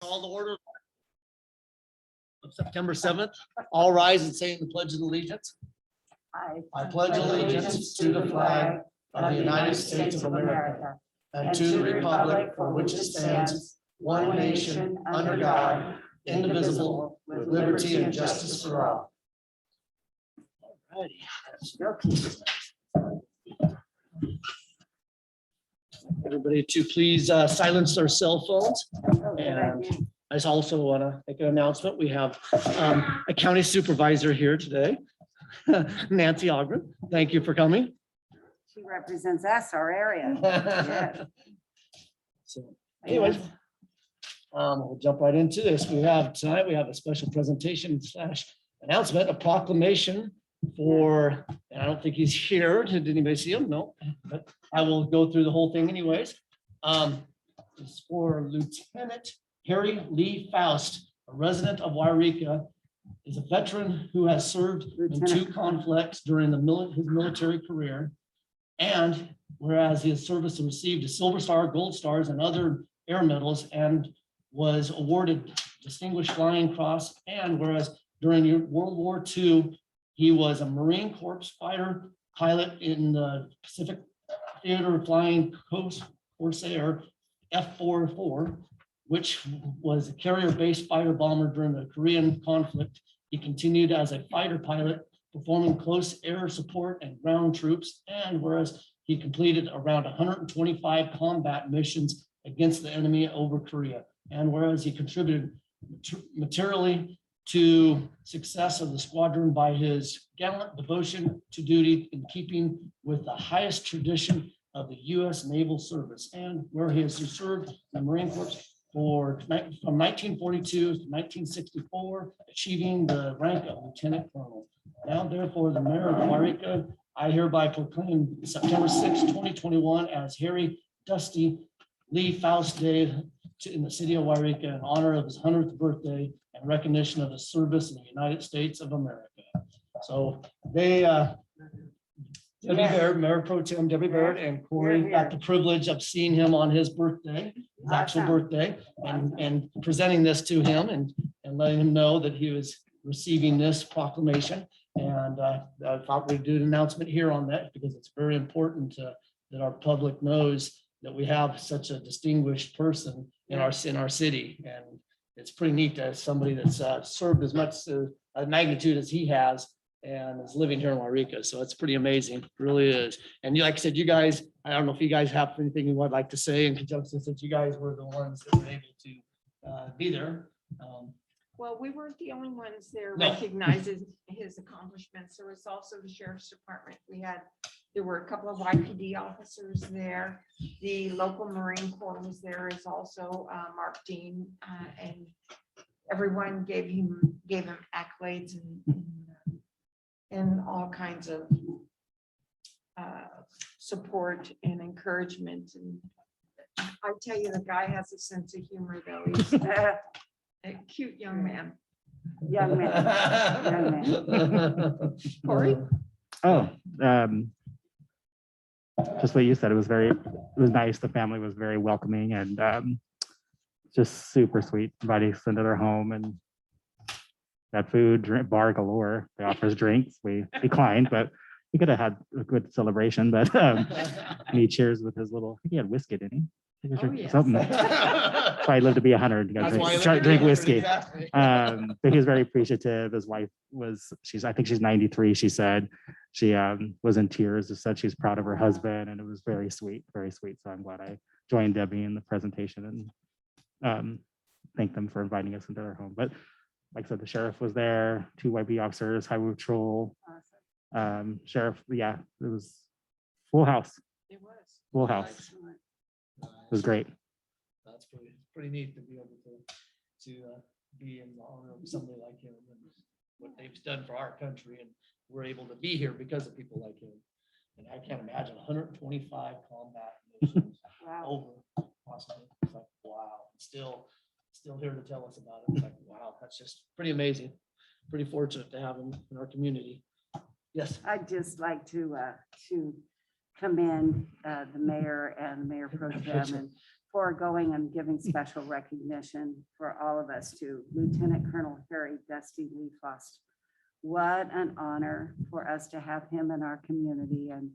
Call the order of September 7th. All rise and say the Pledge of Allegiance. I pledge allegiance to the flag of the United States of America and to the republic for which it stands, one nation, under God, indivisible, with liberty and justice for all. Alrighty. Everybody to please silence their cell phones. And I just also want to make an announcement. We have a county supervisor here today, Nancy Ogren. Thank you for coming. She represents us, our area. Yeah. So anyways, we'll jump right into this. Tonight we have a special presentation / announcement, a proclamation for, and I don't think he's here. Did anybody see him? No, but I will go through the whole thing anyways. It's for Lieutenant Harry Lee Faust, a resident of Yreka, is a veteran who has served in 2 conflicts during his military career. And whereas his service received a Silver Star, Gold Stars, and other air medals, and was awarded Distinguished Flying Cross. And whereas during World War II, he was a Marine Corps fighter pilot in the Pacific Theater Flying Corsair F-44, which was a carrier-based fighter bomber during the Korean conflict. He continued as a fighter pilot, performing close air support and ground troops. And whereas he completed around 125 combat missions against the enemy over Korea. And whereas he contributed materially to success of the squadron by his gallant devotion to duty in keeping with the highest tradition of the U.S. Naval Service, and where he has served in the Marine Corps from 1942 to 1964, achieving the rank of Lieutenant Colonel. Now, therefore, the Mayor of Yreka, I hereby proclaim September 6, 2021 as Harry Dusty Lee Faust Day in the city of Yreka in honor of his 100th birthday and recognition of his service in the United States of America. So they, Debbie Baird, Mayor Pro Tem Debbie Baird, and Corey got the privilege of seeing him on his birthday, his actual birthday, and presenting this to him and letting him know that he was receiving this proclamation. And I thought we'd do an announcement here on that because it's very important that our public knows that we have such a distinguished person in our city. And it's pretty neat to have somebody that's served as much a magnitude as he has and is living here in Yreka. So it's pretty amazing, it really is. And like I said, you guys, I don't know if you guys have anything you would like to say in conjunction, since you guys were the ones that were able to be there. Well, we weren't the only ones there No. recognizing his accomplishments. There was also the Sheriff's Department. There were a couple of YPD officers there. The local Marine Corps was there as also Mark Dean, and everyone gave him accolades and all kinds of support and encouragement. And I tell you, the guy has a sense of humor, though. He's a cute young man. Young man. Corey? Oh, just what you said. It was nice. The family was very welcoming and just super sweet. Inviting us into their home and that food, drink, bar galore. They offer us drinks. We declined, but we could have had a good celebration. But he cheers with his little, I think he had whiskey, didn't he? Oh, yes. Something. Probably lived to be 100. That's why I Drink whiskey. Exactly. But he was very appreciative. His wife I think she's 93. She said she was in tears, just said she's proud of her husband, and it was very sweet, very sweet. So I'm glad I joined Debbie in the presentation and thank them for inviting us into their home. But like I said, the sheriff was there, 2 YB officers, highway patrol, sheriff. Yeah, it was full house. It was. Full house. It was great. That's pretty neat to be able to be in the honor of somebody like him and what they've done for our country, and we're able to be here because of people like him. And I can't imagine 125 combat missions over possibly. It's like, wow, still here to tell us about it. It's like, wow, that's just pretty amazing. Pretty fortunate to have him in our community. Yes. I'd just like to commend the mayor and the mayor pro tem and foregoing and giving special recognition for all of us to Lieutenant Colonel Harry Dusty Lee Foster. What an honor for us to have him in our community, and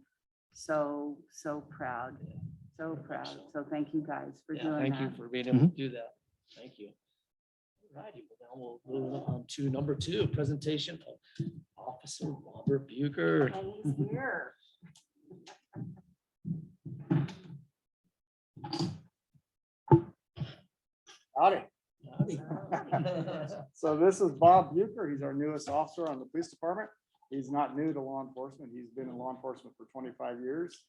so proud, so proud. So thank you guys for Yeah, doing thank you that. for being able to do that. Thank you. All righty, well, now we'll move on to number 2, presentation of Officer Robert Bucher. And he's here. Howdy. Howdy. So this is Bob Bucher. He's our newest officer on the police department. He's not new to law enforcement. He's been in law enforcement for 25 years.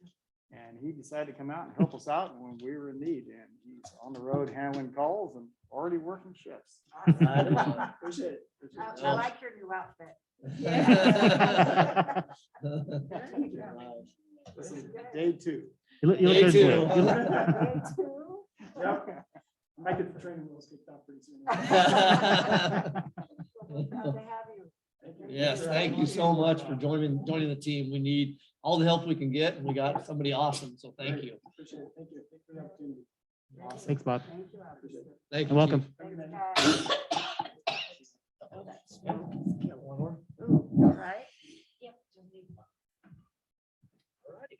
And he decided to come out and help us out when we were in need. And he's on the road handling calls and already working shifts. Right on. Appreciate it. I like your new outfit. This is day 2. You look Me good. too. Blue. You look- Me too. Yep. Might get the training wheels kicked out pretty soon. We're proud to have you. Yes, thank you so much for joining the team. We need all the help we can get, and we got somebody awesome, so thank you. Appreciate it. Thank you. Thanks for the opportunity. Thanks, Bob. Thank you, officer. Thank You're you. welcome. Chief. Thanks, guys. Oh, that's- Yeah, one more. Ooh, all right. Yep. Alrighty.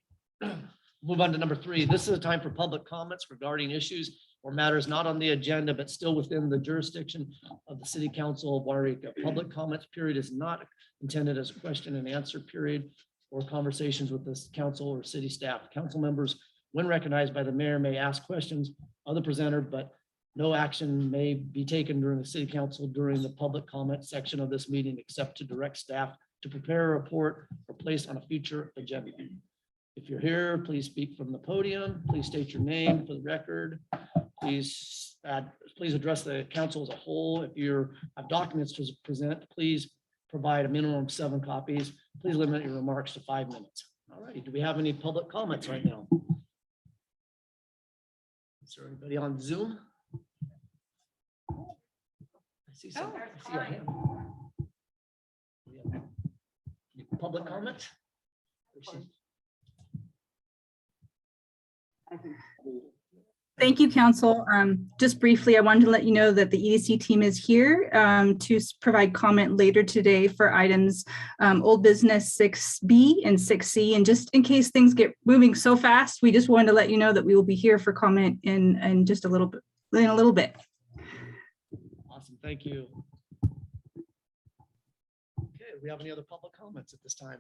Move on to number 3. This is a time for public comments regarding issues or matters not on the agenda, but still within the jurisdiction of the City Council of Yreka. Public comments period is not intended as a question and answer period or conversations with this council or city staff. Council members, when recognized by the mayor, may ask questions of the presenter, but no action may be taken during the city council during the public comment section of this meeting, except to direct staff to prepare a report or place on a future agenda. If you're here, please speak from the podium. Please state your name for the record. Please address the council as a whole. If you have documents to present, please provide a minimum of 7 copies. Please limit your remarks to 5 minutes. All right, do we have any public comments right now? Is there anybody on Zoom? I see some. Oh, there's I see a hand. We have any public comments? I think Thank you, Council. Just briefly, I wanted to let you know that the EDC team is here to provide comment later today for items old business 6B and 6C. And just in case things get moving so fast, we just wanted to let you know that we will be here for comment in just a little bit, Awesome, thank you. Okay, do we have any other public comments at this time?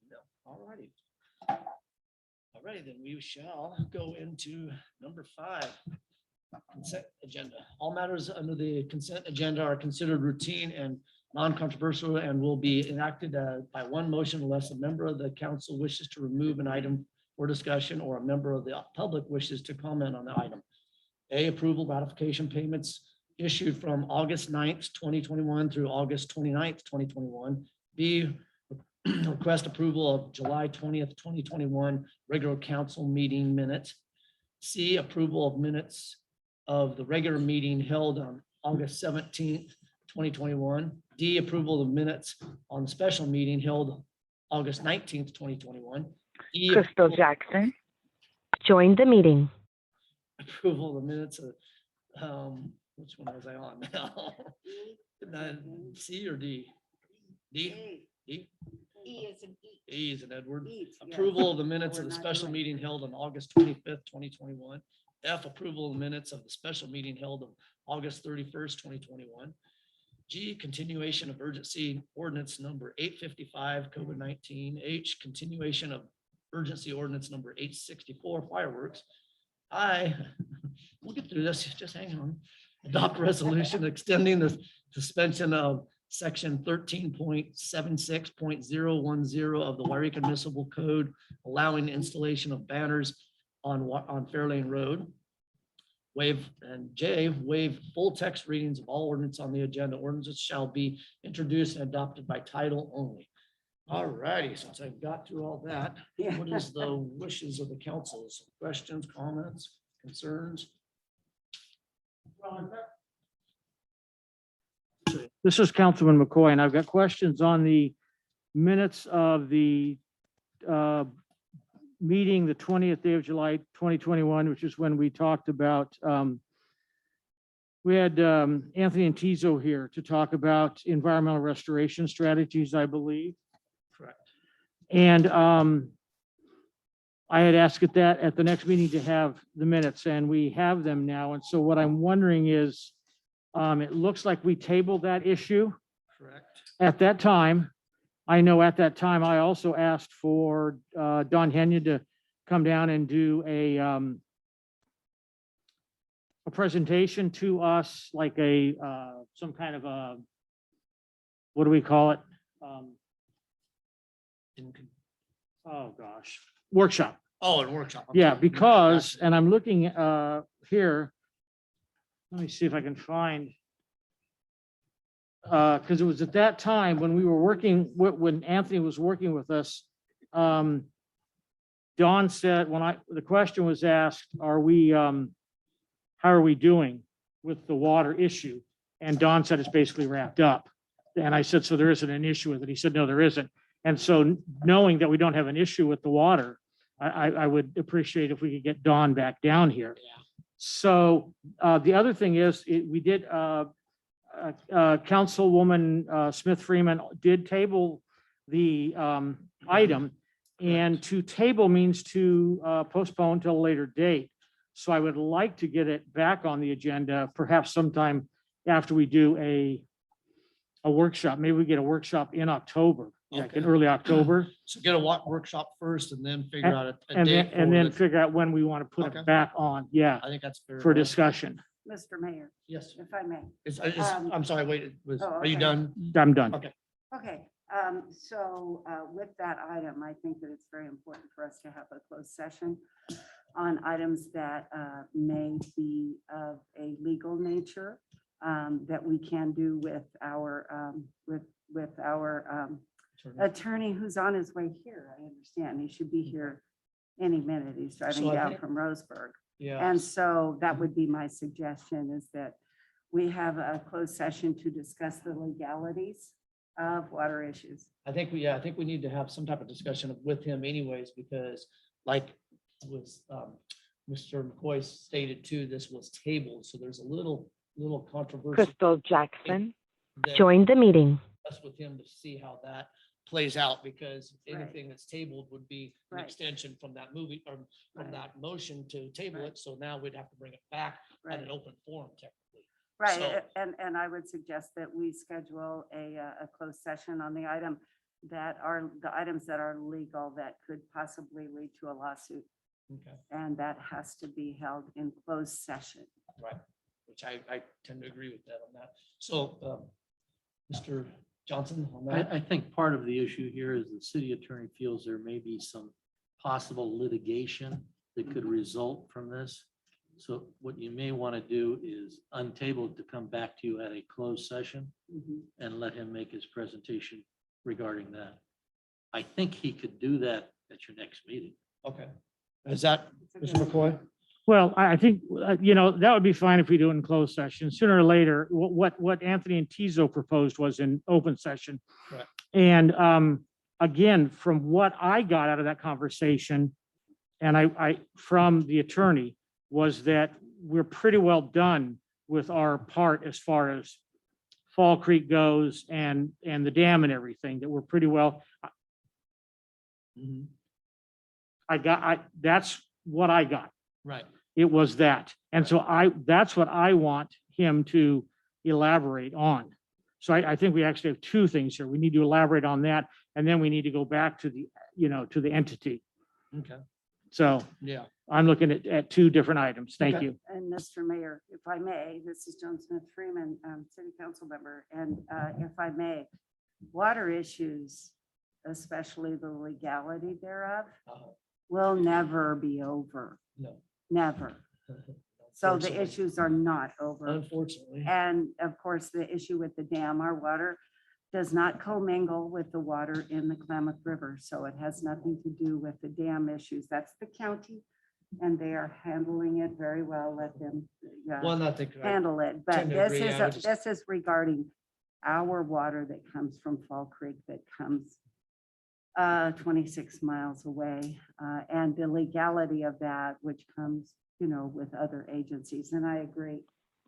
No, all righty. All righty, then we shall go into number 5. Consent agenda. All matters under the consent agenda are considered routine and non-controversial and will be enacted by one motion unless a member of the council wishes to remove an item for discussion or a member of the public wishes to comment on the item. A, approval ratification payments issued from August 9th, 2021 through August 29th, 2021. B, request approval of July 20th, 2021 regular council meeting minutes. C, approval of minutes of the regular meeting held on August 17th, 2021. D, approval of minutes on the special meeting held August 19th, 2021. E, Crystal Jackson, join the meeting. approval of the minutes of, which one was I on now? C or D? D? D? E is an E. E is an Edward. eat, yeah. Approval of the minutes of We're the not special doing meeting held on August 25th, 2021. F, approval of the minutes of the special meeting held on August 31st, 2021. G, continuation of urgency ordinance number 855, COVID-19. H, continuation of urgency ordinance number 864, fireworks. I, we'll get through this, just hang on. Adopt resolution extending the suspension of section 13.76.010 of the Yreka Municipal Code, allowing installation of banners on Fairlane Road. Waive, and J, waive full text readings of all ordinance on the agenda. Ordinances shall be introduced and adopted by title only. All righty, since I've got through all that, Yeah. what is the wishes of the council? Some questions, comments, concerns? This is Councilman McCoy, and I've got questions on the minutes of the meeting the 20th day of July, 2021, which is when we talked about, we had Anthony and Tizo here to talk about environmental restoration strategies, I believe. Correct. And I had asked at the next meeting to have the minutes, and we have them now. And so what I'm wondering is, it looks like we tabled that issue Correct. at that time. I know at that time, I also asked for Don Henyon to come down and do a presentation to us, like some kind of a, what do we call it? Oh, gosh, workshop. Oh, and workshop. Yeah, because, and I'm looking here, let me see if I can find. Because it was at that time when we were working, when Anthony was working with us. Don said, the question was asked, how are we doing with the water issue? And Don said it's basically wrapped up. And I said, so there isn't an issue with it? He said, no, there isn't. And so knowing that we don't have an issue with the water, I would appreciate if we could get Don back down here. So the other thing is, we did, Councilwoman Smith Freeman did table the item, and to table means to postpone till a later date. So I would like to get it back on the agenda, perhaps sometime after we do a workshop. Maybe we get a workshop in October, like in Okay. early October, So get a workshop first and then figure out a and date. then for figure out when we want to put Okay. it back on. Yeah, I think that's fair. for enough. discussion. Mr. Mayor, Yes. if I may. I'm sorry, wait, are you okay. done? I'm done. Okay. Okay, so with that item, I think that it's very important for us to have a closed session on items that may be of a legal nature, that we can do with our attorney who's on his way here. I understand he should be here any minute. He's driving So I down think- from Roseburg. Yeah. And so that would be my suggestion, is that we have a closed session to discuss the legalities of water issues. I think we need to have some type of discussion with him anyways, because like was Mr. McCoy stated too, this was tabled, so there's a little controversy. Crystal Jackson that joined the meeting. us with him to see how that plays out, because Right. anything that's tabled would be an Right. extension from that movie or from Right. that motion to table Right. it. So now we'd have to bring it back at an Right, open forum technically. right. So- And I would suggest that we schedule a closed session on the items that are legal that could possibly lead to a lawsuit. Okay, And that has to be held in closed session. right, which I tend to agree with that on that. So, Mr. Johnson on that? I think part of the issue here is the city attorney feels there may be some possible litigation that could result from this. So what you may want to do is untable to come back to you at a closed session and let him make his presentation regarding that. I think he could do that at your next meeting. Okay, is that Mr. McCoy? Well, I think, that would be fine if we do it in closed session. Sooner or later, what Anthony and Tizo proposed was in open session. Correct. And again, from what I got out of that conversation, and I from the attorney, was that we're pretty well done with our part as far as Fall Creek goes and the dam and everything, that we're pretty well. Mhm. That's what I got. Right, It was that. And so that's what I want him to elaborate on. So I think we actually have two things here. We need to elaborate on that, and then we need to go back to the entity. okay, So yeah, I'm looking at two different items. Thank Okay. you. And Mr. Mayor, if I may, this is Joan Smith Freeman, City Council member, and if I may, water issues, especially the legality thereof, uh, will never be over, no. never. So the Unfortunately. issues are not over. Unfortunately, And of course, the issue with the dam, our water does not commingle with the water in the Klamath River. So it has nothing to do with the dam issues. That's the county. And they are handling it very well. Let them one, I think, handle it. But tend to this agree. is, I would just- this is regarding our water that comes from Fall Creek that comes 26 miles away, and the legality of that, which comes, with other agencies. And I agree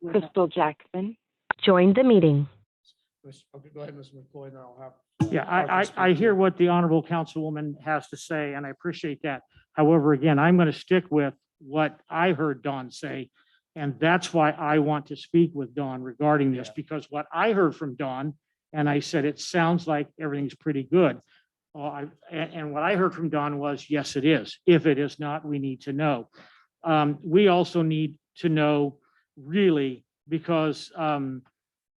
with that. Crystal Jackson joined the meeting. Okay, go ahead, Mr. McCoy, and I'll have. Yeah, Arthur I speak to hear it. what the honorable councilwoman has to say, and I appreciate that. However, again, I'm going to stick with what I heard Dawn say. And that's why I want to speak with Dawn regarding this, Yeah. because what I heard from Dawn, and I said, it sounds like everything's pretty good. And what I heard from Dawn was, yes, it is. If it is not, we need to know. We also need to know really, because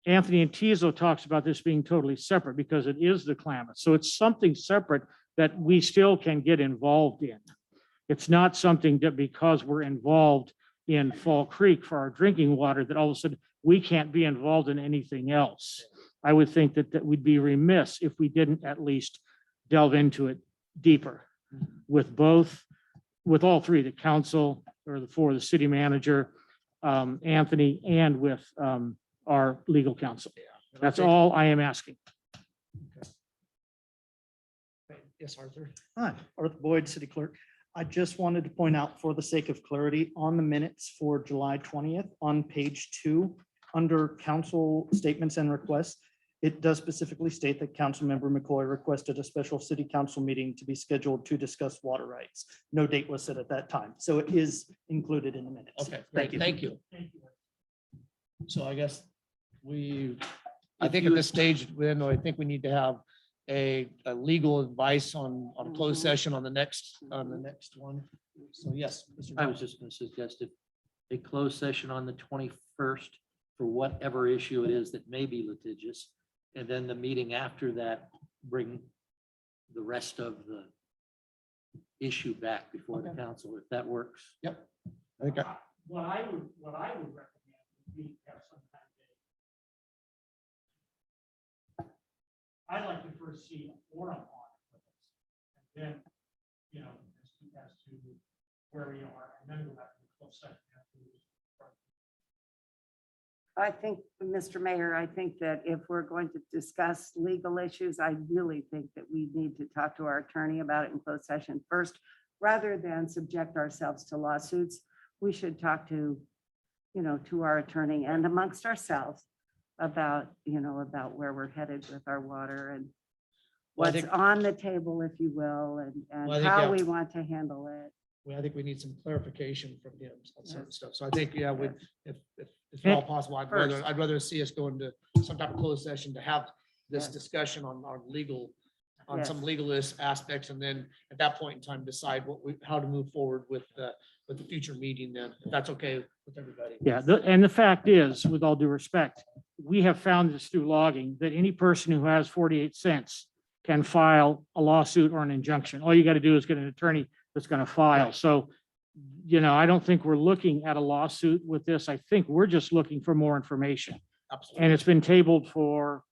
Anthony and Tizo talks about this being totally separate because it is the Klamath. So it's something separate that we still can get involved in. It's not something that because we're involved in Fall Creek for our drinking water, that all of a sudden we can't be involved in anything else. I would think that we'd be remiss if we didn't at least delve into it deeper with all three, the council or the city manager, Anthony, and with our legal counsel. And I That's think- all I am asking. Yes, Arthur. Hi, Arthur Boyd, City Clerk. I just wanted to point out, for the sake of clarity, on the minutes for July 20th, on page 2, under council statements and requests, it does specifically state that Councilmember McCoy requested a special city council meeting to be scheduled to discuss water rights. No date was set at that time, so it is included in the minutes. Okay, great, thank you. So I guess I think at this stage, then I think we need to have a legal advice on closed session on the next one. So yes. Mr. I Jones. was just going to suggest a closed session on the 21st for whatever issue it is that may be litigious. And then the meeting after that, bring the rest of the issue back before the Okay. council, if that works. Yep. I think What I would recommend would be have some kind of I'd like to first see a forum on it with us. And then, as to where we are, and then we'll have to close session. I think, Mr. Mayor, I think that if we're going to discuss legal issues, I really think that we need to talk to our attorney about it in closed session first, rather than subject ourselves to lawsuits. We should talk to, to our attorney and amongst ourselves about, about where we're headed with our water and Well, I what's think- on the table, if you will, and Well, I think, how yeah. we want to handle it. I think we need some clarification from him on certain Yes. stuff. So I think, yeah, Yes. if it's at all possible, First. I'd rather see us go into some type of closed session to have this Yes. discussion on our legal, on Yes. some legalist aspects, and then at that point in time, decide how to move forward with the future meeting then, if that's okay with everybody. Yeah, and the fact is, with all due respect, we have found this through logging, that any person who has 48 cents can file a lawsuit or an injunction. All you got to do is get an attorney that's going to file. Right. So, I don't think we're looking at a lawsuit with this. I think we're just looking for more information. Absolutely. And it's been tabled for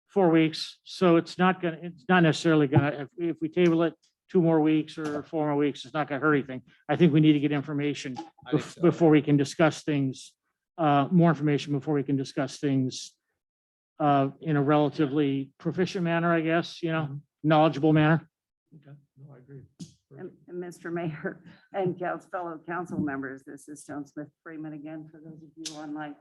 4 weeks, so it's not necessarily gonna, if we table it 2 more weeks or 4 more weeks, it's not gonna hurt anything. I think we need to get information I think so. before we can discuss things, more information before we can discuss things in a relatively proficient manner, I guess, knowledgeable manner. Okay. No, I agree. And Mr. Mayor and fellow council members, this is Stone Smith Freeman again, for those of you online.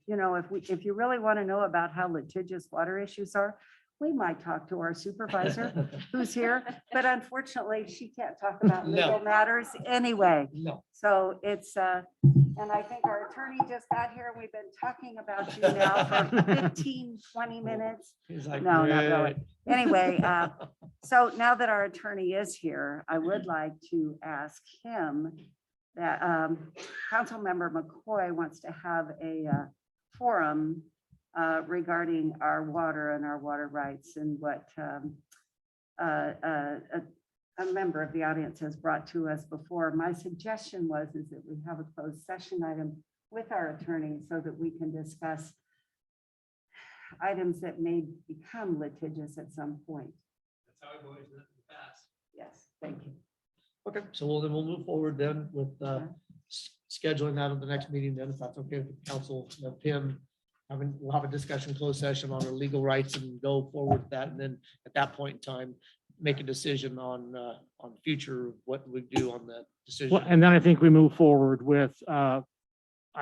If you really want to know about how litigious water issues are, we might talk to our supervisor who's here, but unfortunately, she can't talk about legal No. matters anyway. No, So it's, and I think our attorney just got here, and we've been talking about you now for 15, 20 minutes. he's like. No, not really. "Great." Anyway, so now that our attorney is here, I would like to ask him that Councilmember McCoy wants to have a forum regarding our water and our water rights, and what a member of the audience has brought to us before. My suggestion is that we have a closed session item with our attorney so that we can discuss items that may become litigious at some point. That's how I've always done it in the past. Yes, thank you. Okay, so we'll move forward then with scheduling that at the next meeting then, if that's okay with the council, Pim. We'll have a discussion, closed session on our legal rights and go forward with that. And then at that point in time, make a decision on future, what we do on that decision. Well, and then I think we move forward with, I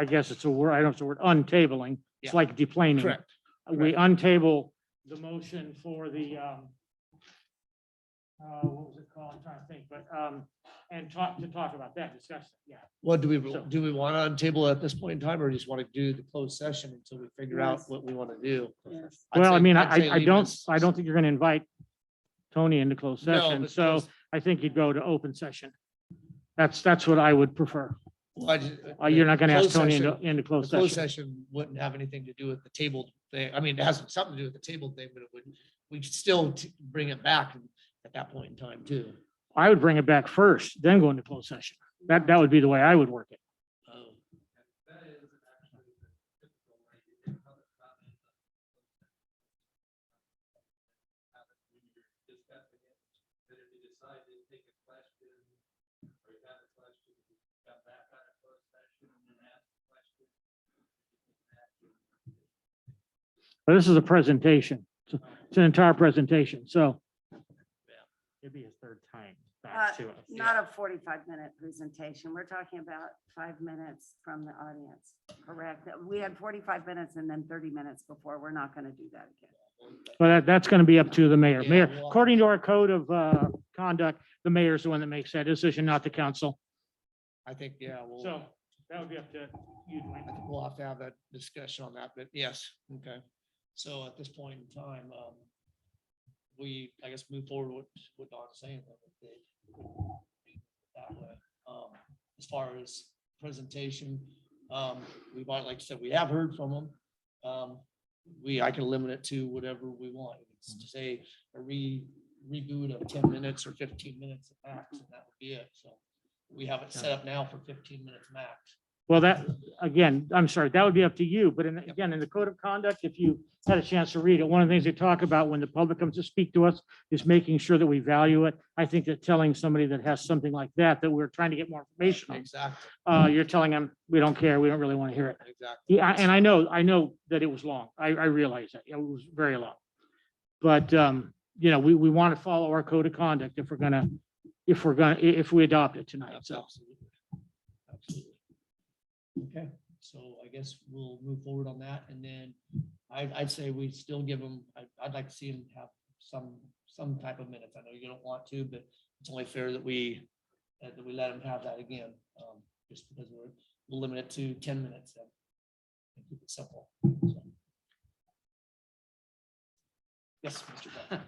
guess it's a word, I don't know if it's a word, untabling. It's Yeah. like deplaning. Correct. We untable the motion for the, what was it called? I'm trying to think, but, and talk about that, discuss, it. Yeah. What do we So- want to table at this point in time, or just want to do the closed session until we figure out Yes. what we want to do? Yes. I'd Well, I say- mean, I'd say I leave don't, this- I don't think you're going to invite Tony into closed No, session, but so closed- I think you'd go to open session. That's what I would prefer. well, You're not going to ask closed Tony session- into The closed closed session. session wouldn't have anything to do with the table thing. I mean, it has something to do with the table thing, but it would, we could still bring it back at that point in time too. I would bring it back first, then go into closed session. That would be the way I would work it. Oh, But this is a presentation. It's an entire presentation, so. It'd be his third time Uh, back to us. Not a 45-minute presentation. We're talking about 5 minutes from the audience, correct? We had 45 minutes and then 30 minutes before. We're not going to do that again. But that's going to be up to the mayor. Yeah, Mayor, well- according to our code of conduct, the mayor is the one that makes that decision, not the council. I think, yeah, well, So that would be up to you, Dwayne. I think we'll have to have that discussion on that, but yes, okay. So at this point in time, we, I guess, move forward with what Don's saying. That way. As far as presentation, we've, like I said, we have heard from them. I can limit it to whatever we want. It's to say a reboot of 10 minutes or 15 minutes at max, and that would be it. So we have it set up now for 15 minutes max. Well, that, again, I'm sorry, that would be up to you, but again, in the code of conduct, if you had a chance to read it, one of the things they talk about when the public comes to speak to us is making sure that we value it. I think that telling somebody that has something like that we're trying to get more information Exactly, on, you're telling them, we don't care, we don't really want to hear it. exactly. Yeah, and I know that it was long. I realize that. It was very long. But, we want to follow our code of conduct if we adopt it tonight, so. Absolutely. Absolutely. Okay, so I guess we'll move forward on that, and then I'd say we still give them, I'd like to see them have some type of minutes. I know you don't want to, but it's only fair that we let them have that again, just because we'll limit it to 10 minutes and keep it simple. So. Yes, Mr. Bell.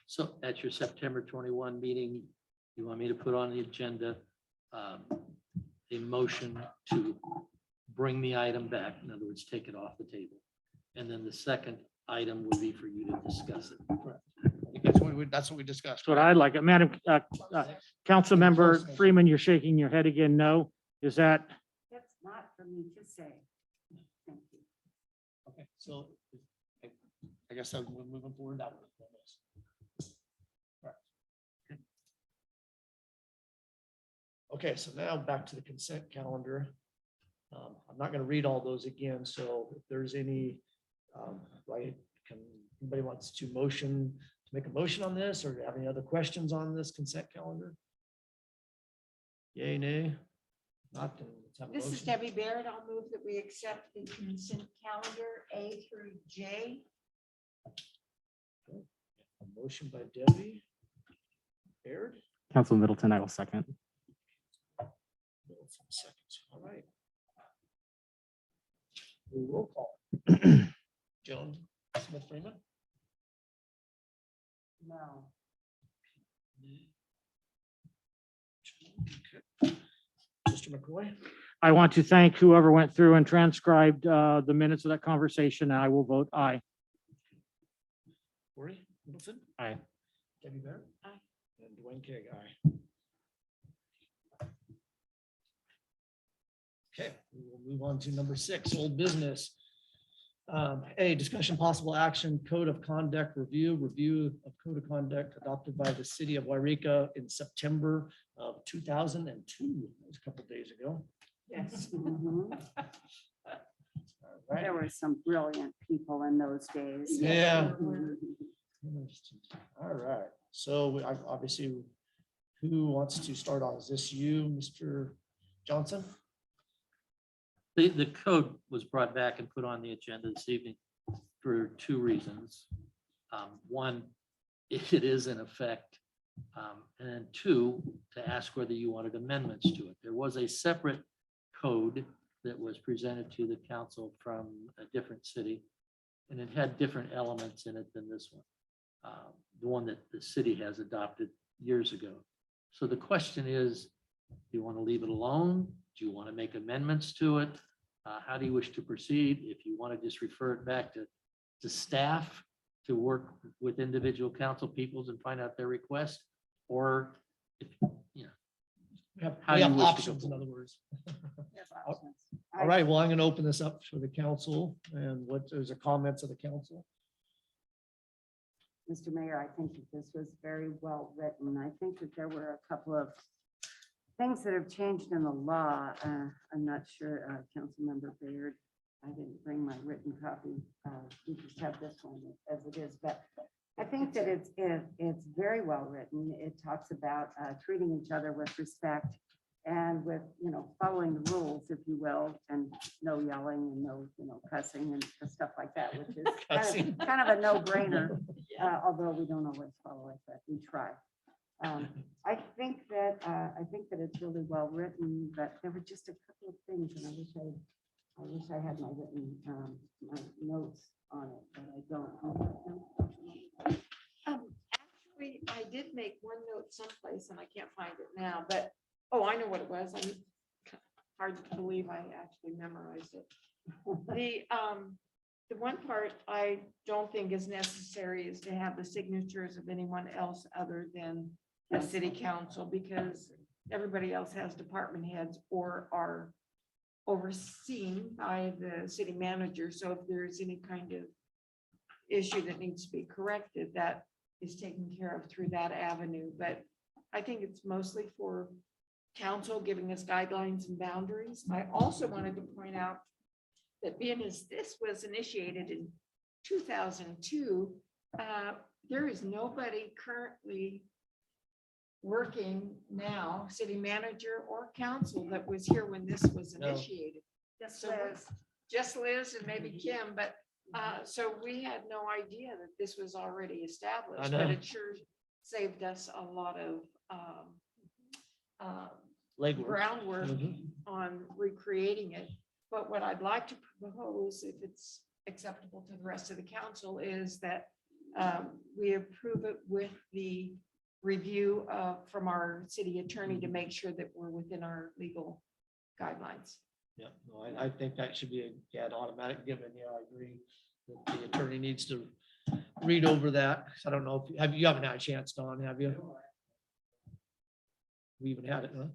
So at your September 21 meeting, you want me to put on the agenda a motion to bring the item back, in other words, take it off the table. And then the second item would be for you to discuss it. I think that's what we discussed. That's what I'd like. Madam, Councilmember Freeman, you're shaking your head again. No, is that? That's not for me to say. Thank you. Okay, so I guess we're moving forward that way. Right. Okay, so now back to the consent calendar. I'm not going to read all those again, so if there's any, anybody wants to make a motion on this, or have any other questions on this consent calendar? Yay, nay? Not, then let's have a This is motion. Debbie Barrett. I'll move that we accept the consent calendar A through J. A motion by Debbie. Baird. Council Middleton, I will second. Seconds, all right. We roll call. Joan Smith Freeman. No. Mr. McCoy. I want to thank whoever went through and transcribed the minutes of that conversation. I will vote aye. Corey Middleton. Aye. Debbie Barrett. Aye. And Dwayne Keg, aye. Okay, we will move on to number 6, old business. A, discussion possible action, code of conduct review of code of conduct adopted by the city of Yreka in September of 2002. That was a couple of days ago. Yes. Mhm. All right. There were some brilliant people in those days. Yeah. Mhm. All right. So obviously, who wants to start on? Is this you, Mr. Johnson? The code was brought back and put on the agenda this evening for two reasons. One, it is in effect. And then two, to ask whether you wanted amendments to it. There was a separate code that was presented to the council from a different city, and it had different elements in it than this one. The one that the city has adopted years ago. So the question is, do you want to leave it alone? Do you want to make amendments to it? How do you wish to proceed? If you want to just refer it back to staff to work with individual council peoples and find out their request, or if, you know, We have How you wish to go options, in other words. Yes, options. All right, well, I'm going to open this up for the council and what there's a comments of the council. Mr. Mayor, I think that this was very well written. I think that there were a couple of things that have changed in the law. I'm not sure, Councilmember Baird, I didn't bring my written copy. We just have this one as it is, but I think that it's very well written. It talks about treating each other with respect and with, following the rules, if you will, and no yelling and no, cussing and stuff like that, which is Cussing. kind of a no-brainer, although we don't always follow it, but we try. I think that it's really well written, but there were just a couple of things, and I wish I had my written, my notes on it, but I don't. Actually, I did make one note someplace and I can't find it now, but, oh, I know what it was. I'm hard to believe I actually memorized it. The one part I don't think is necessary is to have the signatures of anyone else other than the city council, because everybody else has department heads or are overseen by the city manager. So if there's any kind of issue that needs to be corrected, that is taken care of through that avenue. But I think it's mostly for council giving us guidelines and boundaries. I also wanted to point out that being as this was initiated in 2002, there is nobody currently working now, city manager or council, that was here when this was No. initiated. Just So just Liz and maybe Kim, but so we had no idea that this was already established, but know. it sure saved us a lot of Legwork. groundwork Mhm. on recreating it. But what I'd like to propose, if it's acceptable to the rest of the council, is that we approve it with the review from our city attorney to make sure that we're within our legal guidelines. Yeah, no, I think that should be an automatic given. Yeah, I agree. That the attorney needs to read over that. I don't know if you haven't had a chance, Don, have you? We even had it, huh?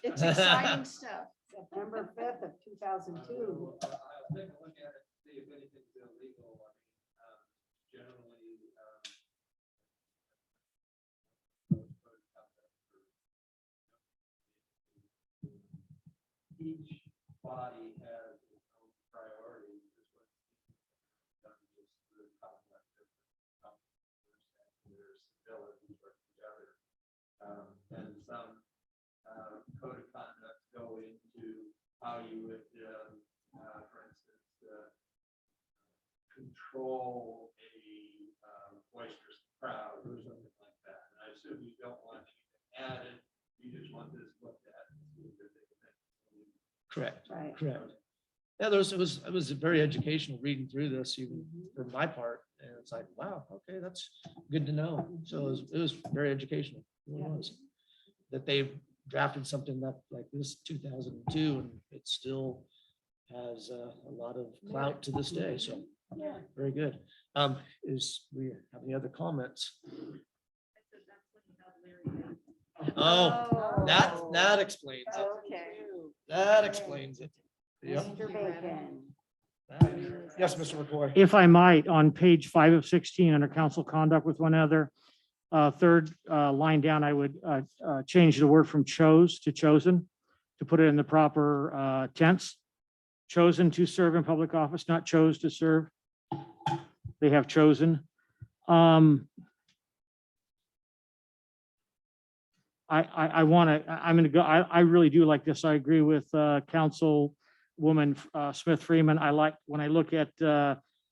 It's exciting stuff. September 5th of 2002. Each body has its own priorities. Is what's done just through the conflict of their civility toward each other. And some code of conduct go into how you would, for instance, control a boisterous crowd or something like that. And I assume you don't want anything added. You just want this looked at. And see if there's anything. Correct, Right. correct. Yeah, it was very educational reading through this, even for my part. And it's like, wow, okay, that's good to know. So it was very educational. It really was. That they've drafted something that like this 2002, and it still has a lot of clout to this day. So very good. Is we have any other comments? Oh, that explains it. Okay. That explains it. Yep. Mr. Bacon. Yes, Mr. McCoy. If I might, on page 5 of 16, under council conduct with one other, third line down, I would change the word from chose to chosen to put it in the proper tense. Chosen to serve in public office, not chose to serve. They have chosen. I want to, I'm going to go, I really do like this. I agree with Councilwoman Smith Freeman. I like, when I look at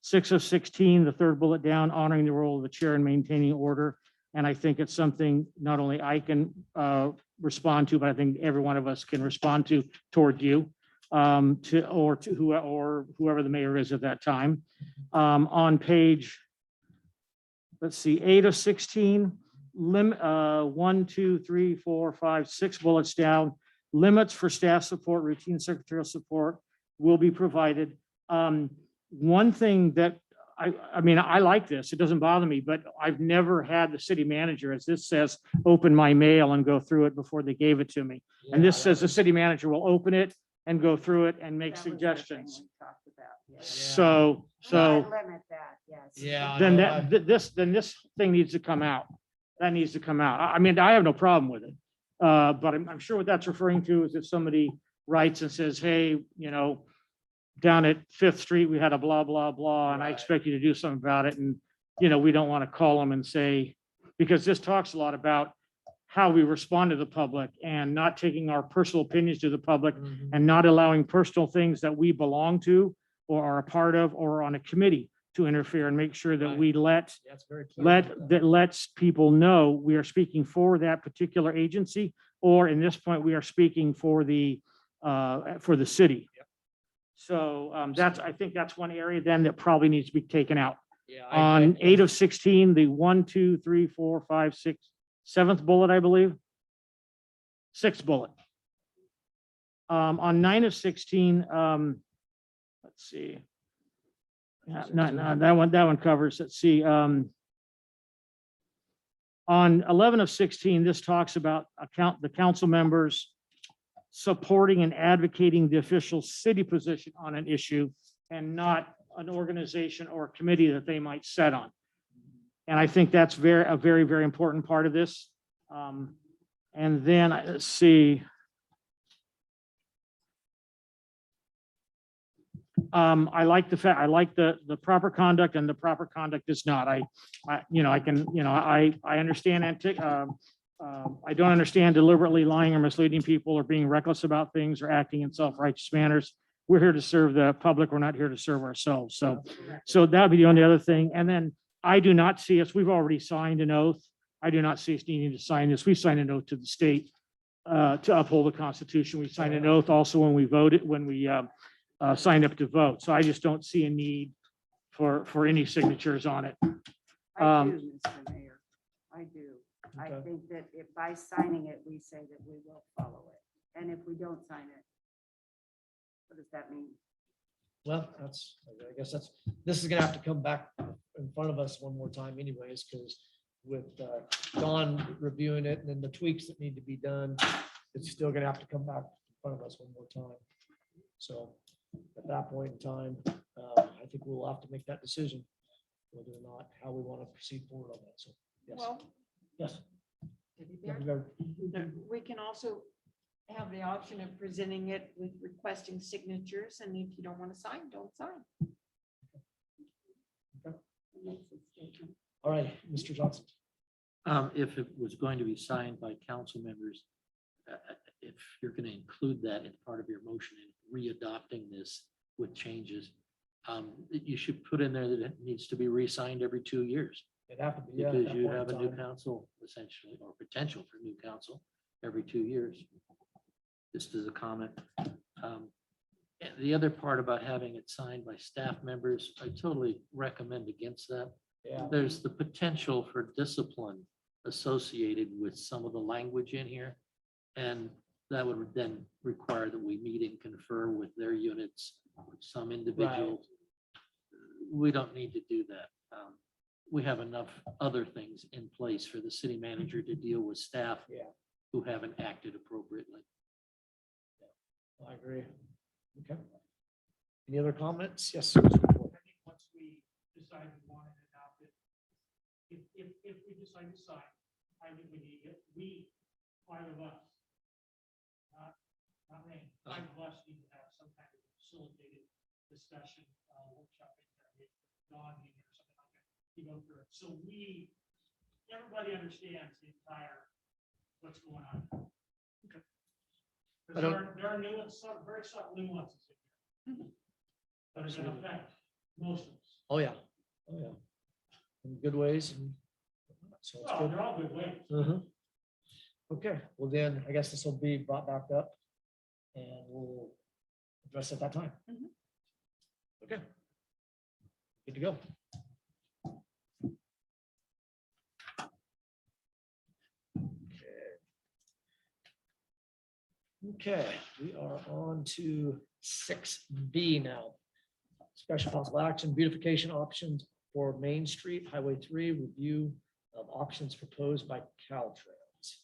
6 of 16, the third bullet down, honoring the role of the chair and maintaining order. And I think it's something not only I can respond to, but I think every one of us can respond to toward you, or whoever the mayor is at that time. On page, let's see, 8 of 16, 1, 2, 3, 4, 5, 6 bullets down. Limits for staff support, routine secretarial support will be provided. One thing that I mean, I like this, it doesn't bother me, but I've never had the city manager, as this says, open my mail and go through it before they gave it to me. And this says the city manager will open it and go through it and make That was the thing suggestions. we talked about, yes. So, Limit that, yes. Yeah. then no, then this thing needs to come out. That needs to come out. I mean, I have no problem with it. But I'm sure what that's referring to is if somebody writes and says, hey, you know, down at Fifth Street, we had a blah, blah, blah, and I Right. expect you to do something about it. And, you know, we don't want to call them and say, because this talks a lot about how we respond to the public and not taking our personal opinions to the public Mhm. and not allowing personal things that we belong to or are a part of or on a committee to interfere, and make sure that Right. we let That's very clear about that. that lets people know we are speaking for that particular agency, or in this point, we are speaking for the city. So I think that's one area then that probably needs to be taken out. Yeah, On 8 of 16, the 1, 2, 3, 4, 5, 6, 7th bullet, I believe. 6th bullet. On 9 of 16, let's see. Yeah, no, that one covers, let's see. On 11 of 16, this talks about the council members supporting and advocating the official city position on an issue and not an organization or committee that they might set on. And I think that's a very, very important part of this. And then let's see. I like the fact, I like the proper conduct, and the proper conduct is not. I understand I don't understand deliberately lying or misleading people or being reckless about things or acting in self-righteous manners. We're here to serve the public. We're not here to serve ourselves. So that'd be the only other thing. And then I do not see us, we've already signed an oath. I do not see us needing to sign this. We signed an oath to the state to uphold the Constitution. We signed an oath also when we voted, when we signed up to vote. So I just don't see a need for any signatures on it. I do, Mr. Mayor, I do. I Okay. think that if by signing it, we say that we will follow it. And if we don't sign it, what does that mean? Well, I guess this is gonna have to come back in front of us one more time anyways, because with Dawn reviewing it and then the tweaks that need to be done, it's still gonna have to come back in front of us one more time. So at that point in time, I think we'll have to make that decision, whether or not, how we want to proceed forward on that. So, yes, Well, yes. Yeah, we can also have the option of presenting it with requesting signatures, and if you don't want to sign, don't sign. All right, Mr. Johnson. If it was going to be signed by council members, if you're going to include that in part of your motion and readopting this with changes, you should put in there that it needs to be re-signed every 2 years. It happened to be. Because you have a new council essentially, or potential for new council every 2 years. Just as a comment. And the other part about having it signed by staff members, I totally recommend against that. Yeah, There's the potential for discipline associated with some of the language in here. And that would then require that we meet and confer with their units, some individuals. We don't need to do that. We have enough other things in place for the city manager to deal with staff Yeah. who haven't acted appropriately. I agree. Okay. Any other comments? Yes. Mr. Ford. I think once we decide we want to adopt it, if we decide to sign, I think we need it, five of us, not me, five of us need to have some kind of facilitated discussion, workshop, Dawn, or something like that, to go through it. So everybody understands the entire, what's going on. I Because don't- there are very subtle nuances in here. That are going to affect most of us. Oh, yeah. Oh, yeah. In good ways. And so it's Well, good. they're all good ways. Mhm. Okay, well then, I guess this will be brought back up and we'll address it at that time. Mhm. Okay. Good to go. Okay, we are on to 6B now. Special possible action, beautification options for Main Street, Highway 3, review of options proposed by Caltrans.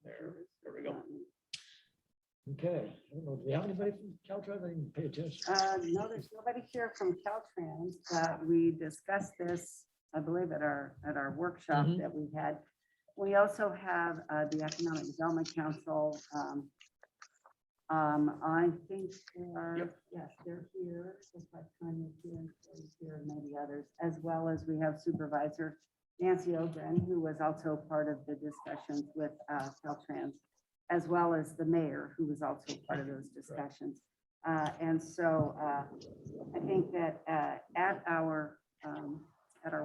There we go. Okay, I don't know, do we have anybody from Caltrans? I didn't pay attention. No, there's nobody here from Caltrans, but we discussed this, I believe, at our workshop Mhm. that we had. We also have the Economic Development Council. I think, yes, they're here, just like Tanya's here and Corey's here and maybe others, as well as we have Supervisor Nancy Ogren, who was also part of the discussions with Caltrans, as well as the mayor, who was also part of those discussions. And so I think that at our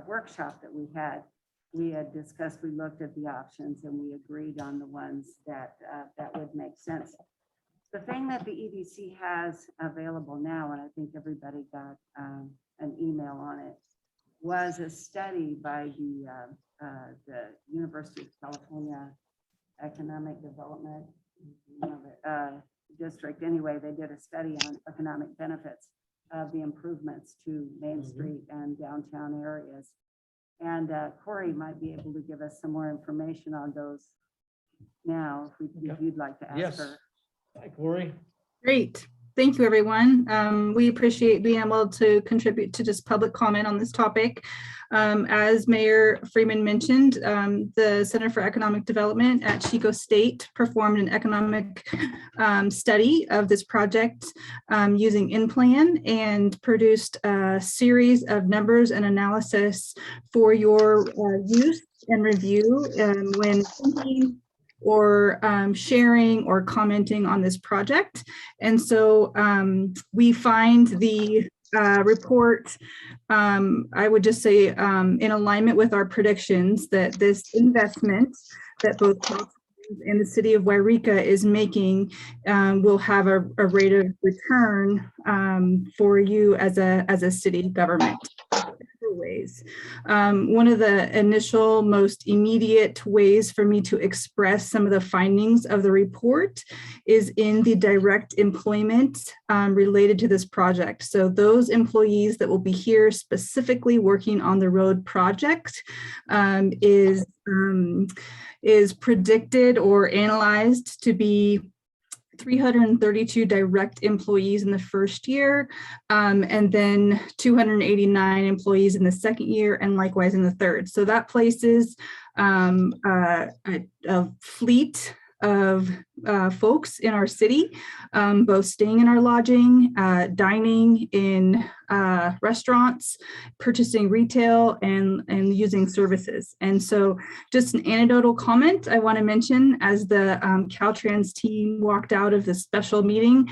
workshop that we had discussed, we looked at the options and we agreed on the ones that would make sense. The thing that the EDC has available now, and I think everybody got an email on it, was a study by the University of California Economic Development District. Anyway, they did a study on economic benefits of the improvements to Main Street and downtown areas. And Corey might be able to give us some more information on those now, if you'd like to ask Yes. her. Hi, Corey. Great. Thank you, everyone. We appreciate being able to contribute to just public comment on this topic. As Mayor Freeman mentioned, the Center for Economic Development at Chico State performed an economic study of this project using InPlan and produced a series of numbers and analysis for your use and review when thinking or sharing or commenting on this project. And so we find the report, I would just say in alignment with our predictions that this investment that both Caltrans and the city of Yreka is making will have a rate of return for you as a city government. Ways. One of the initial, most immediate ways for me to express some of the findings of the report is in the direct employment related to this project. So those employees that will be here specifically working on the road project is predicted or analyzed to be 332 direct employees in the first year, and then 289 employees in the second year, and likewise in the third. So that places a fleet of folks in our city, both staying in our lodging, dining in restaurants, purchasing retail, and using services. And so just an anecdotal comment I want to mention as the Caltrans team walked out of this special meeting,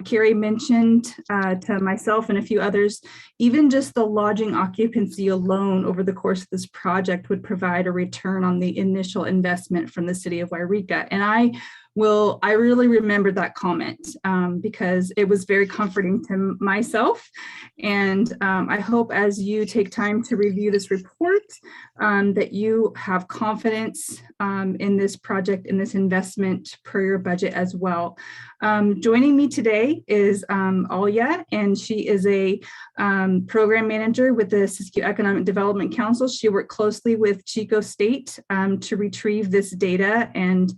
Carrie mentioned to myself and a few others, even just the lodging occupancy alone over the course of this project would provide a return on the initial investment from the city of Yreka. And I really remembered that comment because it was very comforting to myself. And I hope as you take time to review this report that you have confidence in this project, in this investment per your budget as well. Joining me today is Alya, and she is a program manager with the Siskiyou Economic Development Council. She worked closely with Chico State to retrieve this data and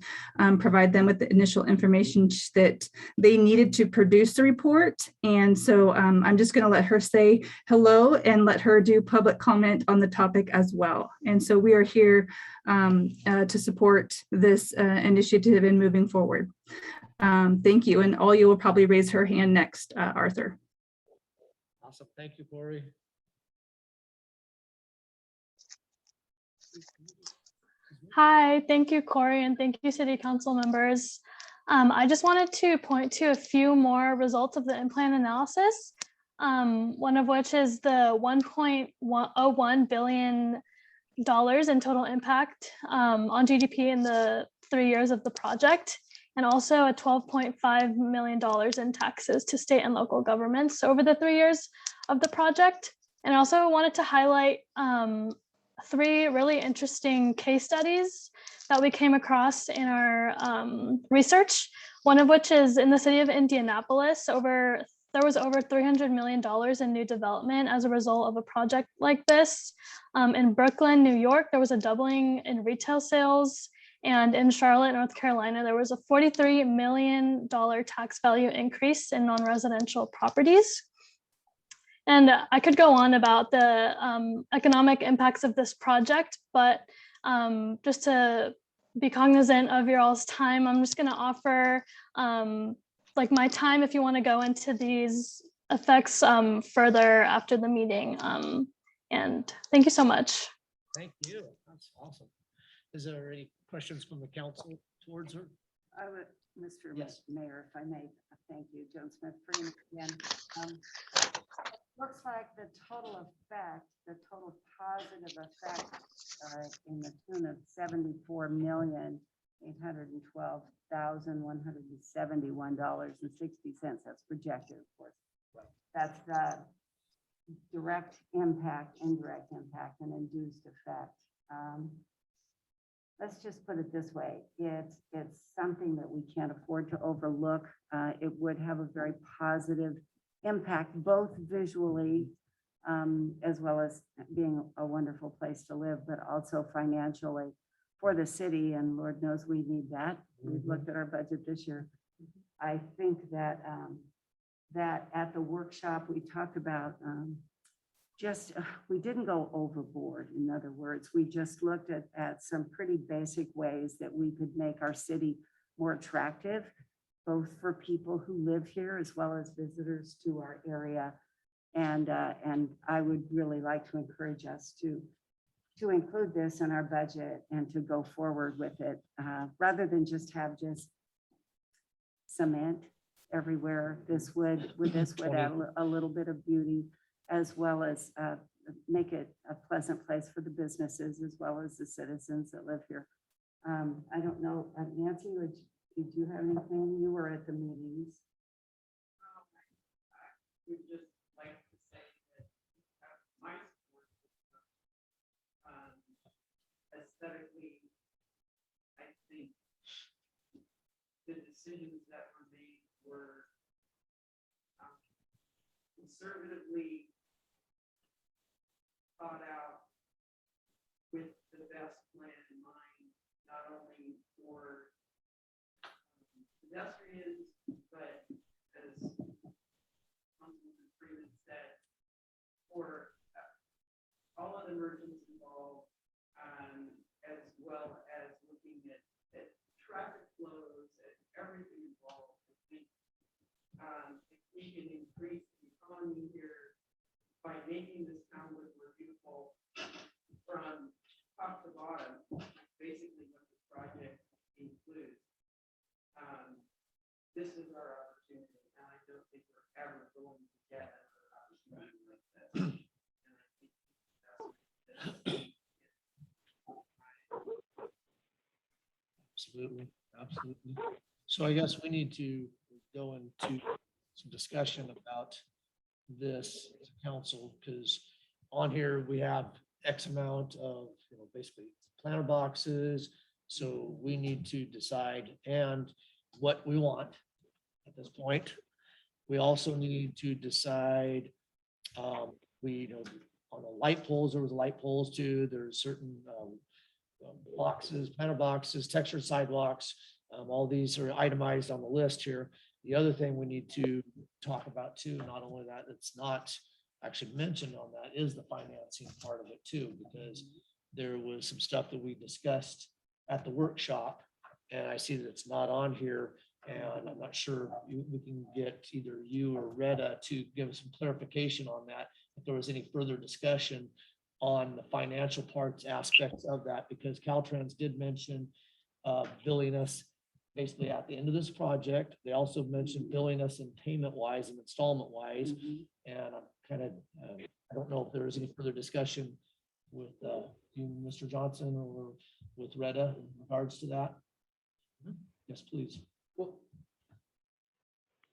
provide them them with the initial information that they needed to produce the report. And so I'm just going to let her say hello and let her do public comment on the topic as well. And so we are here to support this initiative and moving forward. Thank you. And all you will probably raise her hand next, Arthur. Awesome. Thank you, Corey. Hi, thank you, Corey, and thank you, City Council members. I just wanted to point to a few more results of the in-plan analysis, one of which is the $1.01 billion in total impact on GDP in the 3 years of the project, and also a $12.5 million in taxes to state and local governments over the 3 years of the project. And I also wanted to highlight 3 really interesting case studies that we came across in our research. One of which is in the city of Indianapolis. There was over $300 million in new development as a result of a project like this. In Brooklyn, New York, there was a doubling in retail sales. And in Charlotte, North Carolina, there was a $43 million tax value increase in non-residential properties. And I could go on about the economic impacts of this project, but just to be cognizant of your all's time, I'm just going to offer like my time if you want to go into these effects further after the meeting. And thank you so much. Thank you. That's awesome. Is there any questions from the council towards her? I would, Mr. Yes. Mayor, if I may, thank you, Joan Smith, for again. Looks like the total effect, the total positive effect in the tune of $74,812,171.60. That's projected, of course. That's the direct impact, indirect impact, and induced effect. Let's just put it this way. It's something that we can't afford to overlook. It would have a very positive impact, both visually as well as being a wonderful place to live, but also financially for the city. And Lord knows we need that. We've looked at our budget this year. I think that that at the workshop we talked about we didn't go overboard. In other words, we just looked at some pretty basic ways that we could make our city more attractive, both for people who live here as well as visitors to our area. And I would really like to encourage us to include this in our budget and to go forward with it, rather than just have cement everywhere. This would add a little bit of beauty, as well as make it a pleasant place for the businesses as well as the citizens that live here. I don't know, Nancy, did you have anything? You were at the meetings. Would just like to say that my support aesthetically, I think the decisions that were made were conservatively thought out with the best plan in mind, not only for pedestrians, but as Councilman Freeman said, for all of the merchants involved, as well as looking at traffic flows and everything involved. I think if we can increase the economy here by making this town look more beautiful from top to bottom, basically what this project includes. This is our opportunity, and I don't think we're ever going to get another opportunity like this. And I think Absolutely, absolutely. So I guess we need to go into some discussion about this as a council, because on here we have X amount of, basically planter boxes. So we need to decide and what we want at this point. We also need to decide, on the light poles, there was light poles too. There's certain boxes, planter boxes, textured sidewalks. All these are itemized on the list here. The other thing we need to talk about too, not only that, it's not actually mentioned on that, is the financing part of it too, because there was some stuff that we discussed at the workshop, and I see that it's not on here, and I'm not sure we can get either you or Retta to give us some clarification on that, if there was any further discussion on the financial parts aspects of that, because Caltrans did mention billing us basically at the end of this project. They also mentioned billing us in payment wise and installment wise. And I'm kind of, I don't know if there was any further discussion with you, Mr. Johnson, or with Retta in regards to that. Yes, please. Well,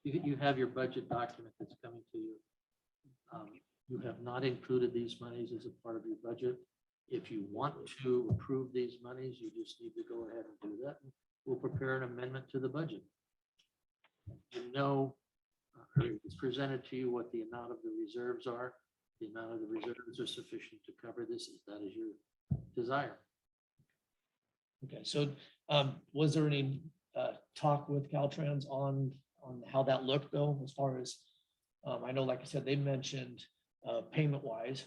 you have your budget document that's coming to you. You have not included these monies as a part of your budget. If you want to approve these monies, you just need to go ahead and do that. We'll prepare an amendment to the budget. You know, it's presented to you what the amount of the reserves are. The amount of the reserves are sufficient to cover this, if that is your desire. Okay, so was there any talk with Caltrans on how that looked though, as far as, I know, like I said, they mentioned payment wise,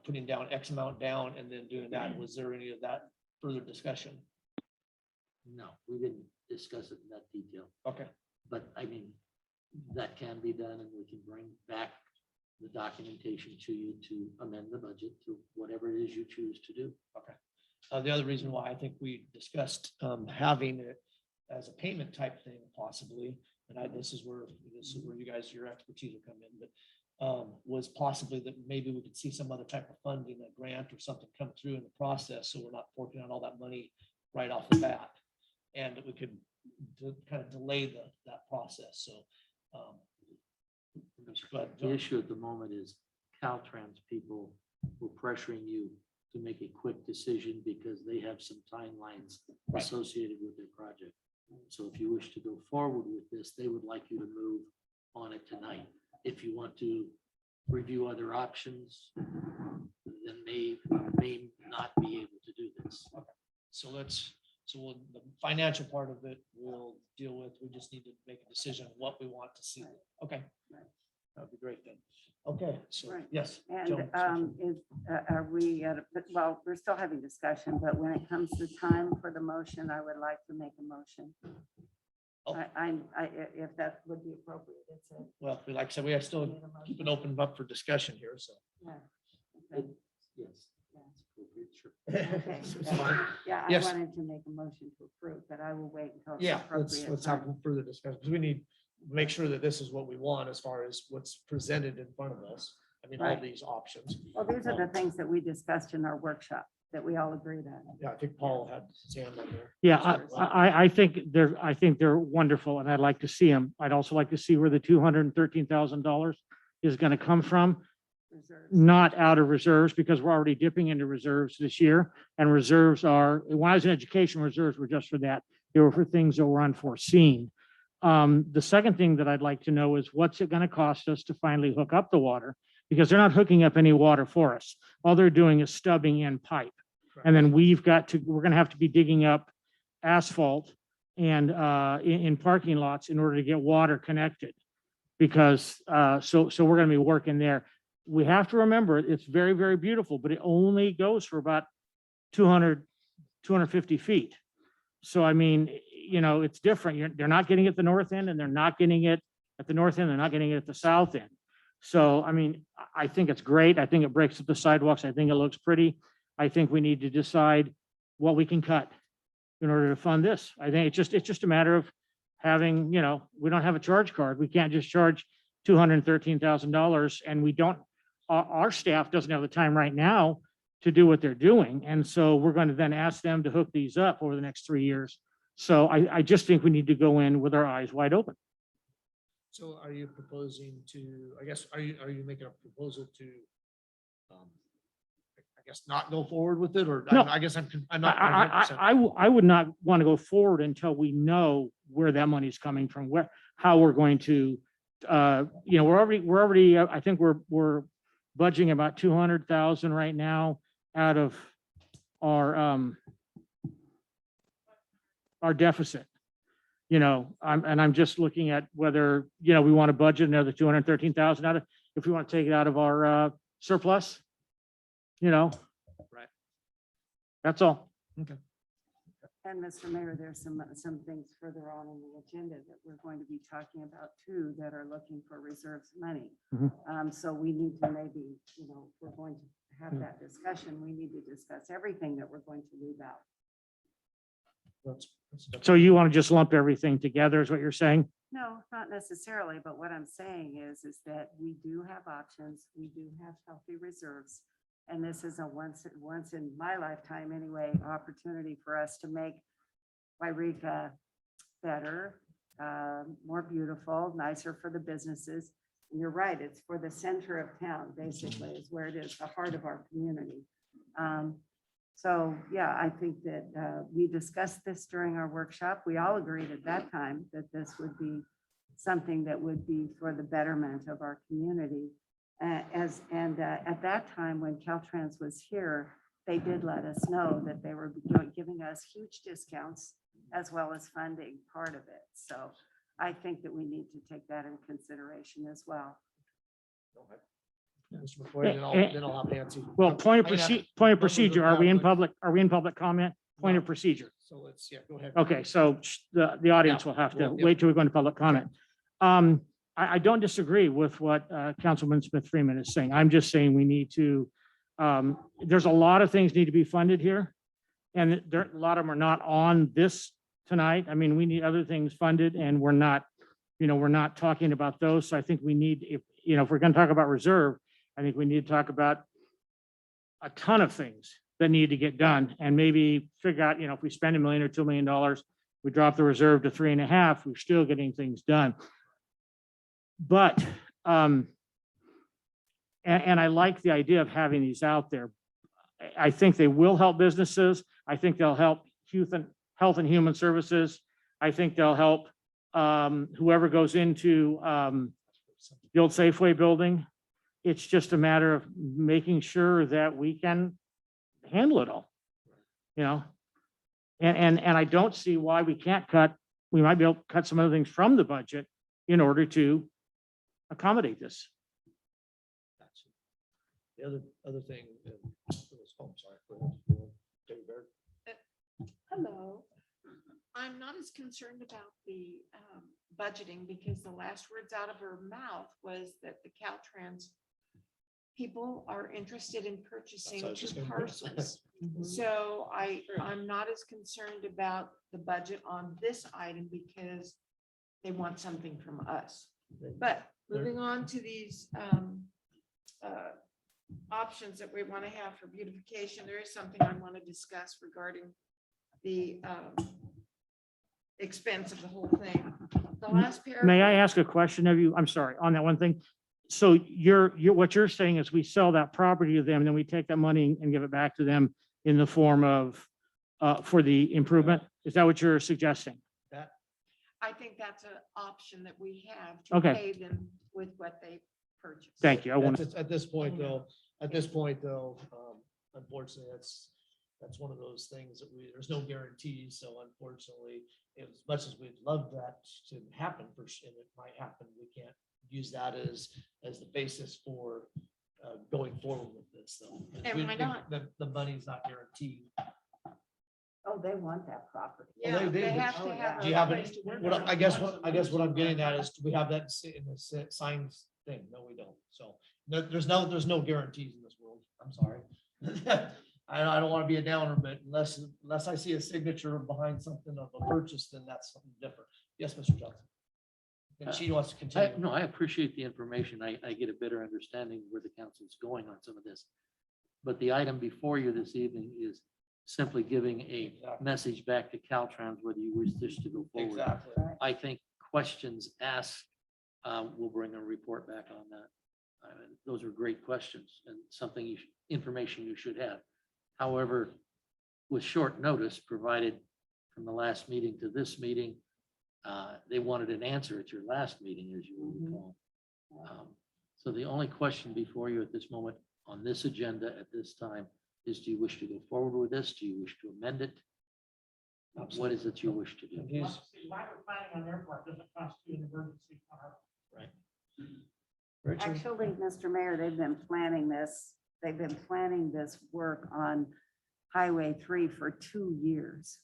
putting down X amount down and then doing that. Was there any of that further discussion? No, we didn't discuss it in that detail, Okay, but I mean, that can be done and we can bring back the documentation to you to amend the budget to whatever it is you choose to do. okay. The other reason why I think we discussed having it as a payment type thing possibly, and this is where you guys, your expertise will come in, but was possibly that maybe we could see some other type of funding, a grant or something come through in the process, so we're not forking out all that money right off the bat, and that we could kind of delay that process. So, but The issue at the moment is Caltrans people were pressuring you to make a quick decision because they have some timelines Right. associated with their project. So if you wish to go forward with this, they would like you to move on it tonight. If you want to review other options, then they may not be able to do this. So the financial part of it we'll deal with. We just need to make a decision on what we want to see. Okay. Right. That'd be great then. Okay, so, Right. yes. And Joan, are we, well, we're still having discussion, but when it comes to time for the motion, I would like to make a motion. Oh. If that would be appropriate, it's a. Well, like I said, we have still need a keep it motion. open up for discussion here, so. Yeah. Okay. Yes. that's appropriate, sure. Okay. It's fine. Yeah, I Yes. wanted to make a motion to approve, but I will wait until. it's Yeah, appropriate let's have time. further discussion, because we need to make sure that this is what we want as far as what's presented in front of us. I mean, all Right. these options. Well, these are the things that we discussed in our workshop that we all agreed on. Yeah, I think Paul had his hand on there. Yeah, I think they're wonderful and I'd like to see them. I'd also like to see where the $213,000 is going to come from. Reserves. Not out of reserves, because we're already dipping into reserves this year. And reserves are, when I was in education, reserves were just for that. They were for things that were unforeseen. The second thing that I'd like to know is what's it going to cost us to finally hook up the water? Because they're not hooking up any water for us. All they're doing is stubbing in pipe. And then we're going to have to be digging up asphalt and in parking lots in order to get water connected. Because so we're going to be working there. We have to remember it's very, very beautiful, but it only goes for about 250 feet. So I mean, you know, it's different. They're not getting it at the north end, and they're not getting it at the north end. They're not getting it at the south end. So, I mean, I think it's great. I think it breaks up the sidewalks. I think it looks pretty. I think we need to decide what we can cut in order to fund this. I think it's just a matter of having, you know, we don't have a charge card. We can't just charge $213,000, and we don't, our staff doesn't have the time right now to do what they're doing. And so we're going to then ask them to hook these up over the next 3 years. So I just think we need to go in with our eyes wide open. So are you proposing to, I guess, are you making a proposal to, I guess, not go forward with it, or No. I guess I'm not. 100%. I would not want to go forward until we know where that money is coming from, how we're going to, you know, we're already, I think we're budgeting about 200,000 right now out of our, our deficit. I'm just looking at whether, we want to budget another 213,000 out of, if we want to take it out of our surplus. Right. That's all. And Mr. Mayor, there's some things further on in the agenda that we're going to be talking about too, that are looking for reserves money. Mhm. So we need to maybe, if we're going to have that discussion, we need to discuss everything that we're going to leave out. So you want to just lump everything together is what you're saying? No, not necessarily, but what I'm saying is that we do have options, we do have healthy reserves. And this is a once in my lifetime anyway, opportunity for us to make Yreka better, more beautiful, nicer for the businesses. And you're right, it's for the center of town, basically, is where it is, the heart of our community. So, yeah, I think that we discussed this during our workshop. We all agreed at that time that this would be something that would be for the betterment of our community. At that time, when Caltrans was here, they did let us know that they were giving us huge discounts as well as funding part of it. So I think that we need to take that in consideration as well. Mr. McCoy, then I'll have Nancy. Well, point of I mean, procedure, are we in public comment? Point of No. procedure. So let's, go ahead. Okay, so the audience will have to Well, yeah. wait till we go into public comment. I don't disagree with what Councilman Smith Freeman is saying. I'm just saying we need to, there's a lot of things need to be funded here. And a lot of them are not on this tonight. I mean, we need other things funded and we're not talking about those. So I think we need, if we're going to talk about reserve, I think we need to talk about a ton of things that need to get done and maybe figure out, if we spend $1 million or $2 million, we drop the reserve to 3.5, we're still getting things done. But, and I like the idea of having these out there. I think they will help businesses. I think they'll help Health and Human Services. I think they'll help whoever goes into the old Safeway building. It's just a matter of making sure that we can handle it all, and I don't see why we can't we might be able to cut some other things from the budget in order to accommodate this. The other thing. Oh, sorry. Go ahead. David Baird. Hello. I'm not as concerned about the budgeting because the last words out of her mouth was that the Caltrans people are interested in purchasing That's what I was 2 just gonna parcels. Mhm. So I'm not as concerned about the budget on this item because they want something from us. But moving on to these options that we want to have for beautification, there is something I want to discuss regarding the expense of the whole thing. The last paragraph. May I ask a question of you? I'm sorry, on that one thing. So what you're saying is we sell that property to them, then we take that money and give it back to them in the form of for the improvement? Is that what you're suggesting? I think that's an option that we have Okay. to pay them with what they purchase. Thank you. I want At this point, though, unfortunately, that's one of those things that there's no guarantees. So unfortunately, as much as we'd love that to happen, and it might happen, we can't use that as the basis for going forward with this, though. And why not? The money's not guaranteed. Oh, they want that property. Yeah, they they do. have to have. Do you a have place it? to work What on. I guess what I'm getting at is, do we have that in the signs thing? No, we don't. So there's no guarantees in this world. I'm sorry. I don't want to be a downer, but unless I see a signature behind something of a purchase, then that's something different. Yes, Mr. Johnson. And she wants to continue. No, I appreciate the information. I get a better understanding where the council's going on some of this. But the item before you this evening is simply giving a message back to Caltrans whether you wish this to go forward. Exactly. I think questions asked will bring a report back on that. Those are great questions and something information you should have. However, with short notice provided from the last meeting to this meeting, they wanted an answer at your last meeting, as you will recall. So the only question before you at this moment on this agenda at this time is, do you wish to go forward with this? Do you wish to amend it? what is it you wish to do? He's- Lack of planning on their part doesn't constitute an emergency. Richard? Actually, Mr. Mayor, they've been planning this work on Highway 3 for 2 years.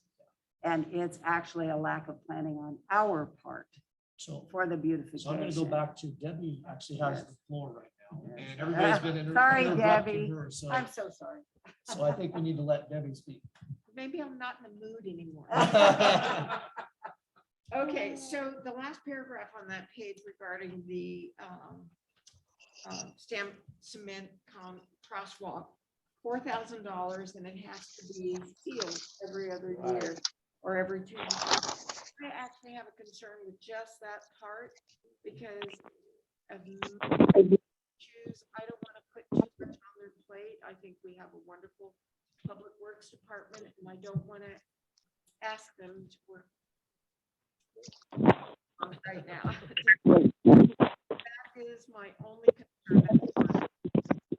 And it's actually a lack of planning on our part So, for the so beautification. I'm gonna go back to Debbie actually has Yes. the floor right now. Yes. And everybody's been Sorry, interrupting Debbie. her, so, I'm so sorry. so I think we need to let Debbie speak. Maybe I'm not in the mood anymore. Okay, so the last paragraph on that page regarding the stamp cement crosswalk, $4,000, and it has to be sealed every other year or every 2 years. I actually have a concern with just that part because of choose, I don't want to put too much on their plate. I think we have a wonderful public works department and I don't want to ask them to work on it right now. That is my only concern.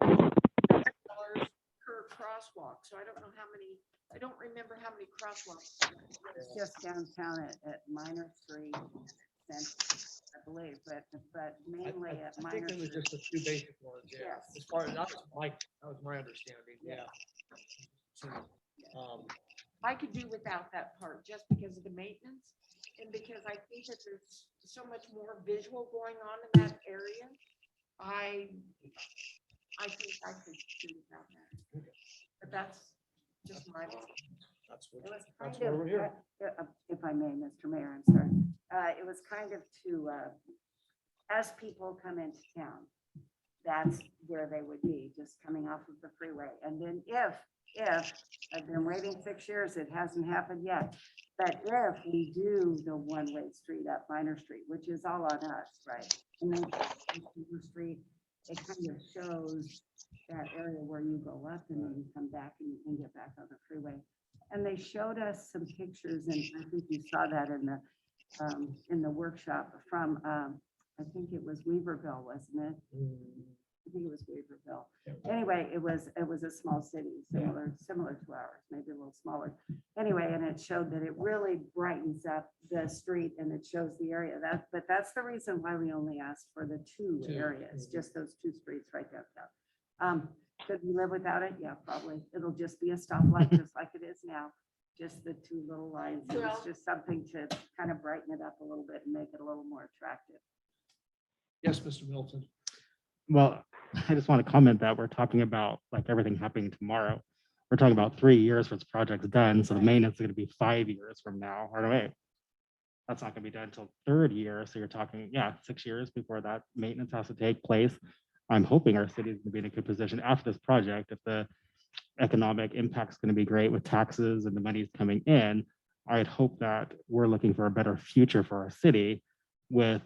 Dollars per crosswalk, so I don't know how many, I don't remember how many crosswalks. It's just downtown at Minor Street, I believe, but mainly at I think Minor there was Street. just a few basic ones, yeah. Yes. As far as, that was my understanding, yeah. So, I could do without that part just because of the maintenance and because I think that there's so much more visual going on in that area. I think I could do without that. But that's just my. That's It was that's kind why of, we're here. if I may, Mr. Mayor, I'm sorry. It was kind of to, as people come into town, that's where they would be, just coming off of the freeway. And then if, I've been waiting 6 years, it hasn't happened yet. But if we do the one-way street up Minor Street, which is all on us, right? And then Cooper Street, it kind of shows that area where you go up and then you come back and you can get back on the freeway. And they showed us some pictures, and I think you saw that in the workshop from, I think it was Weaverville, wasn't it? I think it was Weaverville. Anyway, it was a small city, similar to ours, maybe a little smaller. Anyway, and it showed that it really brightens up the street and it shows the area. But that's the reason why we only asked for the two areas, just those 2 streets right downtown. Could we live without it? Yeah, probably. It'll just be a stoplight, just like it is now. Just the 2 little lines. It was just something to kind of brighten it up a little bit and make it a little more attractive. Yes, Mr. Milton. Well, I just want to comment that we're talking about like everything happening tomorrow. We're talking about 3 years for this project's done, so the maintenance is going to be 5 years from now. Or wait, that's not going to be done until 3rd year. So you're talking, 6 years before that maintenance has to take place. I'm hoping our city is going to be in a good position after this project. If the economic impact is going to be great with taxes and the money's coming in, I'd hope that we're looking for a better future for our city with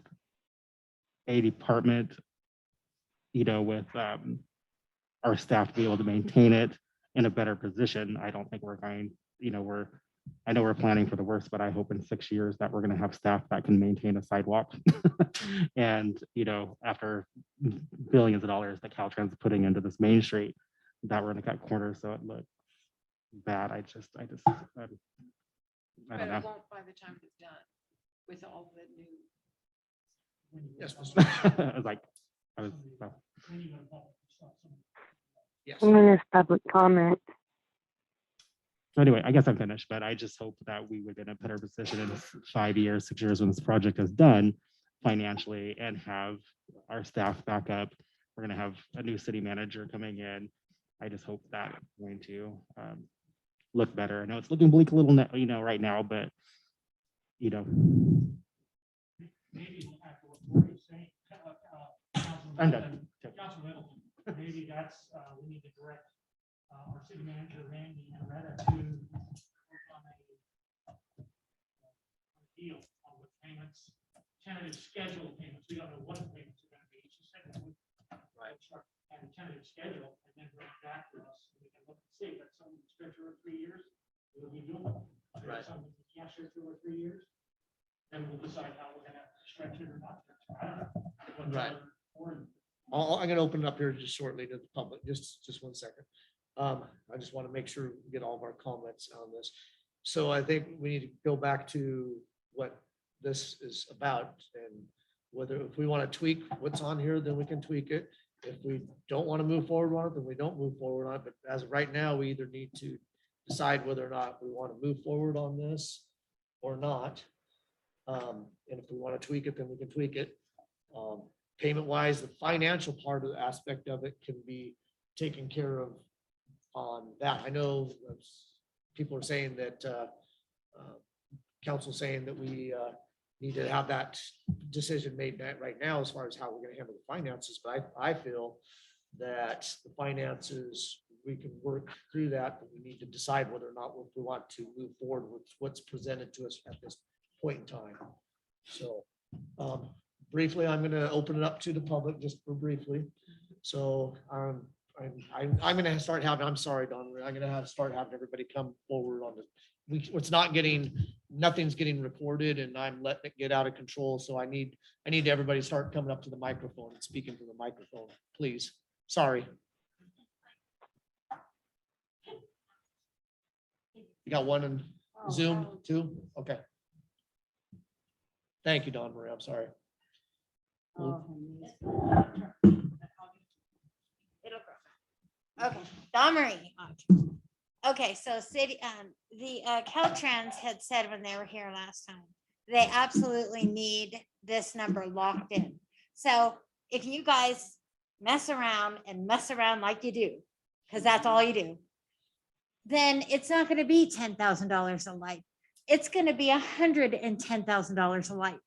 a department, with our staff to be able to maintain it in a better position. I don't think we're going, I know we're planning for the worst, but I hope in 6 years that we're going to have staff that can maintain a sidewalk. And, after billions of dollars that Caltrans is putting into this main street, that we're going to cut corners so it looks bad. I But don't it know. won't by the time it's done with all the new. Yes, Mr. I was Yes. This public comment. So anyway, I guess I'm finished, but I just hope that we would be in a better position in 5 years, 6 years when this project is done financially and have our staff back up. We're going to have a new city manager coming in. I just hope that it's going to look better. I know it's looking bleak a little, right now, but Maybe after what Cory's saying, I'm done. Council Middleton, maybe that's, we need to direct our city manager, Randy and Yreka, to work on a deal on what payments, tentative schedule payments. We don't know what the payments are going to be. She said that we start and a tentative schedule and then bring it back to us. We can look and see, but something that's stretch over 3 years, it'll be doable. Right. Something we can't stretch over 3 years, then we'll decide how we're gonna stretch it or not. Stretch it. I don't know. What Right. or- I'm gonna open it up here just shortly to the public, just 1 second. I just want to make sure we get all of our comments on this. So I think we need to go back to what this is about, and whether, if we want to tweak what's on here, then we can tweak it. If we don't want to move forward on it, then we don't move forward on it. But as of right now, we either need to decide whether or not we want to move forward on this or not. And if we want to tweak it, then we can tweak it. Payment wise, the financial part of the aspect of it can be taken care of on that. I know people are saying that, council saying that we need to have that decision made right now as far as how we're going to handle the finances. But I feel that the finances, we can work through that, but we need to decide whether or not we want to move forward with what's presented to us at this point in time. So briefly, I'm going to open it up to the public just for briefly. So I'm going to start having, I'm sorry, Don, I'm going to start having everybody come forward on this. It's not getting, nothing's getting recorded, and I'm letting it get out of control. So I need everybody to start coming up to the microphone and speaking to the microphone, please. Sorry. You got one in Zoom too? Okay. Thank you, Don Marie. I'm sorry. Oh, It'll grow. Okay, Don Marie. Okay, so city, the Caltrans had said when they were here last time, they absolutely need this number locked in. So if you guys mess around like you do, because that's all you do, then it's not going to be $10,000 a light. It's going to be $110,000 a light.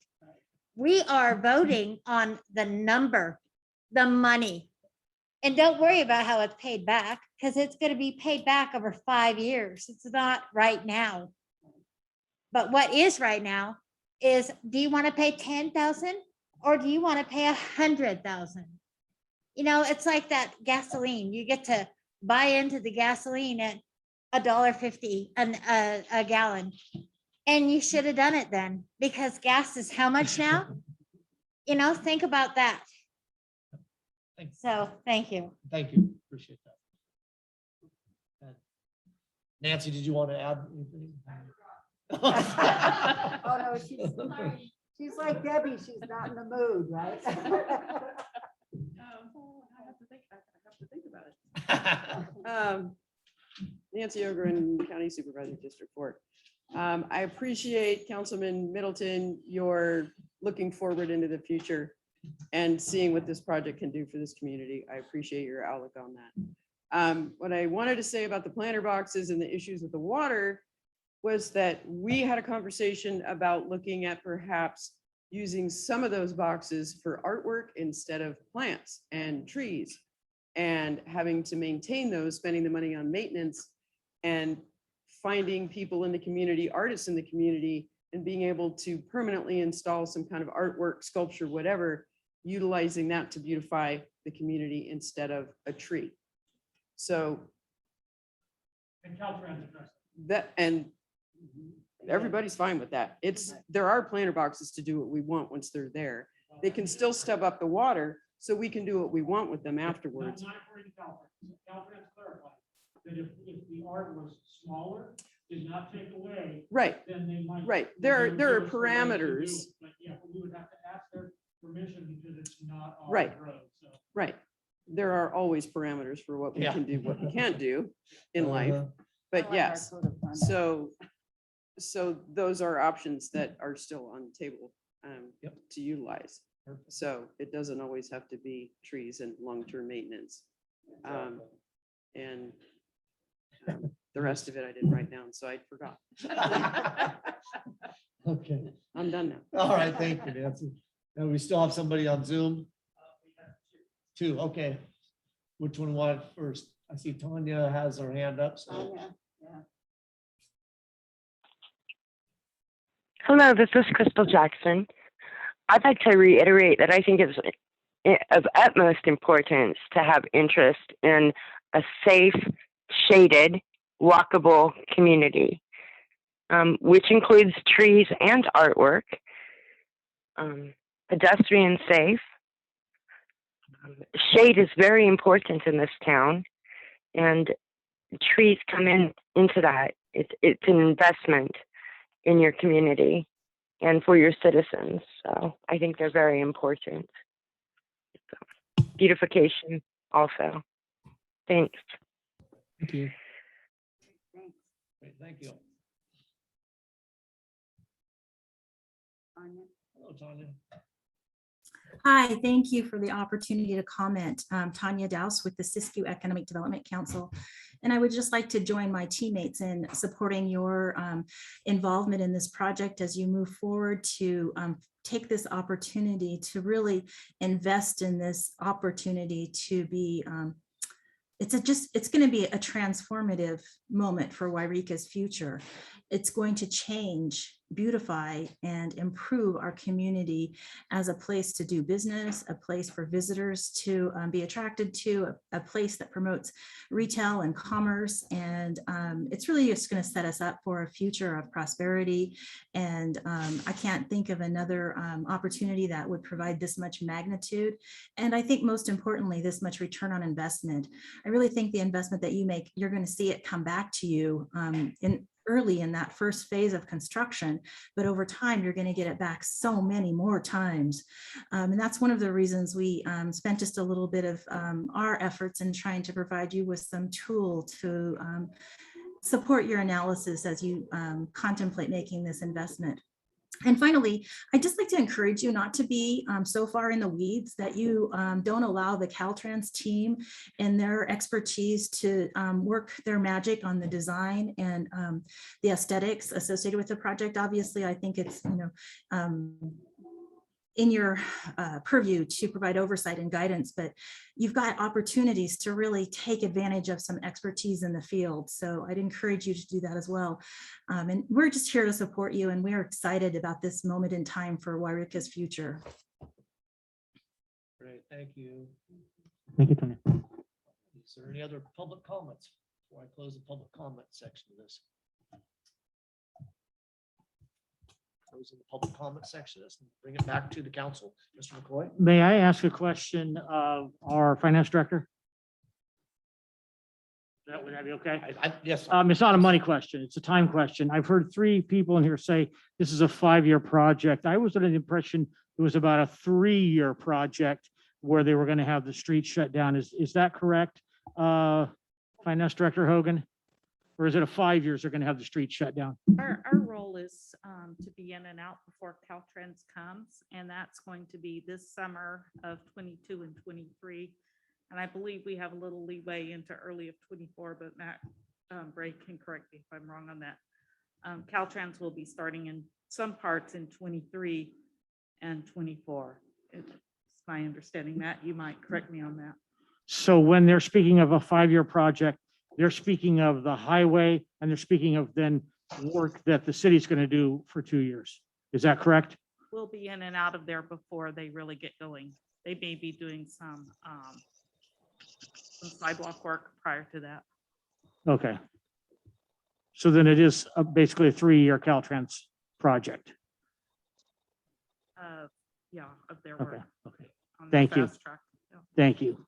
We are voting on the number, the money. And don't worry about how it's paid back, because it's going to be paid back over 5 years. It's not right now. But what is right now is, do you want to pay 10,000 or do you want to pay 100,000? You know, it's like that gasoline. You get to buy into the gasoline at $1.50 a gallon. And you should have done it then, because gas is how much now? You know, think about that. So, thank you. Thank you. Appreciate that. Nancy, did you want to add anything? Oh, no, she's like Debbie. She's not in the mood, right? I have to think about it. Nancy Ogren, County Supervisor, District 4. I appreciate Councilman Middleton, your looking forward into the future and seeing what this project can do for this community. I appreciate your outlook on that. What I wanted to say about the planter boxes and the issues with the water was that we had a conversation about looking at perhaps using some of those boxes for artwork instead of plants and trees, and having to maintain those, spending the money on maintenance, and finding people in the community, artists in the community, and being able to permanently install some kind of artwork, sculpture, whatever, utilizing that to beautify the community instead of a tree. So And Caltrans addressed that, and everybody's fine with that. There are planter boxes to do what we want once they're there. They can still stub up the water, so we can do what we want with them afterwards. Not according to Caltrans. Caltrans clarified that if the art was smaller, did not take away, Right, then they might. right. There are give us the right to parameters. do, but yeah, we would have to ask their permission because it's not our Right. road, so. Right. There are always parameters for what we Yeah. can do, what we can't do in life. Uh-huh. But yes, so those are options that are still on the table Yep. to utilize. Perfect. So it doesn't always have to be trees and long-term maintenance. And the rest of it I didn't write down, so I forgot. Okay. I'm done now. All right. Thank you, Nancy. And we still have somebody on Zoom. Two. Okay. Which one wanted first? I see Tanya has her hand up. So Hello, this is Crystal Jackson. I'd like to reiterate that I think it's of utmost importance to have interest in a safe, shaded, walkable community, which includes trees and artwork, pedestrian safe. Shade is very important in this town, and trees come into that it's an investment in your community and for your citizens. So I think they're very important. So, beautification also. Thanks. Thank you. Thanks, Great, thank you. Anya. Hello, Tanya. Hi, thank you for the opportunity to comment. Tanya Douse with the Siskiyou Economic Development Council. And I would just like to join my teammates in supporting your involvement in this project as you move forward to take this opportunity to really invest in this opportunity to be it's going to be a transformative moment for Yreka's future. It's going to change, beautify, and improve our community as a place to do business, a place for visitors to be attracted to, a place that promotes retail and commerce. And it's really just going to set us up for a future of prosperity. And I can't think of another opportunity that would provide this much magnitude. And I think most importantly, this much return on investment. I really think the investment that you make, you're going to see it come back to you early in that first phase of construction, but over time, you're going to get it back so many more times. And that's one of the reasons we spent just a little bit of our efforts in trying to provide you with some tool to support your analysis as you contemplate making this investment. And finally, I'd just like to encourage you not to be so far in the weeds that you don't allow the Caltrans team and their expertise to work their magic on the design and the aesthetics associated with the project. Obviously, I think it's in your purview to provide oversight and guidance, but you've got opportunities to really take advantage of some expertise in the field. So I'd encourage you to do that as well. And we're just here to support you, and we're excited about this moment in time for Yreka's future. Great, thank you. Thank you, Tony. Is there any other public comments before I close the public comment section of this? Closing the public comment section, let's bring it back to the council. Mr. McCoy. May I ask a question of our finance director? Would that be okay? Yes. It's not a money question. It's a time question. I've heard 3 people in here say this is a 5-year project. I was under the impression it was about a 3-year project where they were going to have the street shut down. Is that correct? Finance Director Hogan? Or is it a 5 years they're going to have the street shut down? Our role is to be in and out before Caltrans comes, and that's going to be this summer of 22 and 23. And I believe we have a little leeway into early of 24, but Matt Bray can correct me if I'm wrong on that. Caltrans will be starting in some parts in 23 and 24. It's my understanding. Matt, you might correct me on that. So when they're speaking of a 5-year project, they're speaking of the highway and they're speaking of then work that the city's going to do for 2 years. Is that correct? We'll be in and out of there before they really get going. They may be doing some sidewalk work prior to that. Okay. So then it is basically a 3-year Caltrans project. Yeah, of their Okay. work. Okay. On the Thank you. fast track. Yeah. Thank you.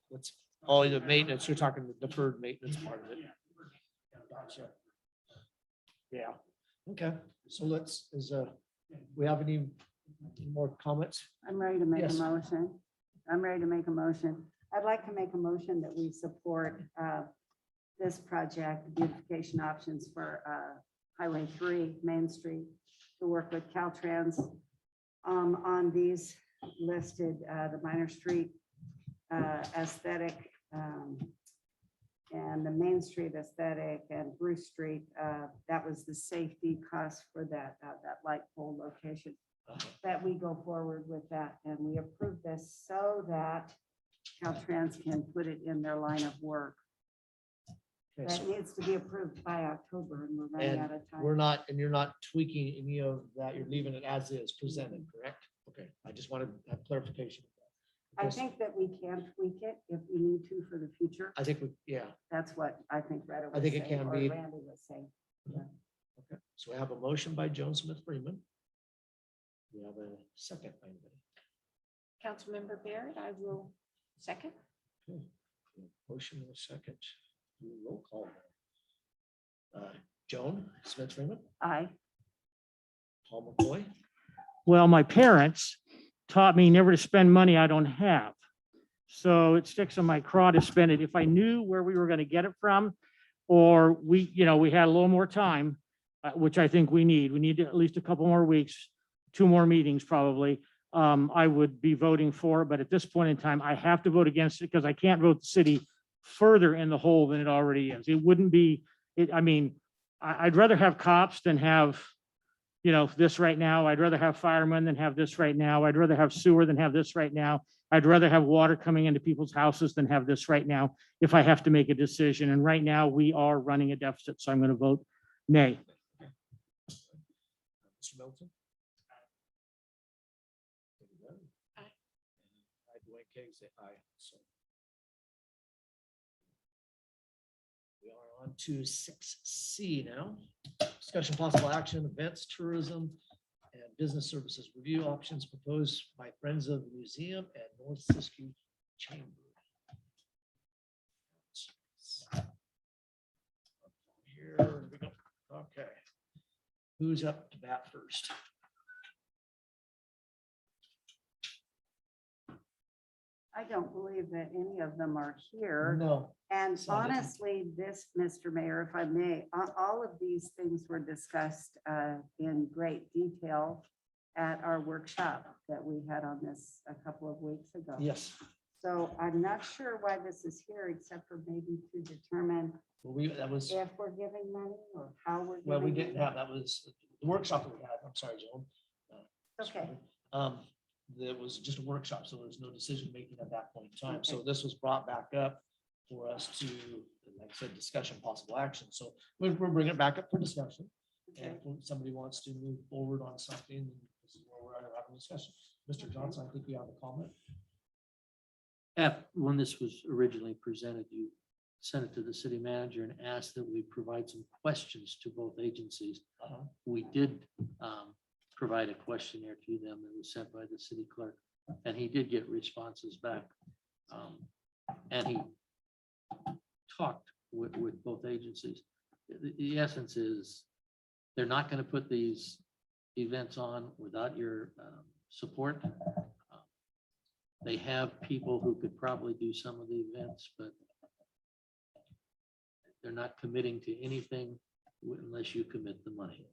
What's all the maintenance? You're talking the deferred maintenance part of it. Gotcha. Yeah. Okay. So we have any more comments? I'm ready to make a Yes. motion. I'm ready to make a motion. I'd like to make a motion that we support this project, beautification options for Highway 3, Main Street, to work with Caltrans on these listed, the Minor Street aesthetic and the Main Street aesthetic and Bruce Street. That was the safety cost for that light pole location. That we go forward with that, and we approve this so that Caltrans can put it in their line of work. Okay, That so- needs to be approved by October, and we're running out of time. and you're not tweaking any of that. You're leaving it as is presented, correct? Okay, I just wanted that clarification. I Because think that we can tweak it if we need to for the future. I think, yeah. That's what I think Retta was I think it saying, can or be. Randy was saying. Okay, so we have a motion by Joan Smith Freeman. We have a second by anybody. Councilmember Barrett, I will second. Okay. Motion in a second. Do a roll call. Joan Smith Freeman, Aye. Paul McCoy, Well, my parents taught me never to spend money I don't have. So it sticks in my craw to spend it. If I knew where we were going to get it from, or we had a little more time, which I think we need at least a couple more weeks, 2 more meetings probably. I would be voting for it, but at this point in time, I have to vote against it because I can't vote the city further in the hole than it already is. It wouldn't be, I'd rather have cops than have, this right now. I'd rather have firemen than have this right now. I'd rather have sewer than have this right now. I'd rather have water coming into people's houses than have this right now if I have to make a decision. And right now we are running a deficit, so I'm going to vote nay. Mr. Middleton. Aye. I, Dwayne King, say aye. So we are on to 6C now. Discussion possible action, events, tourism, and business services. Review options proposed by Friends of the Museum and North Siskiyou Chamber. Here we go. Okay. Who's up to bat first? I don't believe that any of them are here. No. And So I didn't- honestly, this, Mr. Mayor, if I may, all of these things were discussed in great detail at our workshop that we had on this a couple of weeks ago. Yes. So I'm not sure why this is here, except for maybe to determine Well, that was, if we're giving money or how we're. well, we giving didn't have, that was the workshop that we had. I'm sorry, Joan. Okay. There was just a workshop, so there's no decision making at that point in time. So this was brought back up for us to, like I said, discussion, possible action. So we're bringing it back up for discussion. And if somebody wants to move forward on something, then this is where we're having a discussion. Mr. Johnson, I think you have a comment. When this was originally presented, you sent it to the city manager and asked that we provide some questions to both agencies. We did provide a questionnaire to them that was sent by the city clerk, and he did get responses back. And he talked with both agencies. The essence is they're not going to put these events on without your support. They have people who could probably do some of the events, but they're not committing to anything unless you commit the money.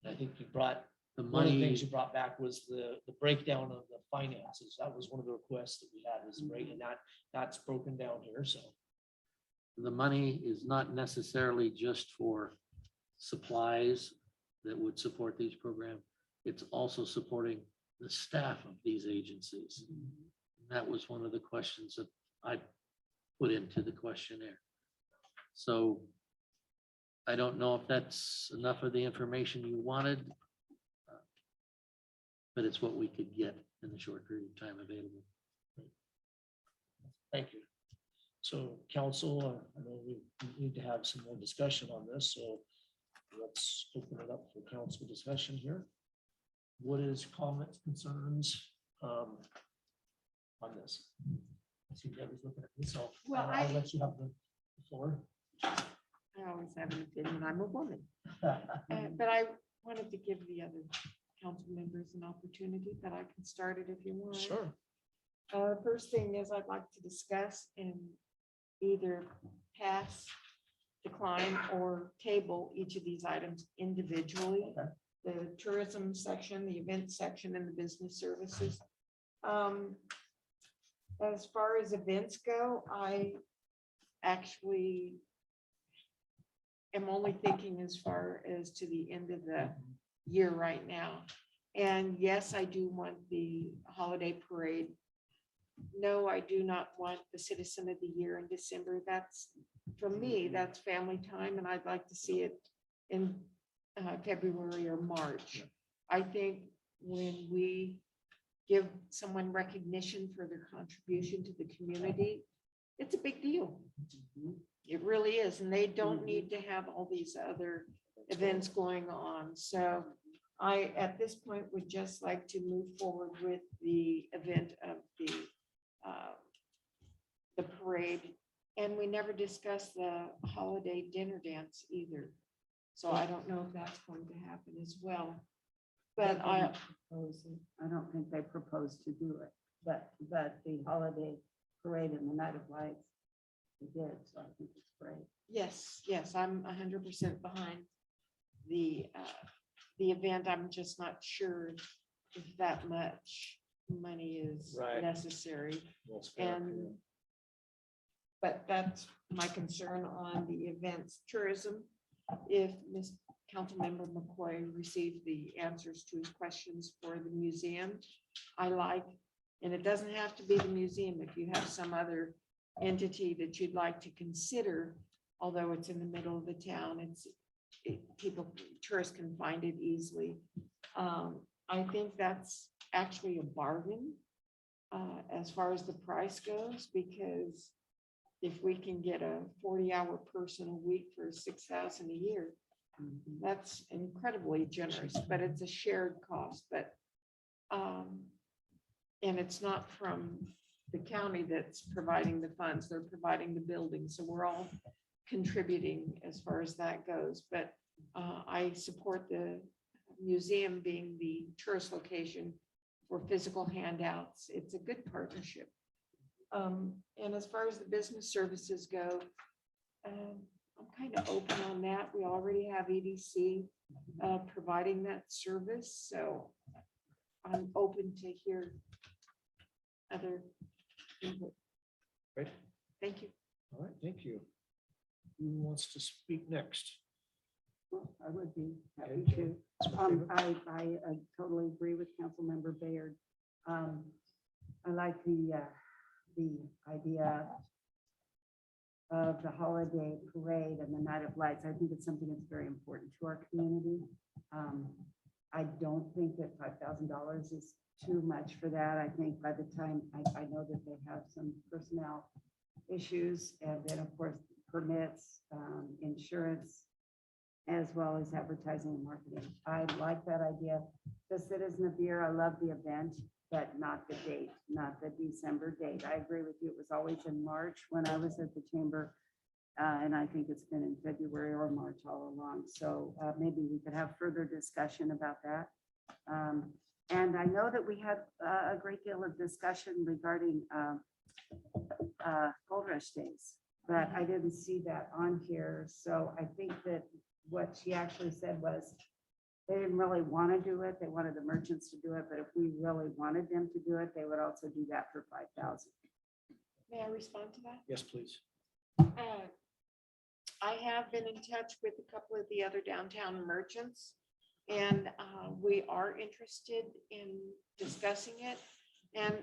I think you brought, The one of the money, things you brought back was the breakdown of the finances. That was one of the requests that we had, was breaking that's broken down here, so. the money is not necessarily just for supplies that would support these programs. It's also supporting the staff of these agencies. That was one of the questions that I put into the questionnaire. So I don't know if that's enough of the information you wanted, but it's what we could get in the short period of time available. Thank you. So council, I know we need to have some more discussion on this, so let's open it up for council discussion here. What is comments, concerns on this? I see Debbie's looking at me, so Well, I'll I- let you have the floor. I always have an opinion. I'm a woman. But I wanted to give the other council members an opportunity, but I can start it if you want. Sure. First thing is I'd like to discuss and either pass, decline, or table each of these items individually. Okay. The tourism section, the event section, and the business services. As far as events go, I actually am only thinking as far as to the end of the year right now. And yes, I do want the holiday parade. No, I do not want the Citizen of the Year in December. That's, for me, that's family time, and I'd like to see it in February or March. I think when we give someone recognition for their contribution to the community, it's a big deal. It really is, and they don't need to have all these other events going on. So I, at this point, would just like to move forward with the event of the the parade. And we never discussed the holiday dinner dance either. So I don't know if that's going to happen as well. But I, I don't think they proposed to do it, but the holiday parade and the night of lights, they did, so I think it's great. yes, I'm 100% behind the event. I'm just not sure if that much money is Right. necessary. Well spent, And, but that's my concern on the events tourism. If Ms. Councilmember McCoy received the answers to his questions for the museum, I like, and it doesn't have to be the museum, if you have some other entity that you'd like to consider, although it's in the middle of the town, people, tourists can find it easily. I think that's actually a bargain as far as the price goes, because if we can get a 40-hour person a week for $6,000 a year, that's incredibly generous, but it's a shared cost. But and it's not from the county that's providing the funds, they're providing the building, so we're all contributing as far as that goes. But I support the museum being the tourist location for physical handouts. It's a good partnership. And as far as the business services go, I'm kind of open on that. We already have EDC providing that service, so I'm open to hear other input. Great. Thank you. All right, thank you. Who wants to speak next? I would be happy Okay, to. Ms. McCabe? I totally agree with Councilmember Bayard. I like the idea of the holiday parade and the night of lights. I think it's something that's very important to our community. I don't think that $5,000 is too much for that. I think by the time, I know that they have some personnel issues, and then of course permits, insurance, as well as advertising and marketing. I like that idea. The Citizen of Beer, I love the event, but not the date, not the December date. I agree with you. It was always in March when I was at the chamber. And I think it's been in February or March all along. So maybe we could have further discussion about that. And I know that we had a great deal of discussion regarding Gold Rush Days, but I didn't see that on here. So I think that what she actually said was they didn't really want to do it. They wanted the merchants to do it, but if we really wanted them to do it, they would also do that for $5,000. May I respond to that? Yes, please. I have been in touch with a couple of the other downtown merchants, and we are interested in discussing it. And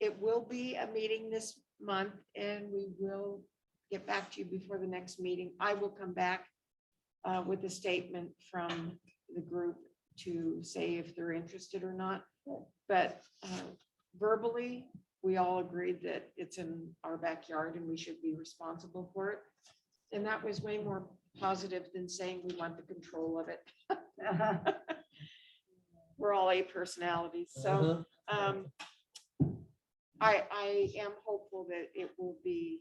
it will be a meeting this month, and we will get back to you before the next meeting. I will come back with a statement from the group to say if they're interested or not. But verbally, we all agreed that it's in our backyard and we should be responsible for it. And that was way more positive than saying we want the control of it. We're all A personalities. So I am hopeful that it will be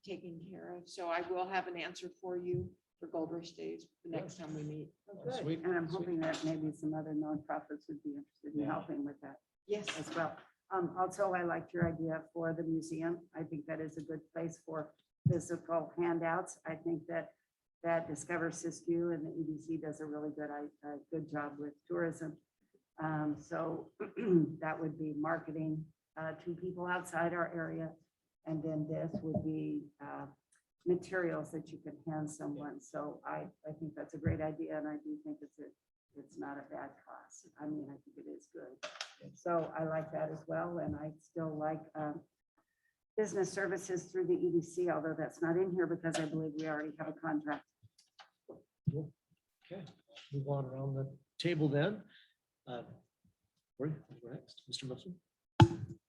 taken care of. So I will have an answer for you for Gold Rush Days the next time we meet. Sweet. And I'm hoping that maybe some other nonprofits would be interested in helping with that Yes. as well. Also, I liked your idea for the museum. I think that is a good place for physical handouts. I think that Discover Siskiyou and the EDC does a really good job with tourism. So that would be marketing to people outside our area. And then this would be materials that you can hand someone. So I think that's a great idea. And I do think it's not a bad cost. I mean, I think it is good. So I like that as well. And I still like business services through the EDC, although that's not in here because I believe we already have a contract. Cool. Okay, move on around the table then. Where next? Mr. Wilson?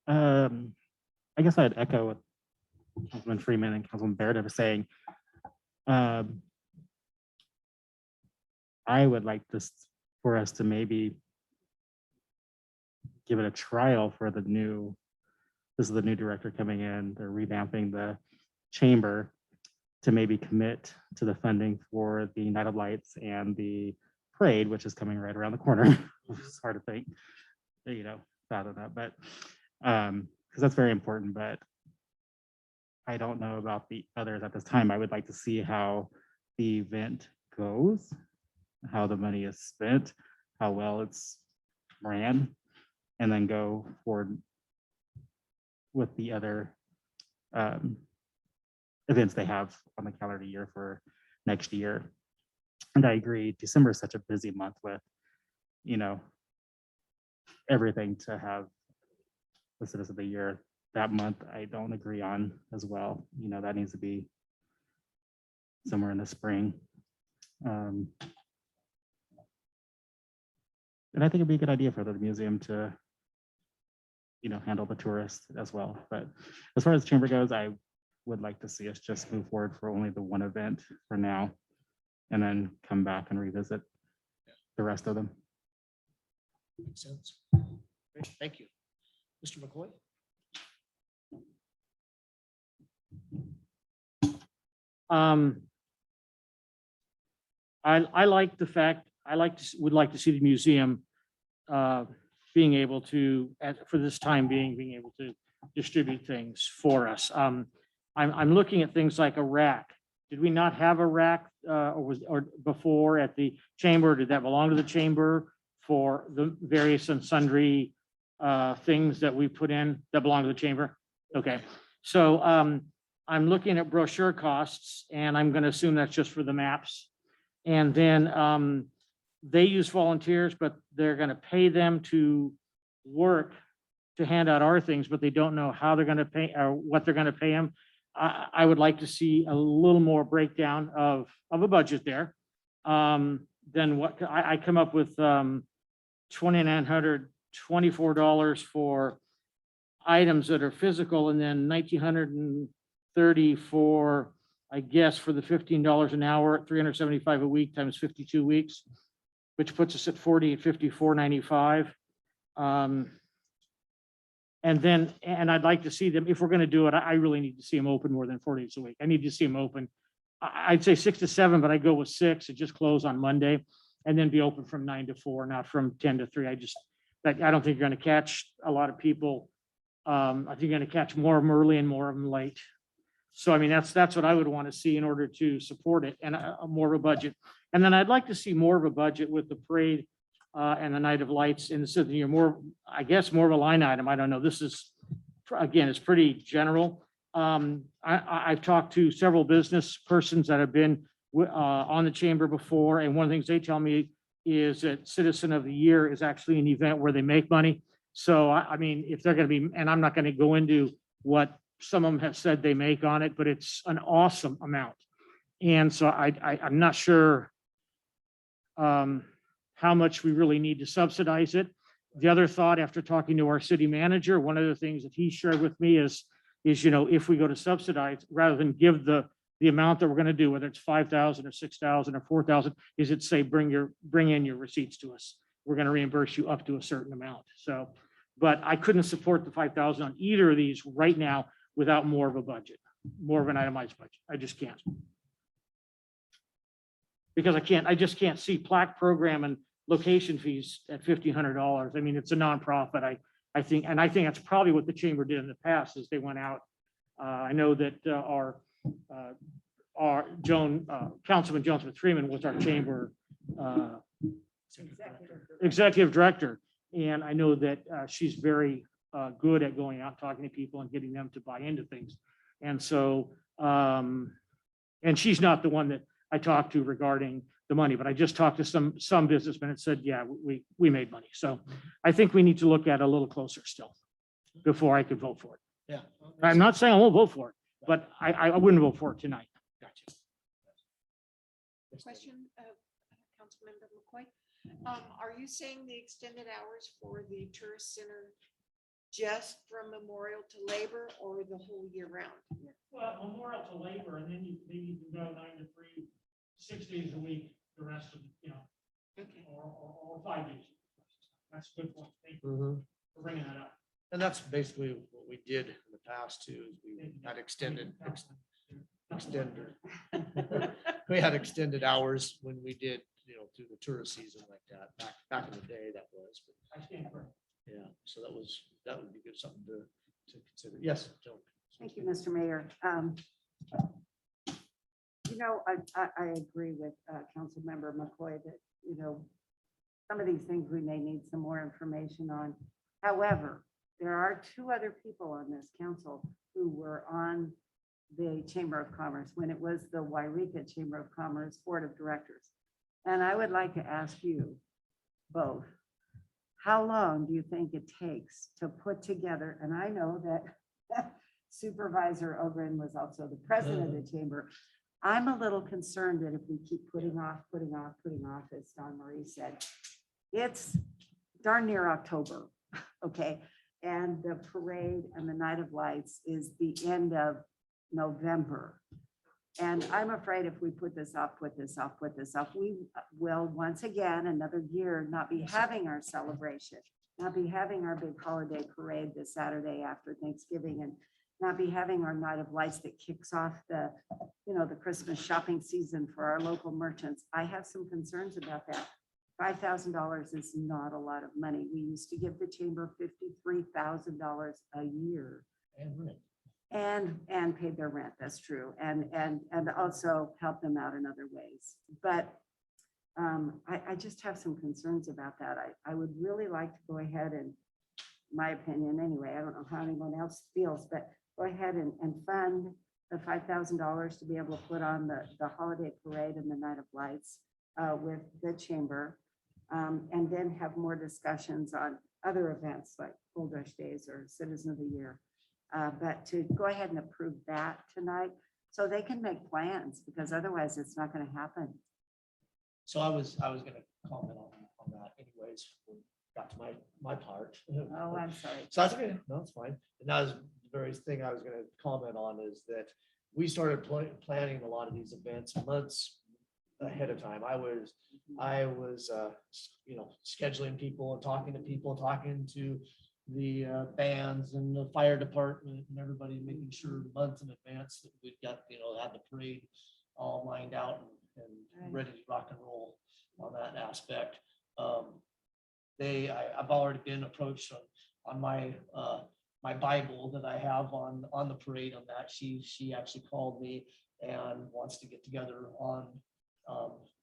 I guess I'd echo what Councilman Freeman and Councilman Baird were saying. I would like this for us to maybe give it a trial for the new this is the new director coming in, they're revamping the chamber to maybe commit to the funding for the Night of Lights and the parade, which is coming right around the corner. It's hard to think, fathom that, but because that's very important, but I don't know about the others at this time. I would like to see how the event goes, how the money is spent, how well it's ran, and then go forward with the other events they have on the calendar year for next year. And I agree, December is such a busy month with, everything to have the citizen of the year. That month, I don't agree on as well. That needs to be somewhere in the spring. And I think it'd be a good idea for the museum to, handle the tourists as well. But as far as the chamber goes, I would like to see us just move forward for only the one event for now, and then come back and revisit the rest of them. Makes sense. Great, thank you. Mr. McCoy? I like the fact, would like to see the museum being able to, for this time being able to distribute things for us. I'm looking at things like a rack. Did we not have a rack or before at the chamber? Did that belong to the chamber for the various and sundry things that we put in that belong to the chamber? Okay, so I'm looking at brochure costs, and I'm going to assume that's just for the maps. And then they use volunteers, but they're going to pay them to work to hand out our things, but they don't know how they're going to pay or what they're going to pay them. I would like to see a little more breakdown of a budget there. Than what I come up with $2,924 for items that are physical, and then $1,930 for, I guess, for the $15 an hour at $375 a week times 52 weeks, which puts us at $4,854.95. And I'd like to see them, if we're going to do it, I really need to see them open more than 4 days a week. I need to see them open. I'd say 6 to 7, but I go with 6 and just close on Monday, and then be open from 9 to 4, not from 10 to 3. I don't think you're going to catch a lot of people. I think you're going to catch more of them early and more of them late. So, I mean, that's what I would want to see in order to support it, and more of a budget. And then I'd like to see more of a budget with the parade and the Night of Lights in the city. You're more, I guess, more of a line item. I don't know. This is, again, it's pretty general. I've talked to several business persons that have been on the chamber before, and one of the things they tell me is that Citizen of the Year is actually an event where they make money. So, I mean, if they're going to be, and I'm not going to go into what some of them have said they make on it, but it's an awesome amount. And so I'm not sure how much we really need to subsidize it. The other thought, after talking to our city manager, one of the things that he shared with me is, if we go to subsidize, rather than give the amount that we're going to do, whether it's 5,000 or 6,000 or 4,000, is it say, bring in your receipts to us. We're going to reimburse you up to a certain amount. So, but I couldn't support the 5,000 on either of these right now without more of a budget, more of an itemized budget. I just can't. Because I just can't see plaque program and location fees at $1,500. I mean, it's a nonprofit. I think that's probably what the chamber did in the past, is they went out. I know that our Councilman Joan Smith-Freeman was our chamber executive director. And I know that she's very good at going out, talking to people and getting them to buy into things. And so, and she's not the one that I talked to regarding the money, but I just talked to some businessmen and said, yeah, we made money. So I think we need to look at it a little closer still before I could vote for it. Yeah. I'm not saying I won't vote for it, but I wouldn't vote for it tonight. Gotcha. Question of Councilmember McCoy. Are you saying the extended hours for the tourist center just from Memorial to Labor, or the whole year round? Well, Memorial to Labor, and then you can go 9 to 3, 6 days a week, the rest of, Okay. or 5 days. That's a good point. Thank you for bringing that up. And that's basically what we did in the past too, is we had extended, we had extended hours when we did, through the tourist season like that, back in the day that was. But yeah, so that would be good, something to consider. Yes, Joe. Thank you, Mr. Mayor. I agree with Councilmember McCoy that, some of these things we may need some more information on. However, there are two other people on this council who were on the Chamber of Commerce when it was the Yreka Chamber of Commerce Board of Directors. And I would like to ask you both, how long do you think it takes to put together, and I know that Supervisor Ogren was also the president of the chamber. I'm a little concerned that if we keep putting off, as Don Marie said, it's darn near October, okay? And the parade and the Night of Lights is the end of November. And I'm afraid if we put this off, we will once again, another year, not be having our celebration, not be having our big holiday parade this Saturday after Thanksgiving, and not be having our Night of Lights that kicks off the Christmas shopping season for our local merchants. I have some concerns about that. $5,000 is not a lot of money. We used to give the chamber $53,000 a year. And paid their rent, that's true, and also help them out in other ways. But I just have some concerns about that. I would really like to go ahead and, my opinion anyway, I don't know how anyone else feels, but go ahead and fund the $5,000 to be able to put on the holiday parade and the Night of Lights with the chamber, and then have more discussions on other events like Gold Rush Days or Citizen of the Year. But to go ahead and approve that tonight so they can make plans, because otherwise it's not going to happen. So I was going to comment on that anyways, when we got to my part. Oh, I'm sorry. So that's okay. No, it's fine. And that was the very thing I was going to comment on, is that we started planning a lot of these events months ahead of time. I was scheduling people and talking to people, talking to the bands and the fire department and everybody, making sure months in advance that we've got, had the parade all lined out and ready to rock and roll on that aspect. I've already been approached on my my Bible that I have on the parade on that. She actually called me and wants to get together on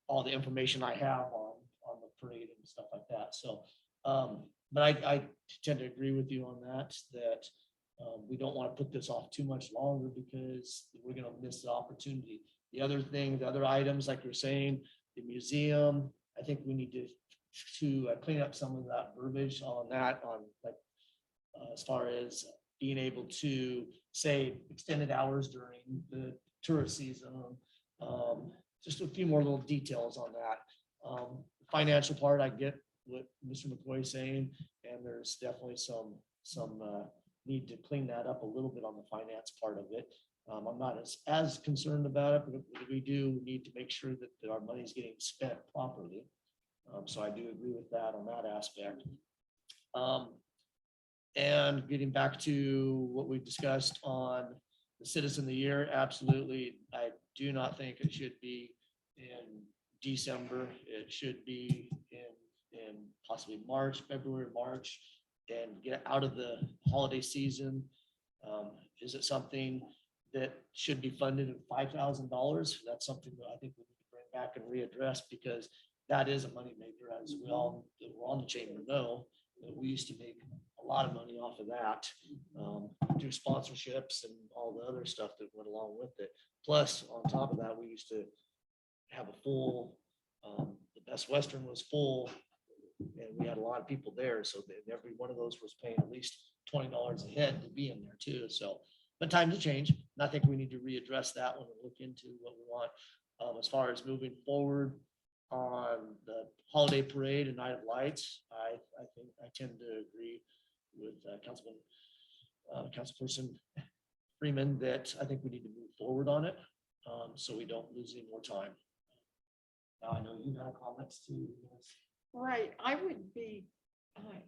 all the information I have on the parade and stuff like that. So but I tend to agree with you on that we don't want to put this off too much longer, because we're going to miss the opportunity. The other items, like you're saying, the museum, I think we need to clean up some of that verbiage on that, as far as being able to say extended hours during the tourist season. Just a few more little details on that. Financial part, I get what Mr. McCoy is saying, and there's definitely some need to clean that up a little bit on the finance part of it. I'm not as concerned about it, but we do need to make sure that our money is getting spent properly. So I do agree with that on that aspect. And getting back to what we discussed on the Citizen of the Year, absolutely. I do not think it should be in December. It should be in possibly February, March, and get out of the holiday season. Is it something that should be funded at $5,000? That's something that I think we need to bring back and readdress, because that is a moneymaker, as we all that were on the chamber know. That we used to make a lot of money off of that through sponsorships and all the other stuff that went along with it. Plus, on top of that, we used to have a full, the Best Western was full, and we had a lot of people there. So every one of those was paying at least $20 a head to be in there too. So, but times have changed. And I think we need to readdress that one and look into what we want as far as moving forward on the holiday parade and Night of Lights. I think I tend to agree with Councilperson Freeman that I think we need to move forward on it, so we don't lose any more time. Now I know you have comments too. Right, I would be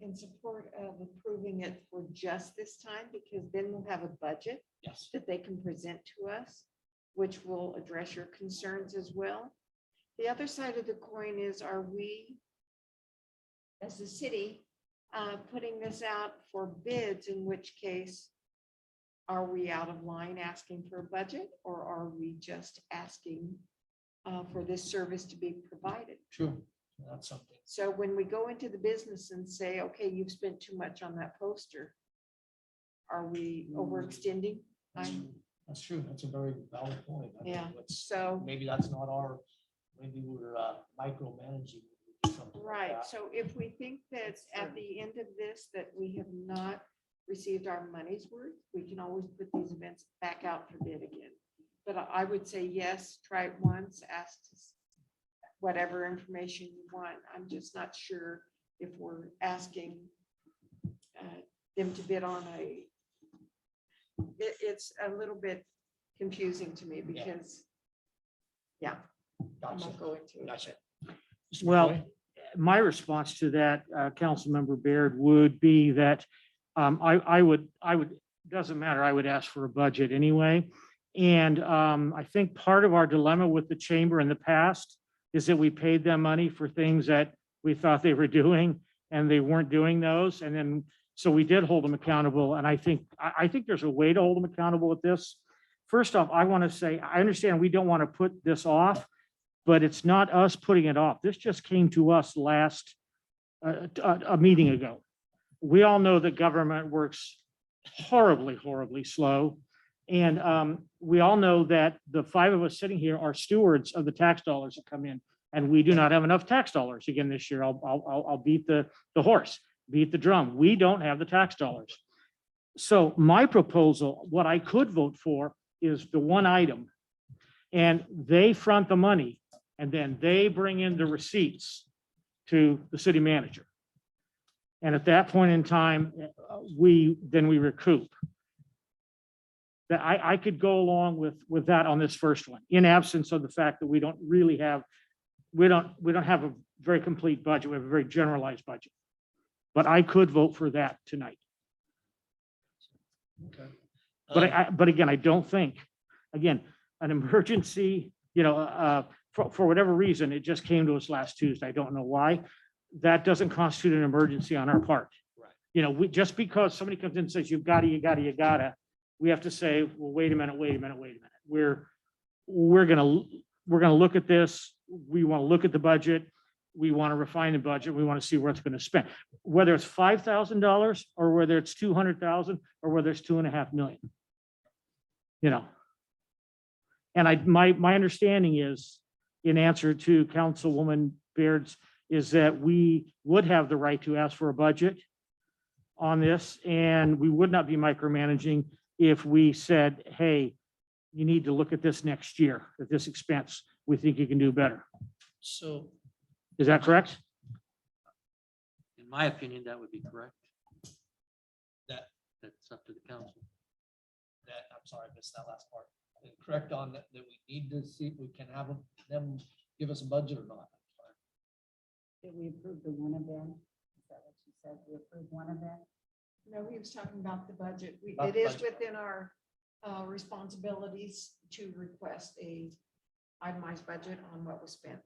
In support of approving it for just this time, because then we'll have a budget Yes. that they can present to us, which will address your concerns as well. The other side of the coin is, are we, as a city, putting this out for bids, in which case are we out of line asking for a budget, or are we just asking for this service to be provided? True. That's something. So when we go into the business and say, okay, you've spent too much on that poster, are we overextending? That's true. That's a very valid point. I think Yeah, let's- so, Maybe that's not our, maybe we're micromanaging. something like right, that. so if we think that at the end of this, that we have not received our money's worth, we can always put these events back out for bid again. But I would say, yes, try it once, ask whatever information you want. I'm just not sure if we're asking them to bid on it's a little bit confusing to me because, yeah, I Gotcha. won't go into it. Gotcha. Mr. Well, McCoy? my response to that, Councilmember Baird, would be that I would, doesn't matter, I would ask for a budget anyway. And I think part of our dilemma with the chamber in the past is that we paid them money for things that we thought they were doing and they weren't doing those. And then, so we did hold them accountable. And I think there's a way to hold them accountable with this. First off, I want to say, I understand we don't want to put this off, but it's not us putting it off. This just came to us last, a meeting ago. We all know that government works horribly, horribly slow. And we all know that the five of us sitting here are stewards of the tax dollars that come in, and we do not have enough tax dollars again this year. I'll beat the horse, beat the drum. We don't have the tax dollars. So my proposal, what I could vote for, is the one item, and they front the money, and then they bring in the receipts to the city manager. And at that point in time, we recoup. That I could go along with that on this first one, in absence of the fact that we don't really have, we don't have a very complete budget. We have a very generalized budget. But I could vote for that tonight. Okay. But again, I don't think, again, an emergency, for whatever reason, it just came to us last Tuesday. I don't know why. That doesn't constitute an emergency on our part. Right. We, just because somebody comes in and says, you gotta, we have to say, well, wait a minute. We're gonna look at this. We want to look at the budget. We want to refine the budget. We want to see where it's going to spend, whether it's $5,000 or whether it's 200,000 or whether it's 2.5 million. And my understanding is, in answer to Councilwoman Baird's, is that we would have the right to ask for a budget on this, and we would not be micromanaging if we said, hey, you need to look at this next year, at this expense. We think you can do better. So, Is that correct? In my opinion, that would be correct. That- That's up to the council. I'm sorry, I missed that last part. Correct on that we need to see if we can have them give us a budget or not. Did we approve the one event? Is that what you said? We approved one event? No, he was talking about the budget. About It the is budget. within our responsibilities to request a itemized budget on what was spent.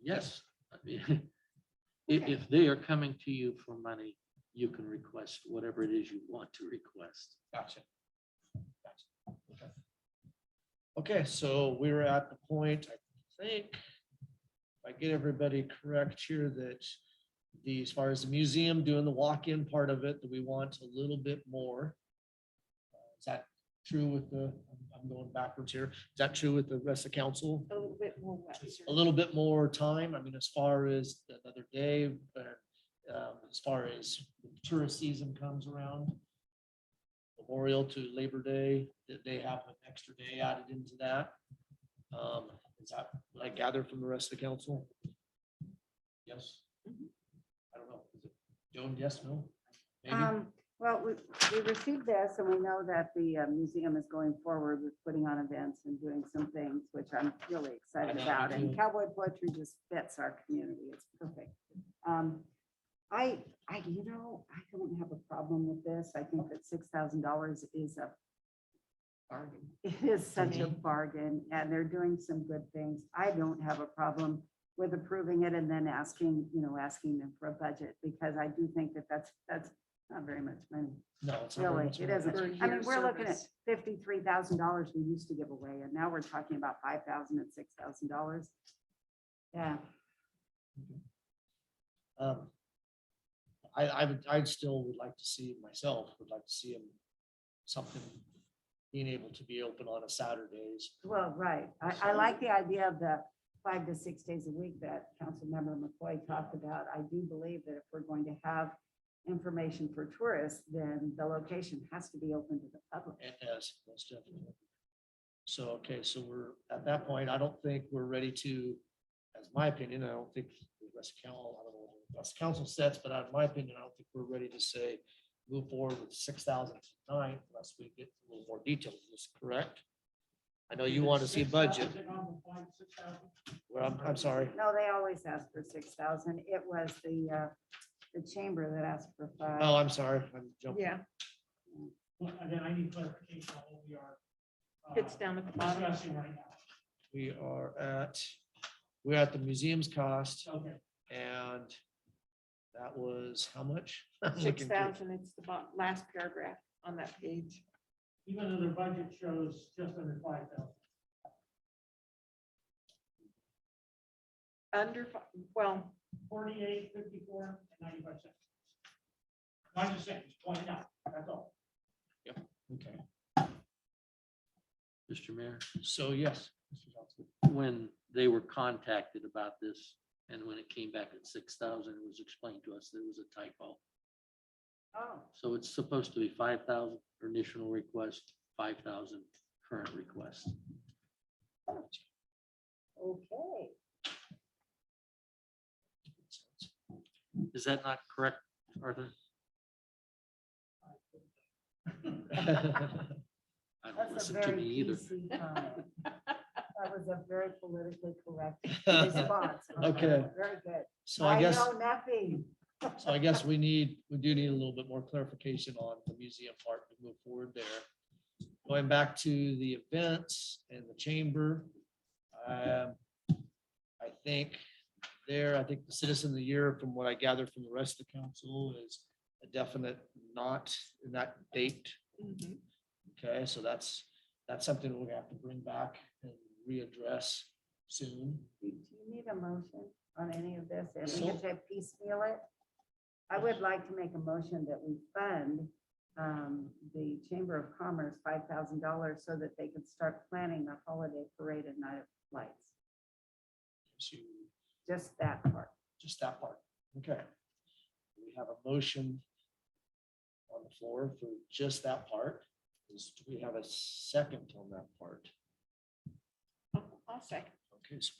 Yes. I mean, if they are coming to you for money, you can request whatever it is you want to request. Gotcha. Okay. Okay, so we're at the point, I think, if I get everybody correct here, that as far as the museum doing the walk-in part of it, that we want a little bit more. Is that true with I'm going backwards here. Is that true with the rest of council? A little bit more. what, sir? A little bit more time. I mean, as far as another day, as far as the tourist season comes around, Memorial to Labor Day, that they have an extra day added into that. Is that what I gather from the rest of the council? Yes. I don't know. Is it Joan, yes, no? Maybe? Well, we received this and we know that the museum is going forward with putting on events and doing some things, which I'm really excited I know, me about. And too. cowboy poetry just fits our community. It's perfect. I don't have a problem with this. I think that $6,000 is a bargain. It is such a bargain and they're doing some good things. I don't have a problem with approving it and then asking them for a budget because I do think that that's not very much money. No, it's not very Really, much it money. isn't. For I mean, your we're looking at service. $53,000 we used to give away, and now we're talking about $5,000 and $6,000. Yeah, I still would like to see myself, would like to see him something being able to be open on a Saturdays. well, right. I like the idea of the 5 to 6 days a week that Councilmember McCoy talked about. I do believe that if we're going to have information for tourists, then the location has to be open to the public. Yes, most definitely. So, okay, so we're at that point, I don't think we're ready to, as my opinion, I don't think the rest of council, I don't know what the rest of council sets, but out of my opinion, I don't think we're ready to say move forward with 6,000 tonight unless we get a little more details. Is this correct? I know you want to see a budget. Well, I'm sorry. No, they always ask for 6,000. It was the chamber that asked for 5. Oh, I'm sorry. I'm jumping. Yeah, Again, I need clarification on what we are. it's down at the bottom. discussing right now. We're at the museum's cost Okay. and that was how much? I'm looking through. 6,000, it's the last paragraph on that page. Even though their budget shows just under 5,000. Well, 48, 54, and 95 cents. I'm just saying, just pointing out, that's all. Okay, Mr. Mayor, so yes. Mr. Johnson. when they were contacted about this and when it came back at 6,000, it was explained to us that it was a typo. Oh, So it's supposed to be 5,000 initial request, 5,000 current request. okay. Is that not correct, Arthur? I don't That's a listen to very me either. PC comment. That was a very politically correct response. Okay. Very good. So I guess, know nothing. so I guess we do need a little bit more clarification on the museum part to move forward there. Going back to the events and the chamber. I think I think the citizen of the year, from what I gathered from the rest of the council, is a definite not in that date. Okay, so that's something we have to bring back and readdress soon. Do you need a motion on any of this? And So- we can piecemeal it. I would like to make a motion that we fund the Chamber of Commerce $5,000 so that they could start planning the holiday parade and night of lights. So Just that part. just that part. Okay. We have a motion on the floor for just that part. Do we have a second on that part? I'll second. Okay. So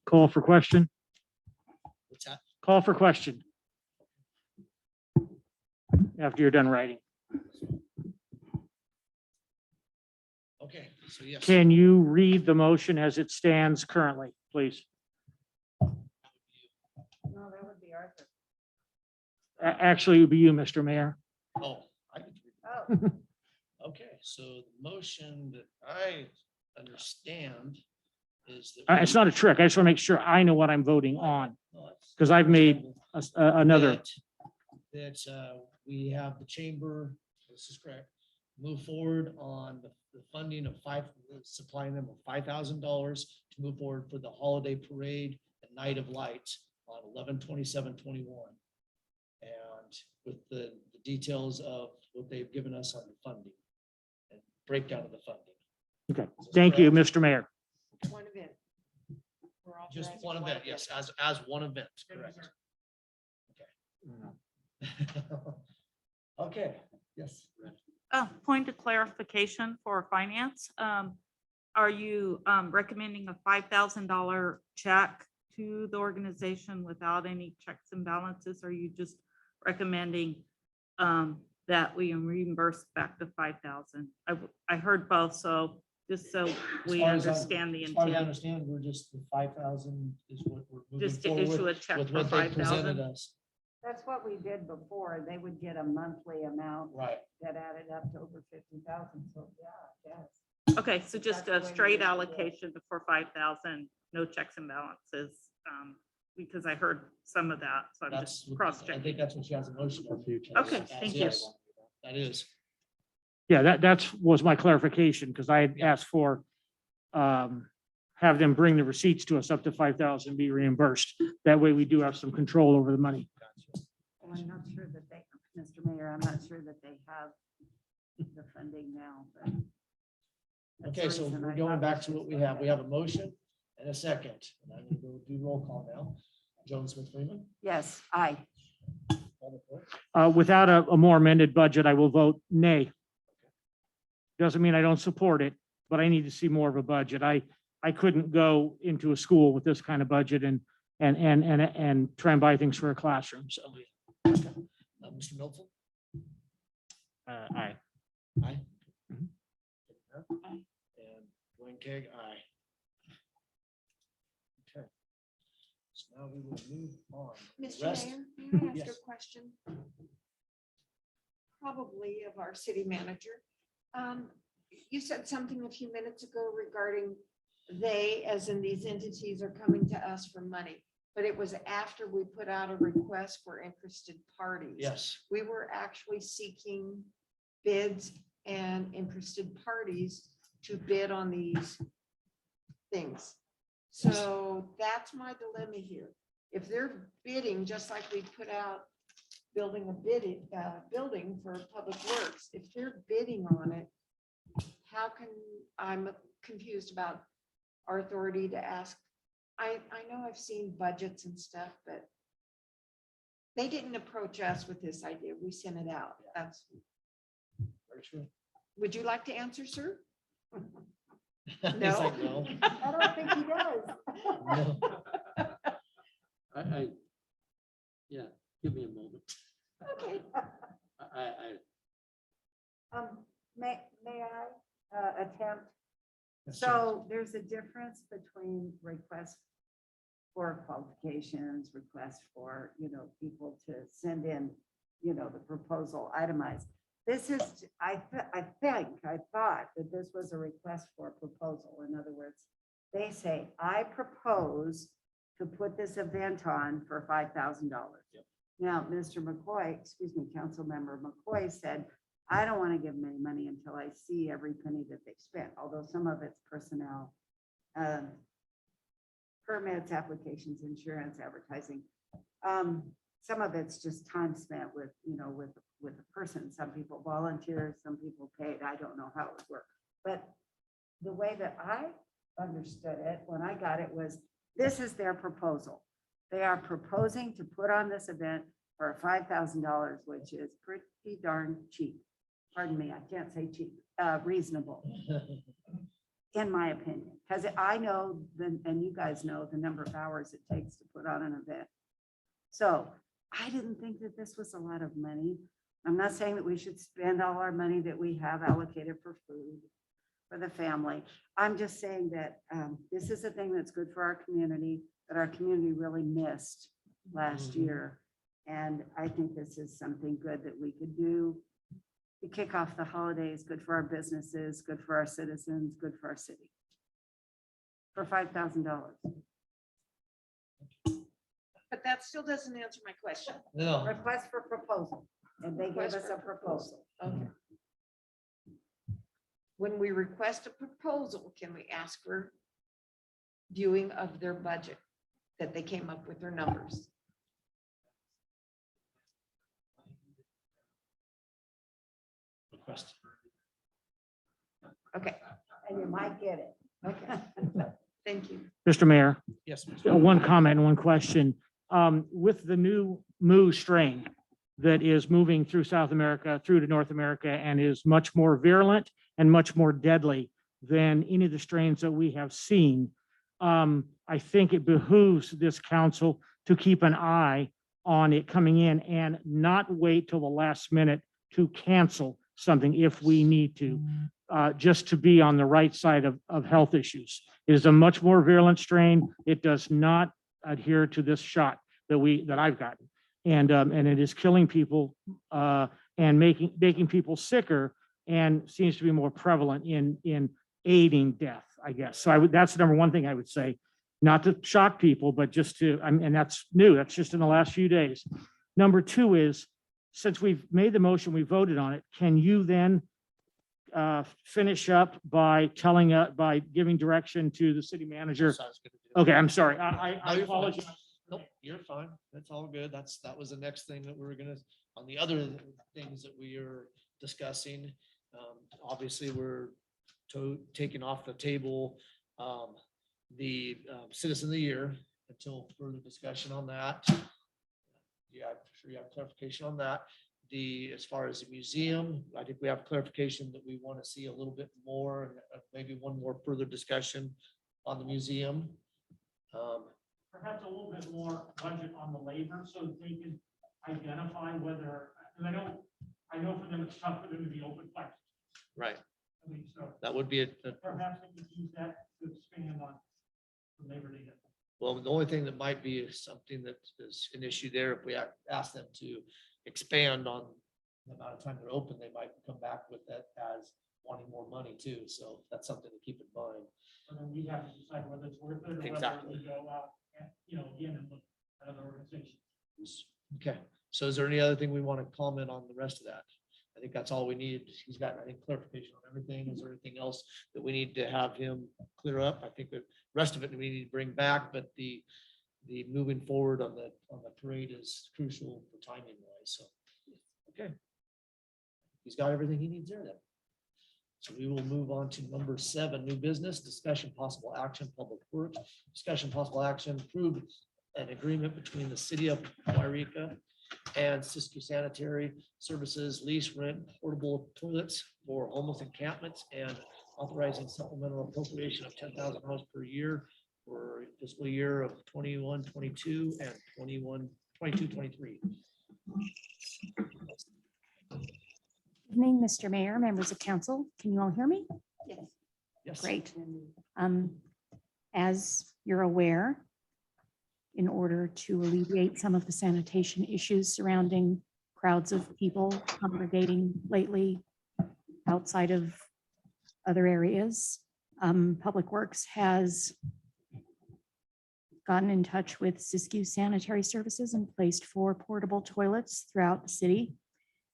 Call for question. what's that? Call for question. After you're done writing. Okay, so yes. Can you read the motion as it stands currently, please? No, that would be Arthur. Actually, it would be you, Mr. Mayor. Oh, I get to read. Oh, Okay, so the motion that I understand is that. It's not a trick. I just want to make sure I know what I'm voting on, No, it's- because I've made another. That we have the chamber, this is correct, move forward on the funding of supplying them with $5,000 to move forward for the holiday parade and night of lights on 11/27/21. And with the details of what they've given us on the funding and breakdown of the funding. Okay, Is this thank you, correct? Mr. Mayor. One event. We're Just authorizing one event, yes, as one event, correct. Okay, yes. Point of clarification for finance. Are you recommending a $5,000 check to the organization without any checks and balances? Or are you just recommending that we reimburse back the 5,000? I heard both, so just so we understand the As far as I intent, understand, we're just, the 5,000 is what we're moving just to forward issue a check with for what they presented 5,000. us. That's what we did before. They would get a monthly amount Right. that added up to over 50,000. So yeah, yes. Okay, so just That's the a way we straight usually do it. allocation for 5,000, no checks and balances. Because I heard some of that, so I'm That's, just cross I checking. think that's what she has a motion for. Okay, thank you. Yes, that is. Yeah, that's was my clarification, because I had asked for have them bring the receipts to us up to 5,000 be reimbursed. That way we do have some control over the money. Well, I'm not sure that they, Mr. Mayor, I'm not sure that they have the funding now, but. that's the Okay, so reason we're I going thought back to we what should we have. find We out. have a motion and a second. And I'm gonna go do roll call now. Joan Smith Freeman. Yes, aye. Without a more amended budget, I will vote nay. Doesn't mean I don't support it, but I need to see more of a budget. I couldn't go into a school with this kind of budget and try and buy things for a classroom, so. Mr. Milton. Aye. Aye. Mhm. And Dwayne Keg, aye. Okay. So now we will move on. The Mr. rest- Mayor, may I ask Yes. a question? Probably of our city manager. You said something a few minutes ago regarding they, as in these entities, are coming to us for money. But it was after we put out a request for interested parties. Yes, We were actually seeking bids and interested parties to bid on these things. So that's my dilemma here. If they're bidding, just like we put out building building for Public Works, if they're bidding on it, how can, I'm confused about our authority to ask. I know I've seen budgets and stuff, but they didn't approach us with this idea. We sent it out. That's, very true. would you like to answer, sir? He's No. like, no. I don't think he does. No. Yeah, give me a moment. Okay. May I attempt? Yes, sir. So there's a difference between requests for qualifications, requests for, people to send in, the proposal itemized. This is, I thought that this was a request for a proposal. In other words, they say, I propose to put this event on for $5,000. Yep. Now, Mr. McCoy, Councilmember McCoy said, I don't want to give them any money until I see every penny that they've spent, although some of it's personnel, permits, applications, insurance, advertising. Some of it's just time spent with, with a person. Some people volunteer, some people paid. I don't know how it would work. But the way that I understood it when I got it was, this is their proposal. They are proposing to put on this event for $5,000, which is pretty darn cheap. Pardon me, I can't say cheap, reasonable, in my opinion. Because I know, and you guys know, the number of hours it takes to put on an event. So I didn't think that this was a lot of money. I'm not saying that we should spend all our money that we have allocated for food for the family. I'm just saying that this is a thing that's good for our community, that our community really missed last year. And I think this is something good that we could do to kick off the holidays, good for our businesses, good for our citizens, good for our city. For $5,000. But that still doesn't answer my question. No. Request for proposal, and they gave Request us for a proposal. Okay. When we request a proposal, can we ask for viewing of their budget that they came up with their numbers? Request. Okay, And you might get it. okay. Thank you. Mr. Mayor, Yes. one comment and one question. With the new Mu strain that is moving through South America, through to North America, and is much more virulent and much more deadly than any of the strains that we have seen, I I think it behooves this council to keep an eye on it coming in and not wait till the last minute to cancel something if we need to, just to be on the right side of health issues. It is a much more virulent strain. It does not adhere to this shot that I've gotten. And it is killing people and making people sicker and seems to be more prevalent in aiding death, I guess. So that's the number one thing I would say, not to shock people, but just to, and that's new. That's just in the last few days. Number two is, since we've made the motion, we voted on it, can you then finish up by by giving direction to the city manager? Okay, I'm sorry. I No, you're fine. apologize. Nope, you're fine. That's all good. That was the next thing that we were gonna, on the other things that we are discussing. Obviously, we're taking off the table the Citizen of the Year until further discussion on that. Yeah, I'm sure you have clarification on that. As far as the museum, I think we have clarification that we want to see a little bit more, and maybe one more further discussion on the museum. Perhaps a little bit more budget on the labor so that they can identify whether, and I know for them, it's tough for them to be open flex. Right. I mean, so That would be perhaps they could use that to expand on the labor data. well, the only thing that might be something that is an issue there, if we ask them to expand on the amount of time they're open, they might come back with that as wanting more money too. So that's something to keep in mind. And then we have to decide whether it's worth it or whether Exactly. we go out and, again, and look at other organizations. Okay, so is there any other thing we want to comment on the rest of that? I think that's all we need. He's got, I think, clarification on everything. Is there anything else that we need to have him clear up? I think the rest of it we need to bring back, but the moving forward on the parade is crucial for timing wise. So, okay. He's got everything he needs there then. So we will move on to number 7, new business, discussion possible action, public works, discussion possible action, approve an agreement between the city of Yreka and Siskiyou Sanitary Services lease rent portable toilets for homeless encampments and authorizing supplemental appropriation of $10,000 per year for fiscal year of 21-22 and 21-22-23. Evening, Mr. Mayor, members of council. Can you all hear me? Yes. Yes. Great. As you're aware, in order to alleviate some of the sanitation issues surrounding crowds of people congregating lately outside of other areas, Public Works has gotten in touch with Siskiyou Sanitary Services and placed 4 portable toilets throughout the city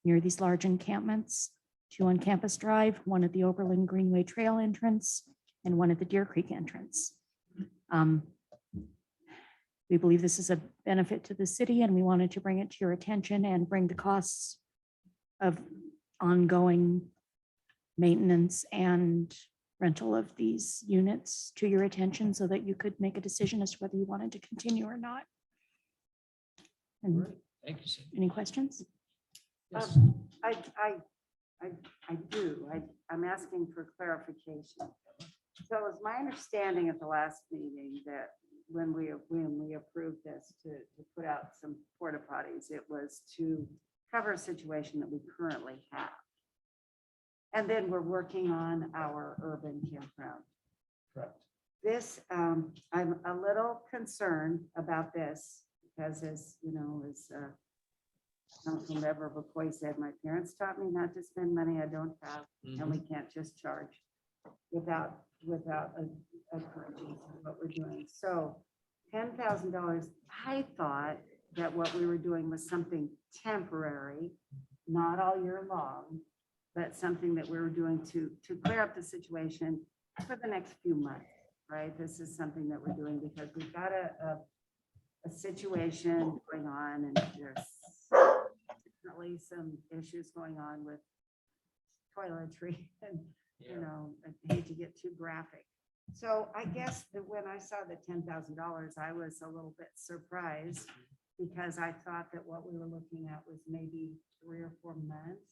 near these large encampments, 2 on Campus Drive, 1 at the Oberlin Greenway Trail entrance, and 1 at the Deer Creek entrance. We believe this is a benefit to the city, and we wanted to bring it to your attention and bring the costs of ongoing maintenance and rental of these units to your attention so that you could make a decision as to whether you wanted to continue or not. And Thank you, Cindy. any questions? Yes. I do. I'm asking for clarification. So it was my understanding at the last meeting that when we approved this to put out some porta potties, it was to cover a situation that we currently have. And then we're working on our urban campground. Correct. This, I'm a little concerned about this because as Councilmember McCoy said, my parents taught me not to spend money I don't have, and we can't just charge without a purchase of what we're doing. So $10,000, I thought that what we were doing was something temporary, not all year long, but something that we were doing to clear up the situation for the next few months, right? This is something that we're doing because we've got a situation going on and there's definitely some issues going on with toiletry and, I hate to get too graphic. So I guess that when I saw the $10,000, I was a little bit surprised because I thought that what we were looking at was maybe 3 or 4 months.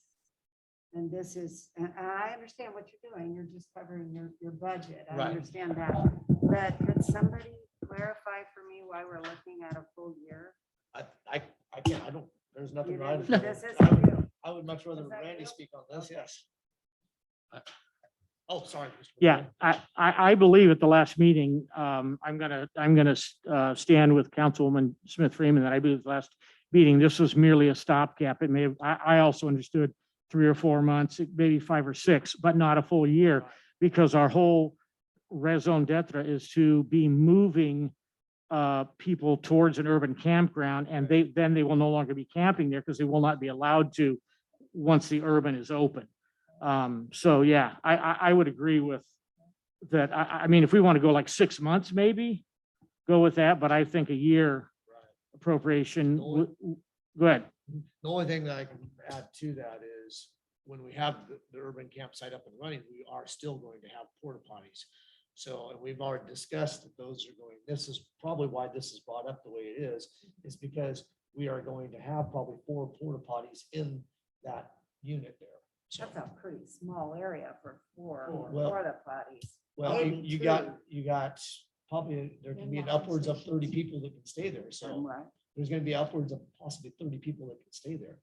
And this is, and I understand what you're doing. You're just covering your budget. I Right. understand that. But could somebody clarify for me why we're looking at a full year? I can't, I don't, there's nothing You right. didn't- This is you. I would much rather Is that Randy you? speak on this, yes. Oh, sorry. Mr. Yeah, McCoy. I believe at the last meeting, I'm gonna stand with Councilwoman Smith Freeman that I believe the last meeting, this was merely a stopgap. It may have, I also understood 3 or 4 months, maybe 5 or 6, but not a full year, because our whole raison d'etre is to be moving people towards an urban campground, and then they will no longer be camping there because they will not be allowed to once the urban is open. So yeah, I would agree with that. I mean, if we want to go like 6 months, maybe go with that, but I think a year appropriation, go ahead. The only thing that I can add to that is when we have the urban campsite up and running, we are still going to have porta potties. So, and we've already discussed that those are going, this is probably why this is brought up the way it is because we are going to have probably 4 porta potties in that unit there. So, That's a pretty small area for 4 Well- porta potties. well, Maybe you 2. got probably, there can be an upwards of 30 people that can stay there. So What? there's gonna be upwards of possibly 30 people that can stay there.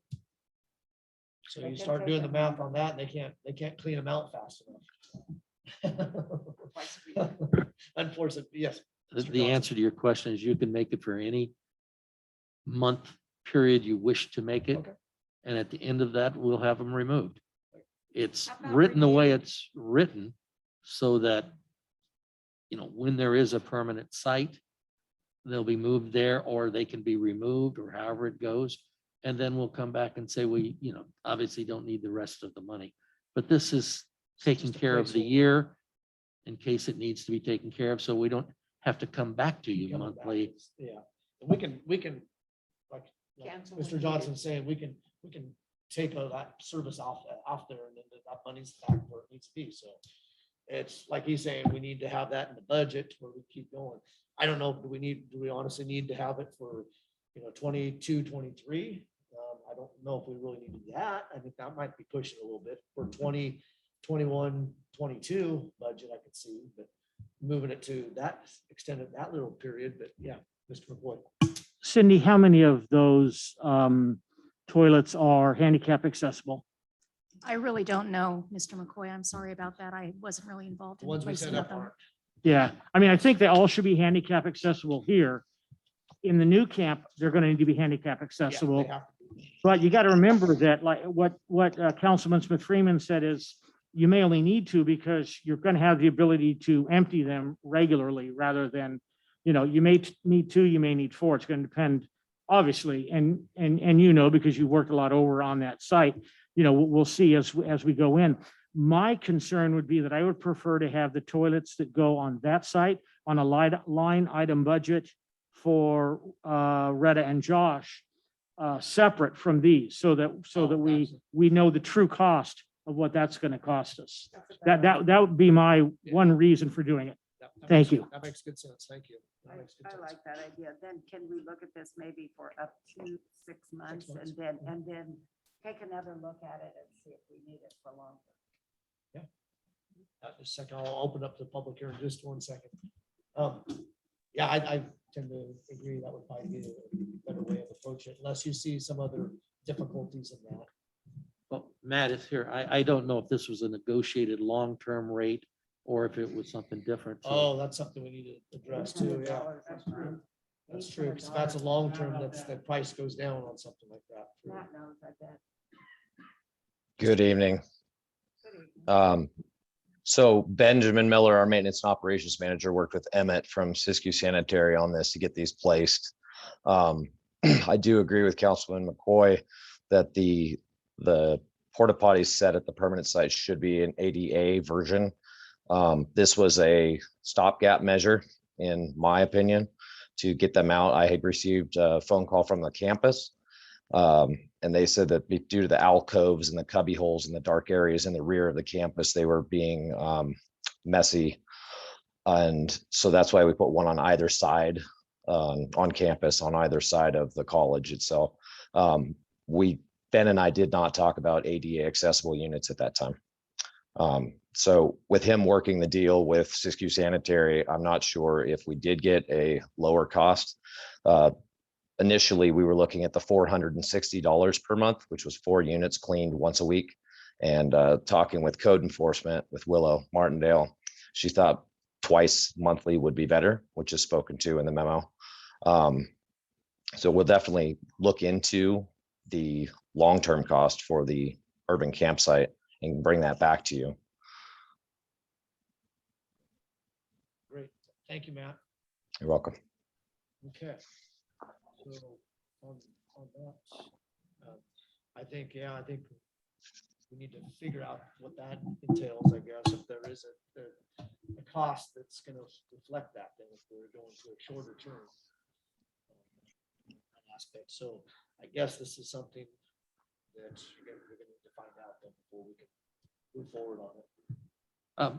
So They you can start take doing the them. math on that, and they can't clean them out fast enough. Unfortunately, yes. The Mr. the Johnson. answer to your question is you can make it for any month period you wish to make it. Okay. And at the end of that, we'll have them removed. It's How about written the way renewed? it's written so that, when there is a permanent site, they'll be moved there or they can be removed or however it goes. And then we'll come back and say, we, obviously don't need the rest of the money. But this is taking Just a care of the placeholder. year in case it needs to be taken care of, so we don't have to come back to you Coming back monthly. is- Yeah, and we can, like Cancel when Mr. needed. Johnson saying, we can take that service off there and then that money's back where it needs to be, so. It's like he's saying, we need to have that in the budget where we keep going. I don't know, do we honestly need to have it for, 22, 23? I don't know if we really need that. I think that might be pushing a little bit for 20, 21, 22 budget, I could see, but moving it to that, extended that little period, but yeah, Mr. McCoy. Cindy, how many of those toilets are handicap accessible? I really don't know, Mr. McCoy. I'm sorry about that. I wasn't really involved The in ones we placing set of up them. aren't. Yeah, I mean, I think they all should be handicap accessible here. In the new camp, they're going to need to be handicap Yeah, accessible. they have to be. But you got to remember that, like what Councilman Smith Freeman said is, you may only need to because you're going to have the ability to empty them regularly rather than, you may need 2, you may need 4. It's going to depend, obviously, and because you worked a lot over on that site. We'll see as we go in. My concern would be that I would prefer to have the toilets that go on that site on a line item budget for Retta and Josh separate from these, so that we know the true cost of what that's going to cost us. That would be my one reason for doing it. That Thank makes- you. That makes good sense. Thank you. That makes good I sense. like that idea. Then can we look at this maybe for up to 6 months months. and then take another look at it and see if we need it for longer? Just a second, I'll open up the public hearing just 1 second. Yeah, I tend to agree that would probably be a better way of approaching it, unless you see some other difficulties in that. Well, Matt is here. I don't know if this was a negotiated long-term rate or if it was something different. so- Oh, that's something we need to address too, yeah. That's true, because if that's a long term, the price goes down on something like that. Matt knows, I bet. Good evening. So Benjamin Miller, our maintenance and operations manager, worked with Emmett from Siskiyou Sanitary on this to get these placed. I do agree with Councilman McCoy that the porta potties set at the permanent site should be an ADA version. This was a stopgap measure, in my opinion, to get them out. I had received a phone call from the campus. And they said that due to the alcoves and the cubby holes in the dark areas in the rear of the campus, they were being messy. And so that's why we put one on either side on campus, on either side of the college itself. Ben and I did not talk about ADA accessible units at that time. So with him working the deal with Siskiyou Sanitary, I'm not sure if we did get a lower cost. Initially, we were looking at the $460 per month, which was 4 units cleaned once a week. And talking with code enforcement with Willow Martindale, she thought twice monthly would be better, which is spoken to in the memo. So we'll definitely look into the long-term cost for the urban campsite and bring that back to you. Great. Thank you, Matt. You're welcome. Okay. So on that, I think we need to figure out what that entails, I guess, if there is a cost that's going to reflect that, then if we're going to a shorter term aspect. So I guess this is something that we're going to need to find out then before we can move forward on it.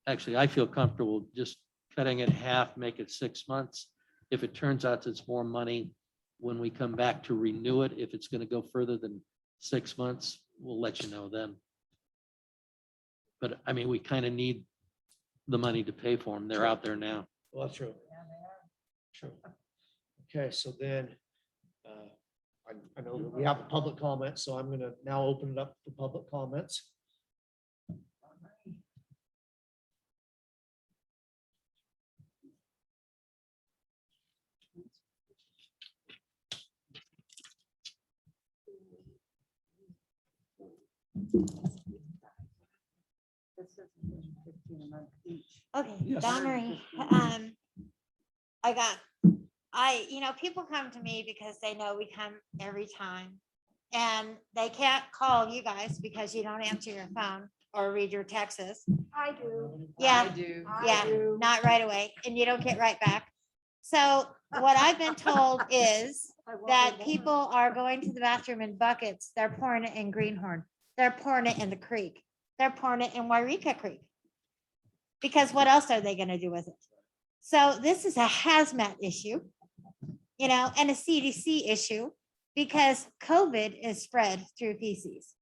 Actually, I feel comfortable just cutting it in half, make it 6 months. If it turns out it's more money, when we come back to renew it, if it's going to go further than 6 months, we'll let you know then. But I mean, we kind of need the money to pay for them. They're out there now. Well, that's true. True. Okay, so then I know that we have a public comment, so I'm going to now open it up for public comments. Okay, Yes. Don Marie, people come to me because they know we come every time. And they can't call you guys because you don't answer your phone or read your texts. I do. Yeah. I do. Yeah, not right away, and you don't get right back. So what I've been told is that people are going to the bathroom in buckets. They're pouring it in Greenhorn. They're pouring it in the creek. They're pouring it in Yreka Creek. Because what else are they gonna do with it? So this is a hazmat issue, and a CDC issue, because COVID is spread through feces.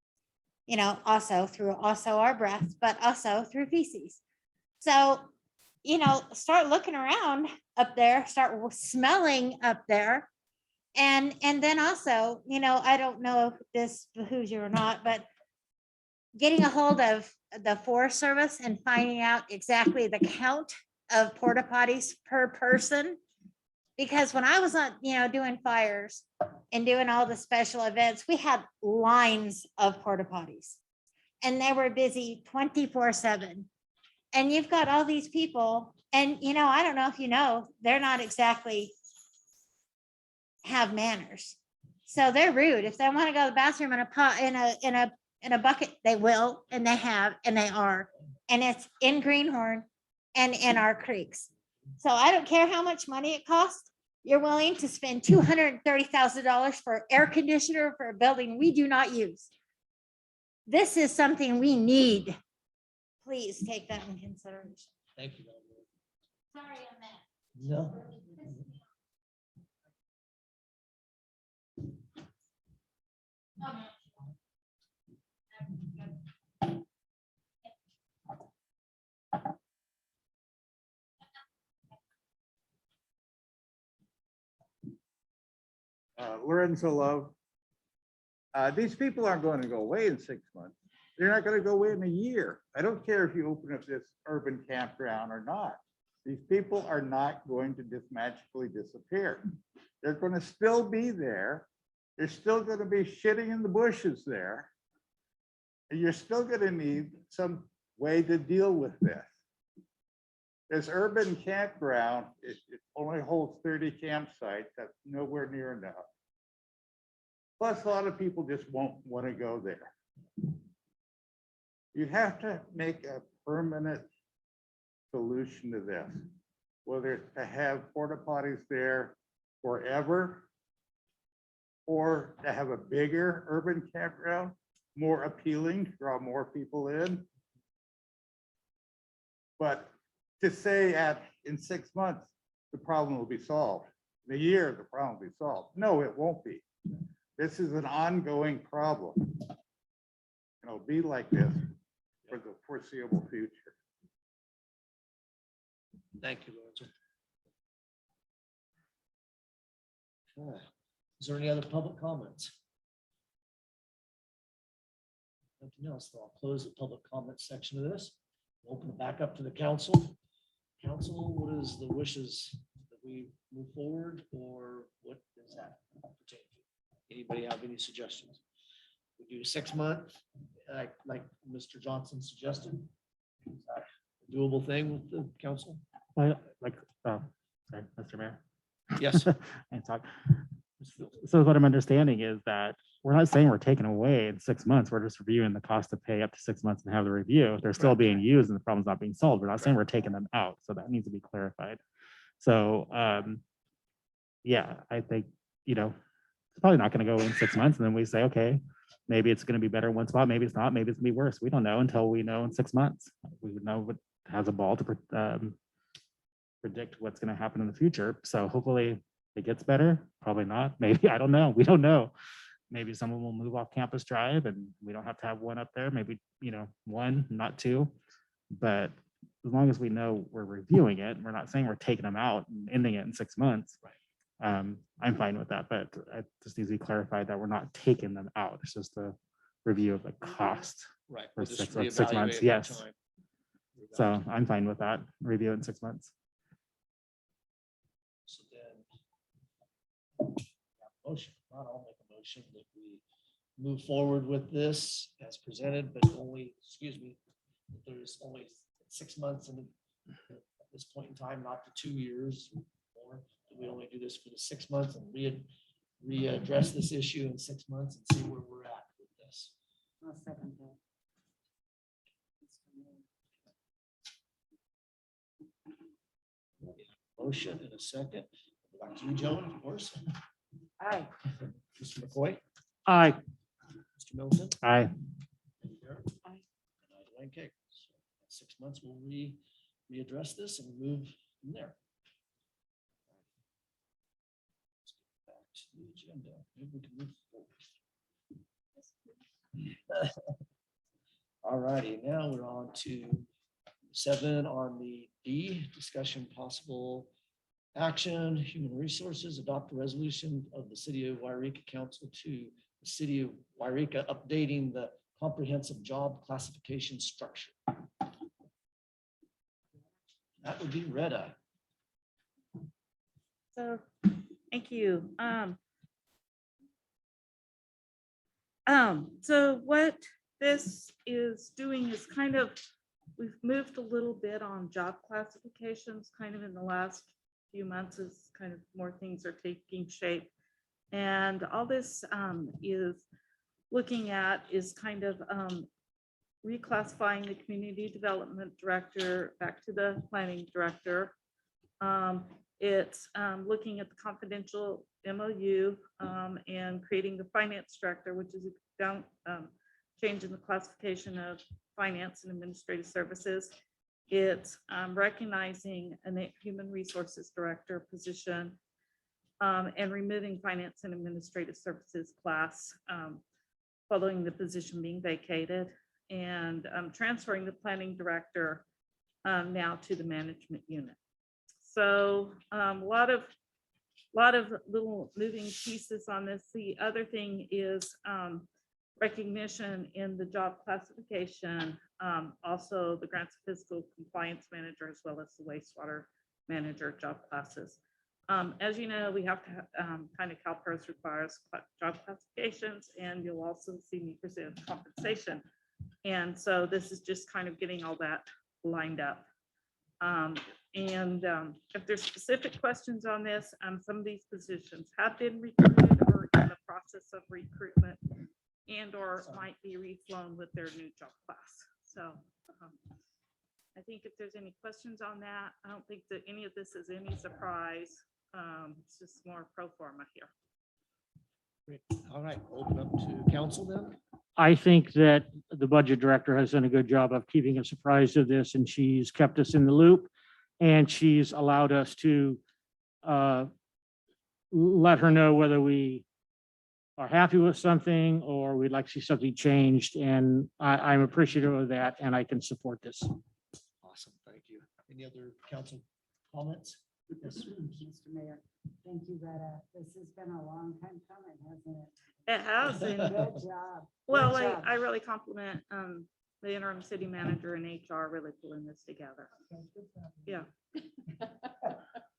Also through our breath, but also through feces. So, start looking around up there, start smelling up there. And then also, I don't know if this behooves you or not, but getting a hold of the Forest Service and finding out exactly the count of porta potties per person. Because when I was on, doing fires and doing all the special events, we had lines of porta potties and they were busy 24/7. And you've got all these people and, I don't know if they're not exactly have manners. So they're rude. If they want to go to the bathroom in a pot, in a bucket, they will, and they have, and they are. And it's in Greenhorn and in our creeks. So I don't care how much money it costs. You're willing to spend $230,000 for air conditioner for a building we do not use. This is something we need. Please take that in consideration. Thank you. Sorry, I'm mad. No. Lorenzo Love. These people aren't going to go away in 6 months. They're not going to go away in a year. I don't care if you open up this urban campground or not. These people are not going to just magically disappear. They're going to still be there. They're still going to be shitting in the bushes there. And you're still going to need some way to deal with this. This urban campground, it only holds 30 campsites. That's nowhere near enough. Plus, a lot of people just won't want to go there. You have to make a permanent solution to this, whether it's to have porta potties there forever or to have a bigger urban campground, more appealing, draw more people in. But to say in 6 months, the problem will be solved. In a year, the problem will be solved. No, it won't be. This is an ongoing problem. It'll be like this for the foreseeable future. Thank you, Lorenzo. Okay. Is there any other public comments? Nothing else, so I'll close the public comment section of this. Open it back up to the council. Council, what is the wishes that we move forward, or what does that pertain to? Anybody have any suggestions? We do 6 months, like Mr. Johnson suggested. Is that a doable thing with the council? Sorry, Mr. Mayor. Yes. And talk. So what I'm understanding is that we're not saying we're taking away in 6 months. We're just reviewing the cost to pay up to 6 months and have the review. They're still being used and the problem's not being solved. We're not saying we're taking them out. So that needs to be clarified. So yeah, I think, it's probably not going to go in 6 months. And then we say, okay, maybe it's going to be better in one spot. Maybe it's not. Maybe it's going to be worse. We don't know until we know in 6 months. We would know what has a ball to predict what's going to happen in the future. So hopefully it gets better. Probably not. Maybe, I don't know. We don't know. Maybe someone will move off Campus Drive and we don't have to have one up there. Maybe, one, not two. But as long as we know we're reviewing it, we're not saying we're taking them out and ending it in 6 months. I'm fine with that, but it just needs to be clarified that we're not taking them out. It's just a review of the cost Right. for we'll just 6 months. reevaluate at Yes. time. So I'm fine with that. Review it in 6 months. So then, motion, not I'll make a motion that we move forward with this as presented, but only, that there's only 6 months and at this point in time, not the 2 years more. We only do this for the 6 months and readdress this issue in 6 months and see where we're at with this. I'll second that. Motion in a second. Back to you, Joan, of course. Aye. Mr. McCoy, Aye. Mr. Middleton. Aye. And I, Dwayne Cake. So 6 months, we'll readdress this and move from there. Let's get back to the agenda. Maybe we can move forward. All righty, now we're on to 7 on the D, discussion possible action, human resources, adopt a resolution of the city of Yreka Council to the city of Yreka updating the comprehensive job classification structure. That would be Retta. So, thank you. So what this is doing is we've moved a little bit on job classifications kind of in the last few months as kind of more things are taking shape. And all this is looking at is kind of reclassifying the community development director back to the planning director. It's looking at the confidential MOU and creating the finance director, which is a change in the classification of finance and administrative services. It's recognizing a human resources director position and removing finance and administrative services class following the position being vacated, and transferring the planning director now to the management unit. So a lot of little moving pieces on this. The other thing is recognition in the job classification, also the grants fiscal compliance manager, as well as the wastewater manager job classes. As you know, we have to kind of CalPERS requires job classifications, and you'll also see me present compensation. And so this is just kind of getting all that lined up. If there's specific questions on this, some of these positions have been recruited or in the process of recruitment and or might be reflown with their new job class. So I think if there's any questions on that, I don't think that any of this is any surprise. It's just more pro forma here. Great. All right, open up to council then. I think that the budget director has done a good job of keeping us apprised of this, and she's kept us in the loop, and she's allowed us to let her know whether we are happy with something, or we'd like to see something changed, and I'm appreciative of that, and I can support this. Awesome, thank you. Any other council comments? Yes. Mr. Mayor, thank you, Retta. This has been a long time coming, hasn't it? It has. And Good job. well, Good job. I really compliment the interim city manager and HR really pulling this together. Okay, good job. Yeah.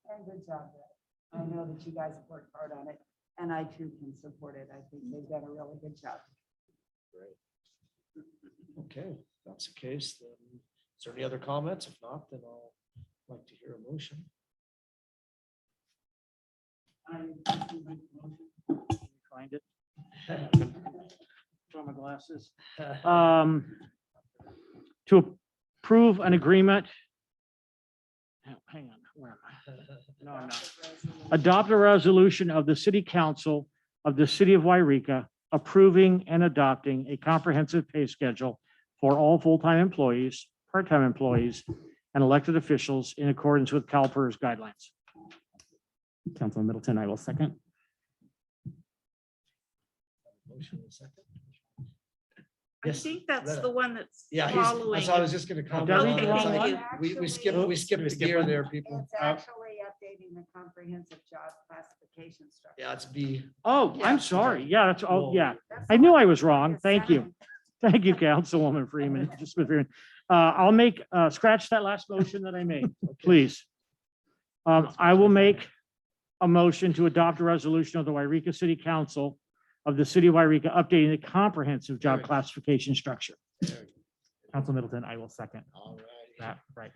And good job, Retta. I know that you guys have worked hard on it, and I too can support it. I think they've done a really good job. Okay, if that's the case, then is there any other comments? If not, then I'll like to hear a motion. Find it. Throw my glasses. To approve an agreement. Hang on, where am I? No, I'm not. Adopt a resolution of the City Council of the City of Yreka approving and adopting a comprehensive pay schedule for all full-time employees, part-time employees, and elected officials in accordance with CalPERS guidelines. Councilman Middleton, I will second. Motion in a second. I Yes, think that's Retta. the one that's Yeah, following. so I was just gonna comment does on it it. belong It's on? like, we skipped the gear one? there, people. It's actually updating the comprehensive job classification structure. Yeah, it's B. Oh, Yeah. I'm sorry. Yeah, that's, oh, Whoa. yeah. That's I the knew one I was that wrong. is Thank you. signed. Thank you, Councilwoman Freeman. Smith Freeman. I'll make, scratch that last motion that I made, please. I will make a motion to adopt a resolution of the Yreka City Council of the City of Yreka updating the comprehensive job Very good. classification structure. There we go. Council Middleton, I will second All right. that, right.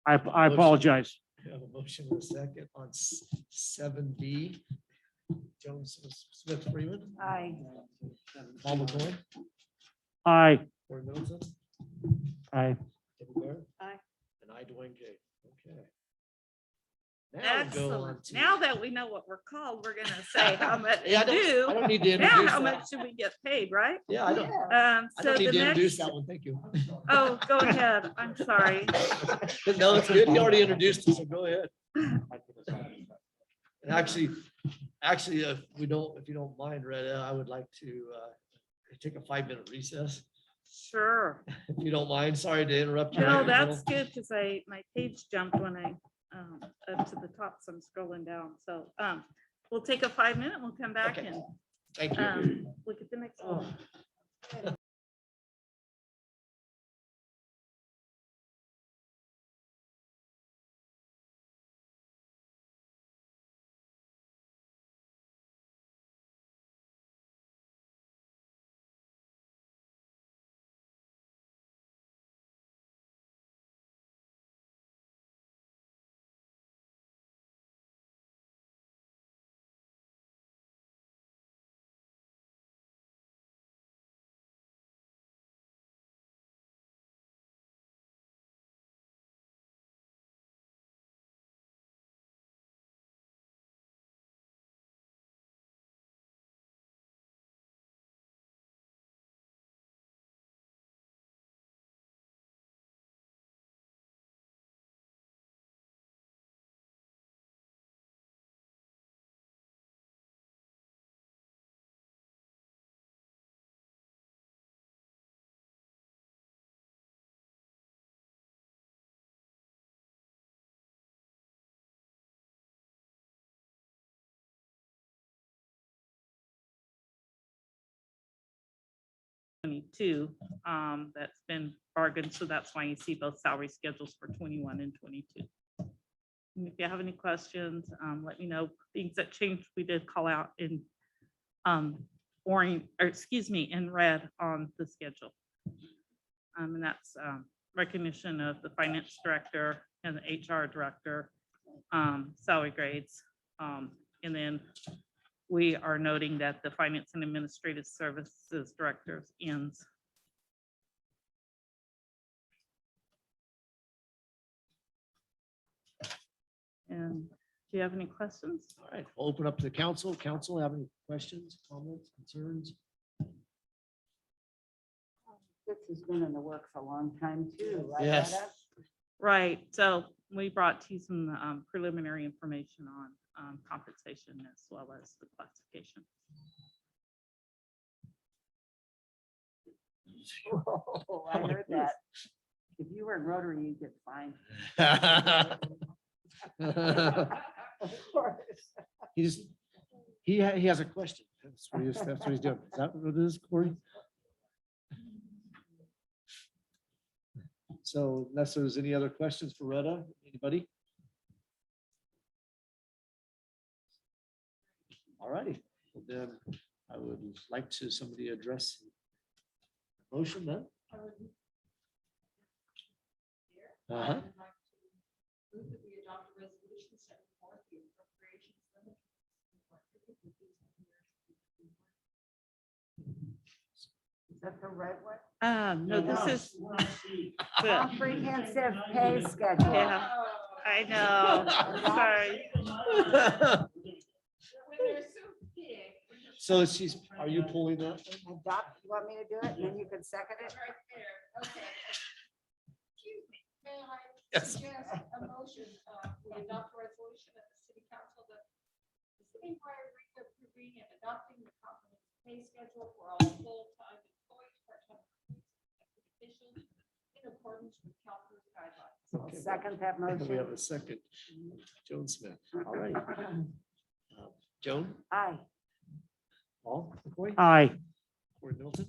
I apologize. We have a motion in a second on 7B. Jones Smith Freeman. Aye. Paul McCoy. Aye. Corey Middleton. Aye. Debbie Baird. Aye. And I, Dwayne Gay. Okay. Now we'll go on Excellent. to- Now that we know what we're called, we're gonna say how much Yeah, I we do. don't need to Now, introduce how that. much should we get paid, right? Yeah, I don't I need to introduce next, that one. Thank you. oh, go ahead. I'm sorry. No, it's good. You already introduced us, so go ahead. And actually, if you don't mind, Retta, I would like to take a 5-minute recess, Sure. if you don't mind. Sorry to interrupt you. No, right in the that's middle. good because my page jumped when I up to the top, so I'm scrolling down. So we'll take a 5-minute, we'll come back Okay. and Thank you. look at the next Oh. one. That's been bargained, so that's why you see both salary schedules for 21 and 22. And if you have any questions, let me know. Things that changed, we did call out in in red on the schedule. And that's recognition of the finance director and the HR director, salary grades. And then we are noting that the finance and administrative services directors ends. And do you have any questions? All right, we'll open up to the council. Council, have any questions, comments, concerns? This has been in the works a long time too, right? Yes. Retta? Right, so we brought to you some preliminary information compensation as well as the classification. Oh, I heard that. If you were in Rotary, you'd get fined. Of course. He has a question. That's what he's doing. Is that what it is, Corey? So unless there's any other questions for Retta, anybody? All righty, well, then I would like to somebody address the motion then. Uh-huh. Is that the right one? No, this is. the- Comprehensive pay schedule. Yeah, I know, sorry. So she's, are you pulling that? Adopt, you want me to do it, and then you can second it? Yes. Suggest a motion, we adopt a resolution of the city council that the city of Yreka approving and adopting the comprehensive pay schedule for all full-time employees, part-time officials in accordance with California guidelines. I'll second that We motion. have a second. Joan Smith. All right. Joan, Aye. Paul, McCoy, Aye. Corey Middleton.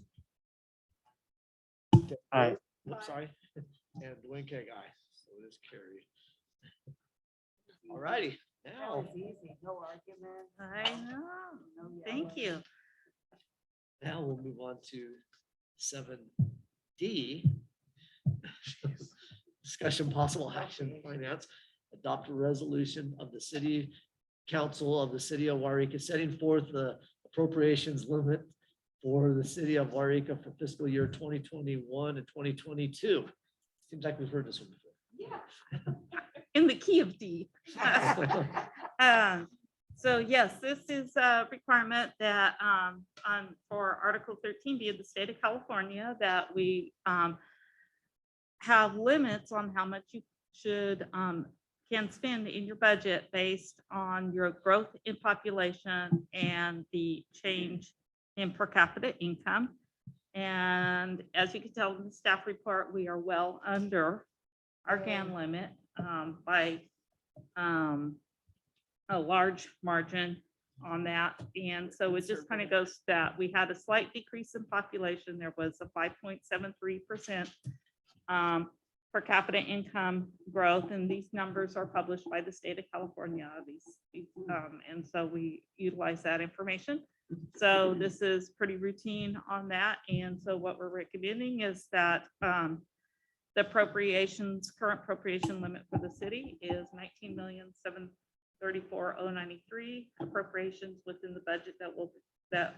Aye. Oops, sorry. And Dwayne Keg, aye. So it is carried. All righty, That now, was easy, no argument. I know, no thank yelling. you. now we'll move on to 7D. Discussion possible action finance, adopt a resolution of the city council of the city of Yreka setting forth the appropriations limit for the city of Yreka for fiscal year 2021 and 2022. Seems like we've heard this one before. In the key of D. So yes, this is a requirement that for Article 13B of the state of California, that we have limits on how much you should can spend in your budget based on your growth in population and the change in per capita income. And as you can tell in the staff report, we are well under our GAN limit by a large margin on that. And so it just kind of goes that we had a slight decrease in population. There was a 5.73% per capita income growth, and these numbers are published by the state of California. And so we utilize that information. So this is pretty routine on that. And so what we're recommending is that the appropriations, current appropriation limit for the city is 19,734,093. Appropriations within the budget that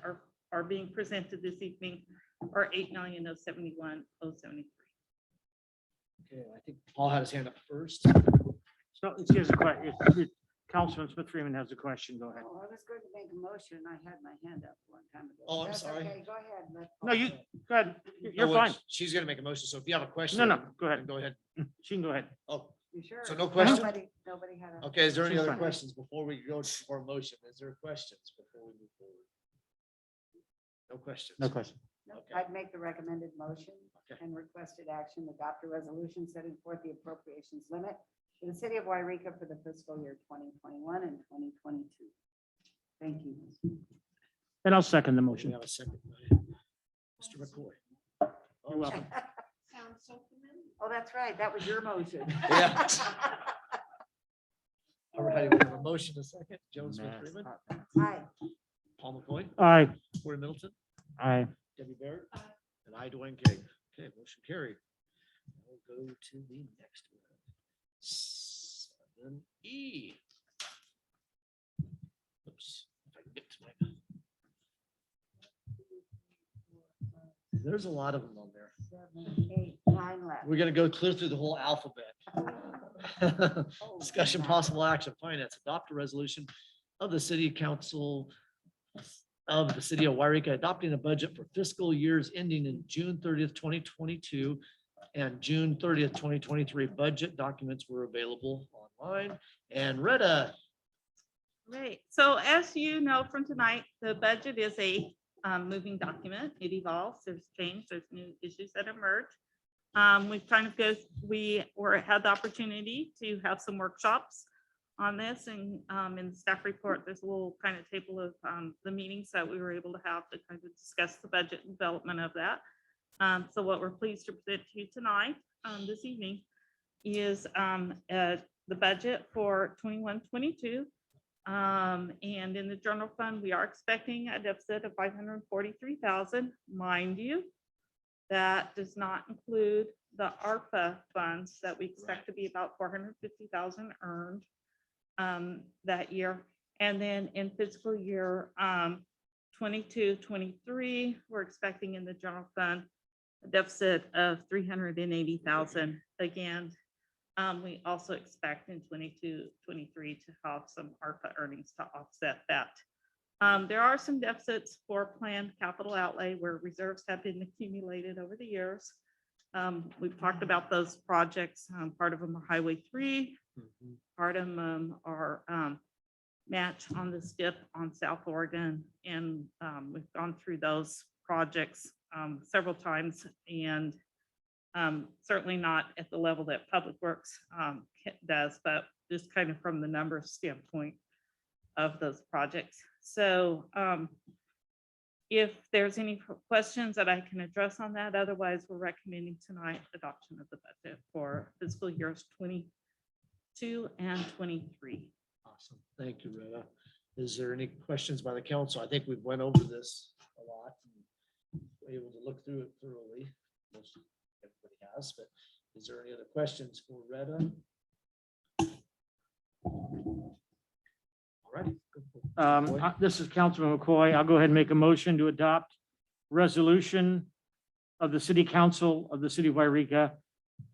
are being presented this evening are 8,071,073. Okay, I think Paul had his hand up first. So here's a question. Councilman Smith Freeman has a question. Go ahead. Oh, I was going to make a motion. I had my hand up one time ago. Oh, I'm That's sorry. okay, go ahead. let No, you, Paul go ahead. You're No, fine. She's gonna make a motion, so if you have a question. No, go ahead. Go ahead. She can go ahead. Oh, You sure? So no question? Nobody had a. okay, is there any She's other fine. questions before we go for a motion? Is there questions before we move forward? No questions? No question. No, Okay. I'd make the recommended motion Okay. and requested action, adopt a resolution setting forth the appropriations limit for the city of Yreka for the fiscal year 2021 and 2022. Thank you. And I'll second the We motion. have a second. by Mr. McCoy. You're welcome. Sounds so familiar. Oh, that's right. That was your motion. Yeah. All right, we have a motion, a second. Joan Smith Mess. Freeman, Hi. Paul McCoy, Aye. Corey Middleton, Aye. Debbie Barrett, and I, Dwayne King. Okay, motion carried. We'll go to the next one. 7E. Oops, if I can get to my. There's a lot of them on there. 7, 8, 9 left. We're gonna go clear through the whole alphabet. Discussion possible action finance, adopt a resolution of the city council of the city of Yreka adopting a budget for fiscal years ending in June 30th, 2022 and June 30th, 2023. Budget documents were available online. And Retta, Right, so as you know from tonight, the budget is a moving document. It evolves, there's change, there's new issues that emerge. We've kind of had the opportunity to have some workshops on this, and in the staff report, there's a little kind of table of the meetings that we were able to have to kind of discuss the budget and development of that. So what we're pleased to present to you tonight, this evening, is the budget for 21-22. And in the general fund, we are expecting a deficit of 543,000. Mind you, that does not include the ARPA funds that we expect to be about 450,000 earned that year. And then in fiscal year 22-23, we're expecting in the general fund a deficit of 380,000. Again, we also expect in 22-23 to have some ARPA earnings to offset that. There are some deficits for planned capital outlay where reserves have been accumulated over the years. We've talked about those projects. Part of them are Highway 3, part of them are match on the STIP on South Oregon. And we've gone through those projects several times, and certainly not at the level that Public Works does, but just kind of from the numbers standpoint of those projects. So if there's any questions that I can address on that, otherwise we're recommending tonight adoption of the budget for fiscal years 22 and 23. Awesome. Thank you, Retta. Is there any questions by the council? I think we've went over this a lot. And we're able to look through it thoroughly. Most everybody has, but is there any other questions for Retta? All right. This is Councilman McCoy. I'll go ahead and make a motion to adopt resolution of the City Council of the City of Yreka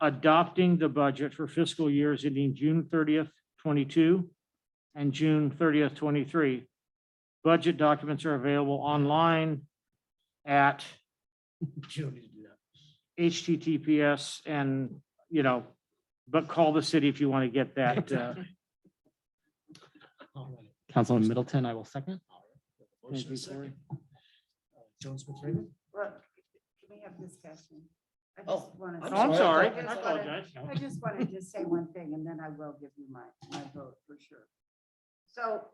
adopting the budget for fiscal years ending June 30th, 22 and June 30th, 23. Budget documents are available online at You don't need to do that. HTTPS and, but call the city if you want to get that. All right. Councilman Middleton, I will second. Motion you, is second. Jones Smith Raymond? Well, can we have discussion? I Oh, just want I'm to. I'm sorry. I I apologize. I just want to just say one thing, and then I will give you my vote for sure. So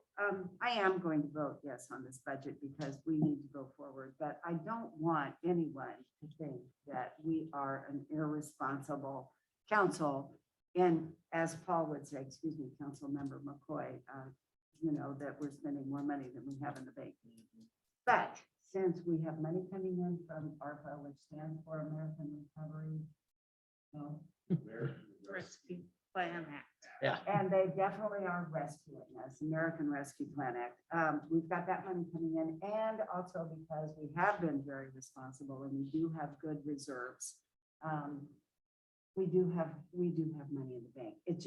I am going to vote yes on this budget because we need to go forward, but I don't want anyone to think that we are an irresponsible council. And as Paul would say, excuse me, Council Member McCoy, that we're spending more money than we have in the bank. But since we have money coming in from ARPA, which stands for American Recovery, Rescue Plan Act. Yeah. and they definitely are rescuing us, American Rescue Plan Act. We've got that money coming in, and also because we have been very responsible and we do have good reserves. We do have money in the bank. It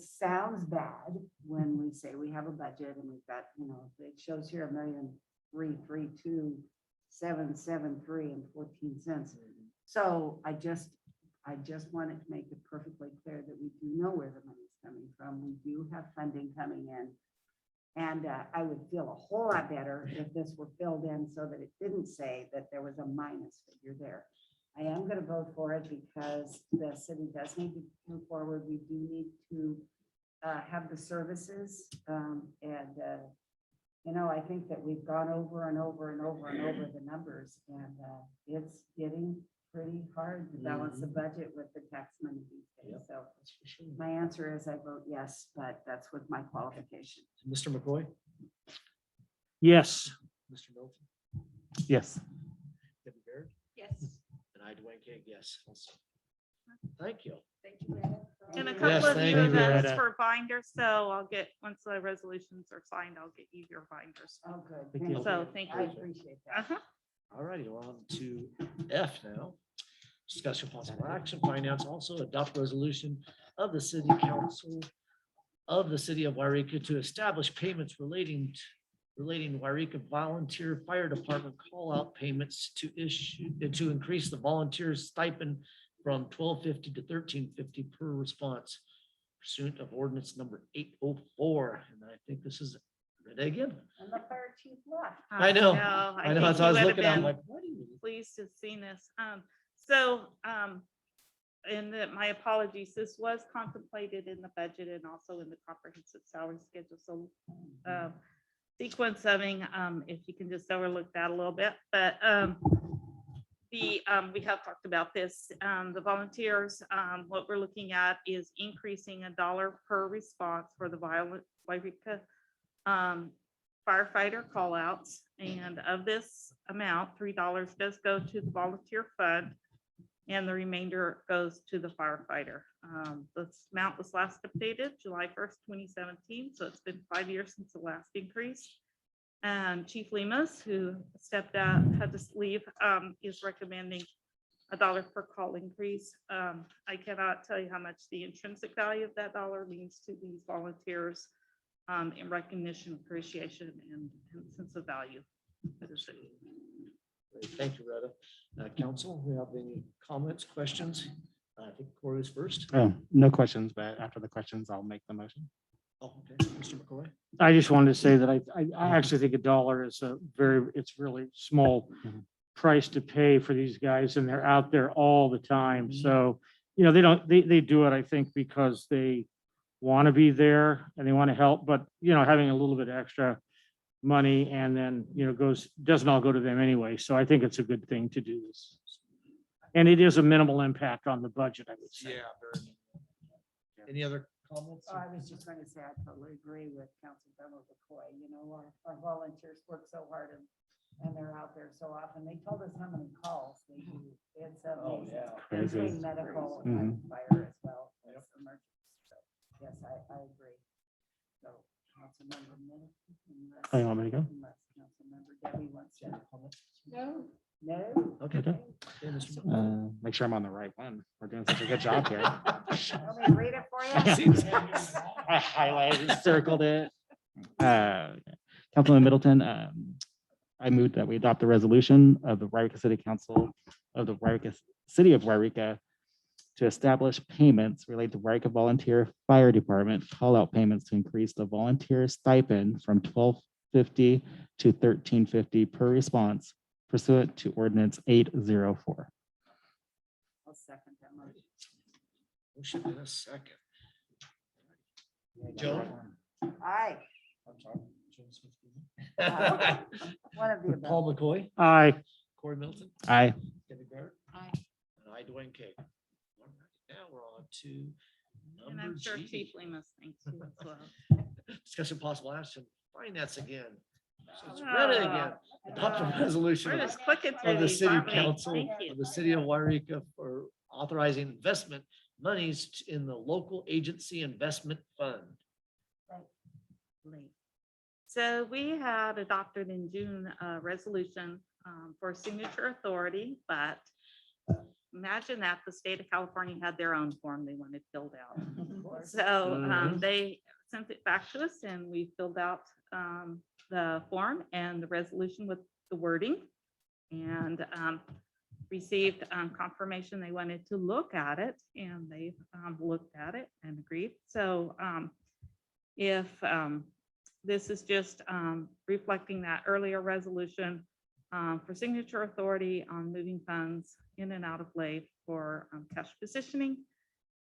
sounds bad when we say we have a budget and we've got, it shows here 1,332,773 and 14 cents. So I just wanted to make it perfectly clear that we do know where the money's coming from. We do have funding coming in. And I would feel a whole lot better if this were filled in so that it didn't say that there was a minus figure there. I am going to vote for it because the city does need to move forward. We do need to have the services. I think that we've gone over and over and over and over the numbers, and it's getting pretty hard to balance the budget with the tax money these days. So my answer is I vote yes, but that's with my qualification. Mr. McCoy? Yes. Mr. Middleton? Yes. Debbie Baird? Yes. And I, Dwayne King, yes. Also. Thank you. Thank you, Retta. And a Yes, couple of thank you you, of those Retta. for binders, so I'll get, once the resolutions are signed, I'll get you your binders. Oh, good. Thank you. So thank I you. appreciate that. Uh-huh. All righty, we're on to F now. Discussion possible action, finance also adopt resolution of the city council of the city of Yreka to establish payments relating Yreka volunteer fire department call out payments to increase the volunteer stipend from $12.50 to $13.50 per response pursuant of ordinance number 804. And I think this is Renee again. And the fire chief left. I know. I I know. think That's why I was you would looking. have I'm been like, what do you? pleased to have seen this. And my apologies, this was contemplated in the budget and also in the comprehensive salary schedule. So sequencing, if you can just overlook that a little bit, but we have talked about this. The volunteers, what we're looking at is increasing $1 per response for the Yreka firefighter call outs. And of this amount, $3 does go to the volunteer fund and the remainder goes to the firefighter. The amount was last updated July 1st, 2017. So it's been 5 years since the last increase. And Chief Lemus, who stepped out, had to leave, is recommending $1 per call increase. I cannot tell you how much the intrinsic value of that dollar means to these volunteers in recognition, appreciation, and sense of value for the city. Great. Thank you, Retta. Council, we have any comments, questions? I think Corey is first. Oh, no questions, but after the questions, I'll make the motion. Oh, okay. Mr. McCoy. I just wanted to say that I actually think $1 is it's really small price to pay for these guys, and they're out there all the time. So, you know, they do it, I think, because they want to be there and they want to help, but, you know, having a little bit extra money and then, you know, doesn't all go to them anyway. So I think it's a good thing to do this. And it is a minimal impact on the budget, I would say. Very. Any other comments? Oh, I was just going to say, I totally agree with Councilmember McCoy. You know, our volunteers work so hard and they're out there so often. They told us how many calls they do. It's amazing. Crazy. Between medical Mhm. and fire as well as emergency. So, yes, I agree. So, Councilmember Middleton, unless- Oh, you want me to go? unless Councilmember Debbie wants to comment. No. No? Okay. Okay. Okay, Mr. McCoy. Make sure I'm on the right one. We're doing such a good job here. Want me to read it for you? I highlighted, circled it. Councilman Middleton, I move that we adopt the resolution of the Yreka City Council of the Yreka City of Yreka to establish payments related to Yreka Volunteer Fire Department call-out payments to increase the volunteer stipend from $12.50 to $13.50 per response pursuant to ordinance 804. I'll second that motion. Motion in a second. Joe? Aye. I'm sorry. One of the above. Paul McCoy, Aye. Corey Middleton, Aye. Debbie Garrett, Aye. and I, Dwayne Cade. All right, now we're on to And number I'm sure G. Chief Lemus thinks you as well. Discussion possible action, finance again. So it's Oh. Retta again. Adopt a resolution We're of just clicking through of the these, city aren't we? council Thank you. of the city of Yreka for authorizing investment monies in the local agency investment fund. Late. So we had adopted in June a resolution for signature authority, but imagine that the state of California had their own form they wanted filled out. So they sent it back to us and we filled out the form and the resolution with the wording and received confirmation they wanted to look at it and they looked at it and agreed. So if this is just reflecting that earlier resolution for signature authority on moving funds in and out of LAIF for cash positioning.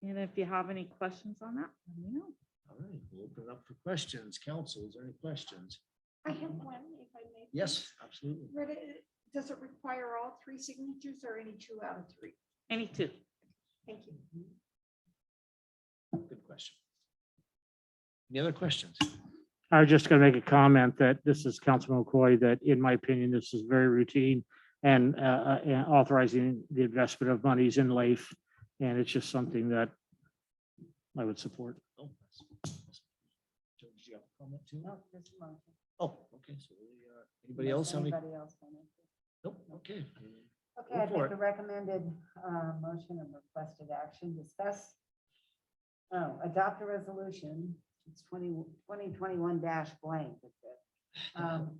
And if you have any questions on that, let me know. All right, we'll open it up for questions. Council, is there any questions? I have one, if I may. Yes, absolutely. Retta, does it require all 3 signatures or any 2 out of 3? Any two. Thank you. Good question. Any other questions? I was just going to make a comment that this is Councilman McCoy, that in my opinion, this is very routine and authorizing the investment of monies in LAIF. And it's just something that I would support. Oh, Joe, did you have a comment too? No, just a motion. Oh, okay, so anybody else have any? Anybody else want to? Nope, okay. Okay, I Go for make it. a recommended motion of requested action, discuss. Oh, adopt a resolution, it's 2021 blank. It's it.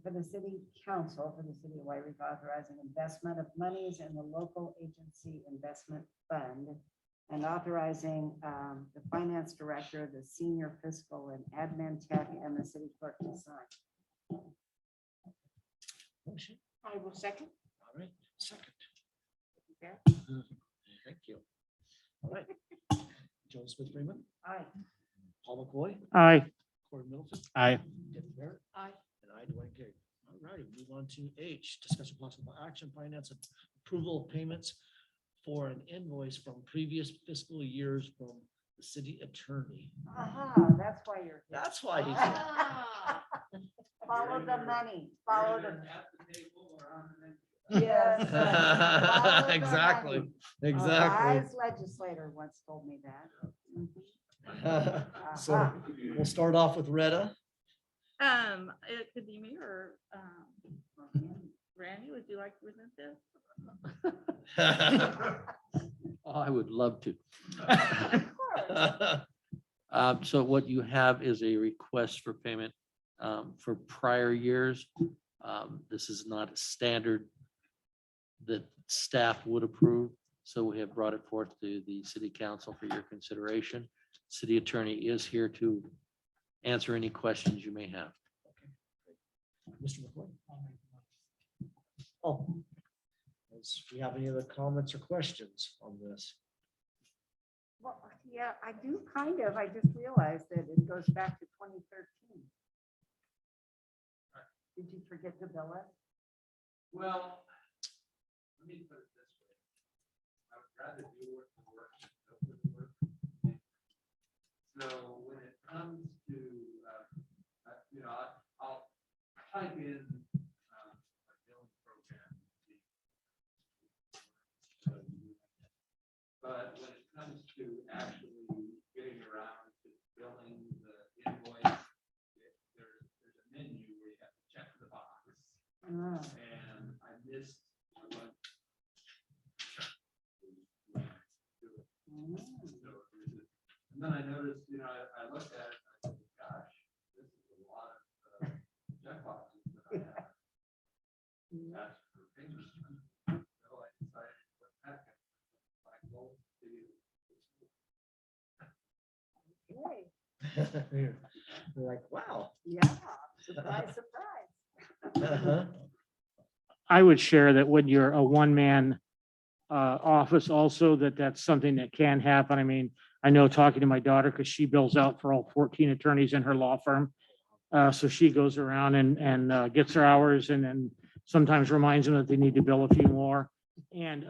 For the city council, for the city of Yreka, authorizing investment of monies in the local agency investment fund and authorizing the finance director, the senior fiscal and admin tech, and the city clerk to sign. Motion. I will second. All right, second. Okay. Thank you. All right. Joe Smith Freeman, Aye. Paul McCoy, Aye. Corey Middleton, Aye. David Barrett, Aye. and I, Dwayne King. All righty, move on to H, discussion possible action, finance and approval of payments for an invoice from previous fiscal years from the city attorney. Aha, that's why you're here. That's why he's here. Ah. Follow the money, follow the. At the table or on the bench. Yes. Follow the Exactly, money. A exactly. wise legislator once told me that. So we'll start off with Retta. It could be me or, Randy, would you like to present this? I would love to. So what you have is a request for payment for prior years. This is not a standard that staff would approve. So we have brought it forth to the city council for your consideration. City attorney is here to answer any questions you may have. Mr. McCoy. Oh. Do you have any other comments or questions on this? Well, yeah, I do kind of. I just realized that it goes back to 2013. Did you forget to bill it? Well, let me put it this way. I would rather do work than work. than go for the work. So when it comes to, I'll type in a billing program. But when it comes to actually getting around to billing the invoice, there's a menu where you have to check the box. Ah. And I missed a bunch. And then I noticed, I looked at it, and I said, gosh, this is a lot of checkboxes that I have. That's for payment. So I decided to put that in. Like, well, Okay. They're like, wow. Yeah, surprise, surprise. Uh-huh. I would share that when you're a one-man office also, that's something that can happen. I mean, I know talking to my daughter, because she bills out for all 14 attorneys in her law firm. So she goes around and gets her hours and then sometimes reminds them that they need to bill a few more. And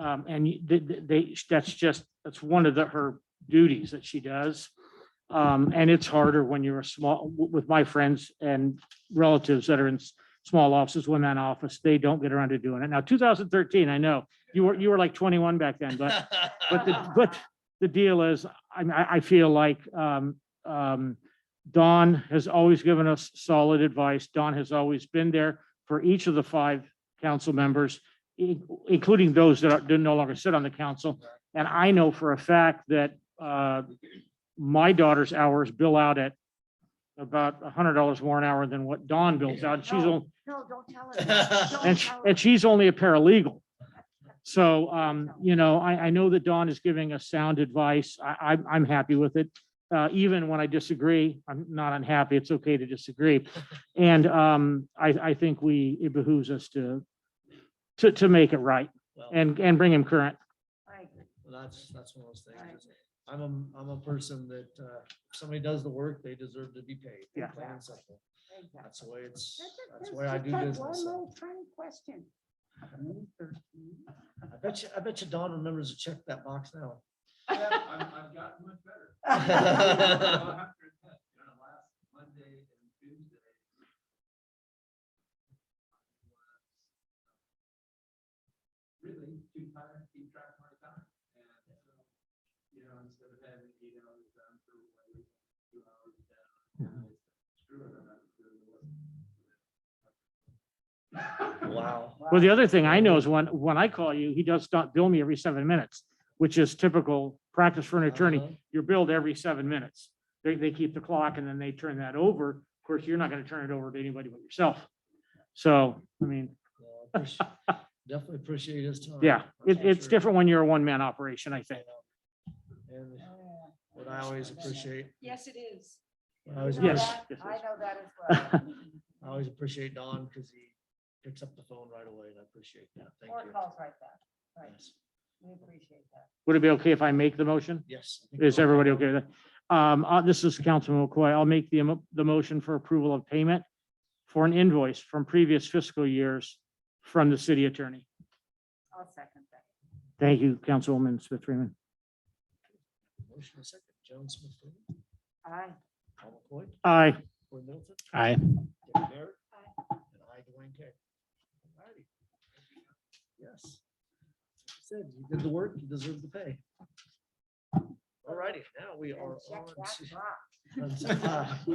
that's one of her duties that she does. And it's harder when you're with my friends and relatives that are in small offices, one-man office, they don't get around to doing it. Now, 2013, I know you were like 21 back then, but the deal is, I feel like Dawn has always given us solid advice. Dawn has always been there for each of the 5 council members, including those that no longer sit on the council. And I know for a fact that my daughter's hours bill out at about $100 more an hour than what Dawn bills out. She's only, No, don't tell her. that. Don't and tell her. and she's only a paralegal. So, I know that Dawn is giving us sound advice. I'm happy with it. Even when I disagree, I'm not unhappy. It's okay to disagree. And I think it behooves us to make it right Well, and bring him current. I agree. well, that's one of those things. I'm a person that if somebody does the work, they deserve to be paid. Yeah. Plain and simple. Exactly. That's the way that's Just the way I do check business. One so. little tiny question. 2013. I bet you Dawn remembers to check that box now. Yeah, I've gotten much better. I'll have to admit, last Monday and Tuesday. Really too tired to keep track of my time. And, instead of having 8 hours done for 2 hours down, screw it, I'm not doing the work. Wow. Well, the other thing I know is when I call you, he does not bill me every 7 minutes, which is typical practice for an attorney. Uh-huh. You're billed every 7 minutes. They keep the clock and then they turn that over. Of course, you're not going to turn it over to anybody but yourself. So, I mean, Well, definitely appreciate his time. yeah, that's for it's sure. different when you're a one-man operation, I think. And what I always appreciate, Yes, it is. what I always You know Yes. that? appreciate- I know that as well. I always appreciate Don because he picks up the phone right away and I appreciate that. Thank Or you. calls right back. Right. Yes. We appreciate that. Would it be okay if I make the motion? Yes. I think Is we're everybody okay with that? This is Councilman McCoy. I'll make the motion for approval of payment for an invoice from previous fiscal years from the city attorney. I'll second that. Thank you, Councilwoman Smith Freeman. Motion a second. Joan Smith. Aye. Paul McCoy. Aye. Corey Middleton. Aye. David Barrett. And I, Dwayne K. Alrighty. Yes. Said you did the work, you deserve the pay. Alrighty, now we are Check on that to box.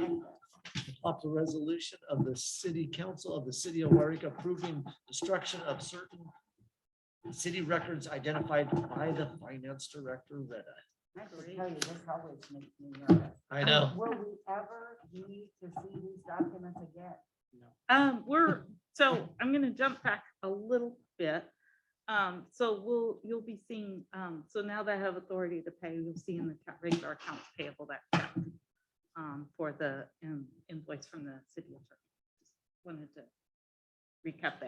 adopt a resolution of the city council of the city of Yreka approving destruction of certain city records identified by the finance director, Retta. I have to tell you, this always makes me nervous. I know. Will we ever need to see these documents again? So I'm gonna jump back a little bit. You'll be seeing, so now that I have authority to pay, you'll see in the regular accounts payable that check for the invoice from the city attorney. Just wanted to recap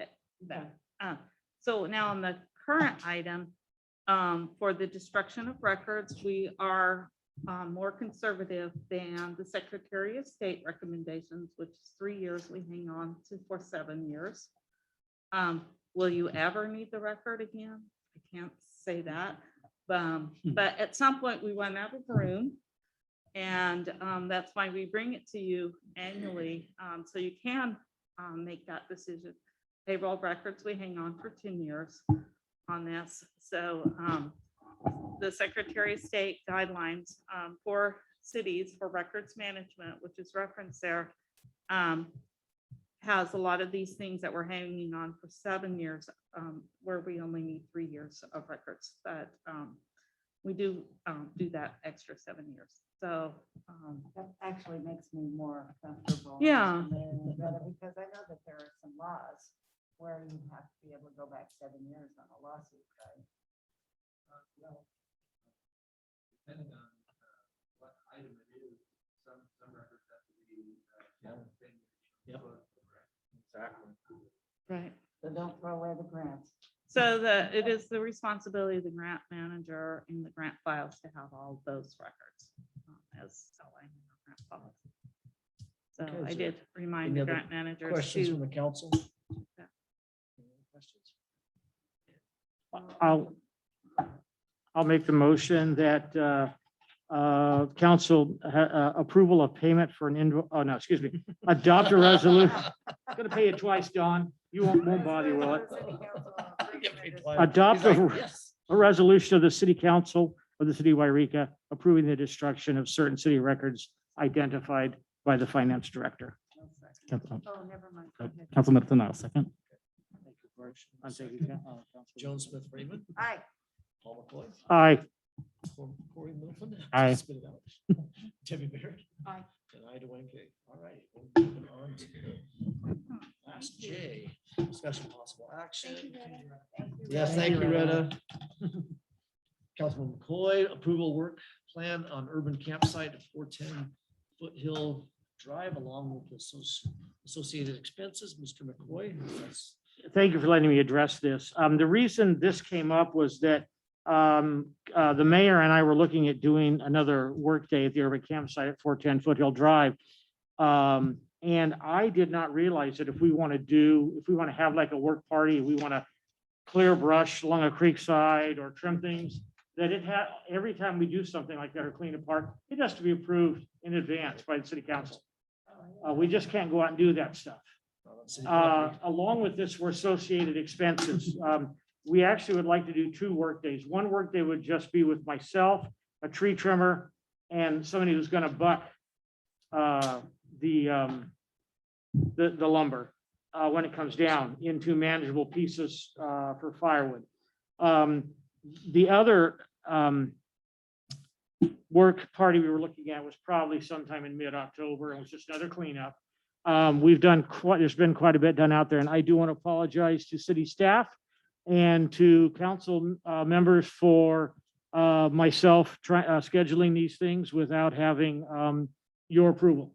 that. So now on the current item, for the destruction of records, we are more conservative than the Secretary of State recommendations, which is 3 years. We hang on to for 7 years. Will you ever need the record again? I can't say that. But at some point we run out of room. And that's why we bring it to you annually. So you can make that decision. Payroll records, we hang on for 10 years on this. So the Secretary of State guidelines for cities for records management, which is referenced there, has a lot of these things that we're hanging on for 7 years, where we only need 3 years of records. But we do that extra 7 years. So That actually makes me more comfortable. Yeah. Because I know that there are some laws where you have to be able to go back 7 years on a lawsuit, right? Depending on what item it is, some records have to be. Yep. Exactly. right. So don't throw away the grants. So it is the responsibility of the grant manager in the grant files to have all those records as outlined in our grant policy. So Okay, I is did remind any the other grant managers Questions from to, the council? Yeah. Any questions? I'll make the motion that council approval of payment for adopt a resolution. Gonna pay it twice, Don. You won't bother you with it. Adopt a resolution of the city council of the city of Yreka approving the destruction of certain city records identified by the finance director. Oh, never mind. Go ahead. Council Middleton, I'll second. Thank you, George. Thank you, Council. Joan Smith Freeman, Aye. Paul McCoy, Aye. Corey Middleton. Aye. Spit it out. Debbie Barrett. Aye. And I, Dwayne K. All right. We're moving on to last J, discussion possible action. Yes, thank you, Retta. Councilman McCoy, approval work plan on urban campsite at 410 Foothill Drive along with the associated expenses. Mr. McCoy. Yes. Thank you for letting me address this. The reason this came up was that the mayor and I were looking at doing another workday at the urban campsite at 410 Foothill Drive. And I did not realize that if we want to have like a work party, we want to clear brush along a creek side or trim things, that every time we do something like that or clean a park, it has to be approved in advance by the city council. We just can't go out and do that stuff. Along with this were associated expenses. We actually would like to do 2 work days. One work day would just be with myself, a tree trimmer, and somebody who's going to buck the lumber when it comes down into manageable pieces for firewood. The other work party we were looking at was probably sometime in mid-October. It was just another cleanup. There's been quite a bit done out there, and I do want to apologize to city staff and to council members for myself scheduling these things without having your approval.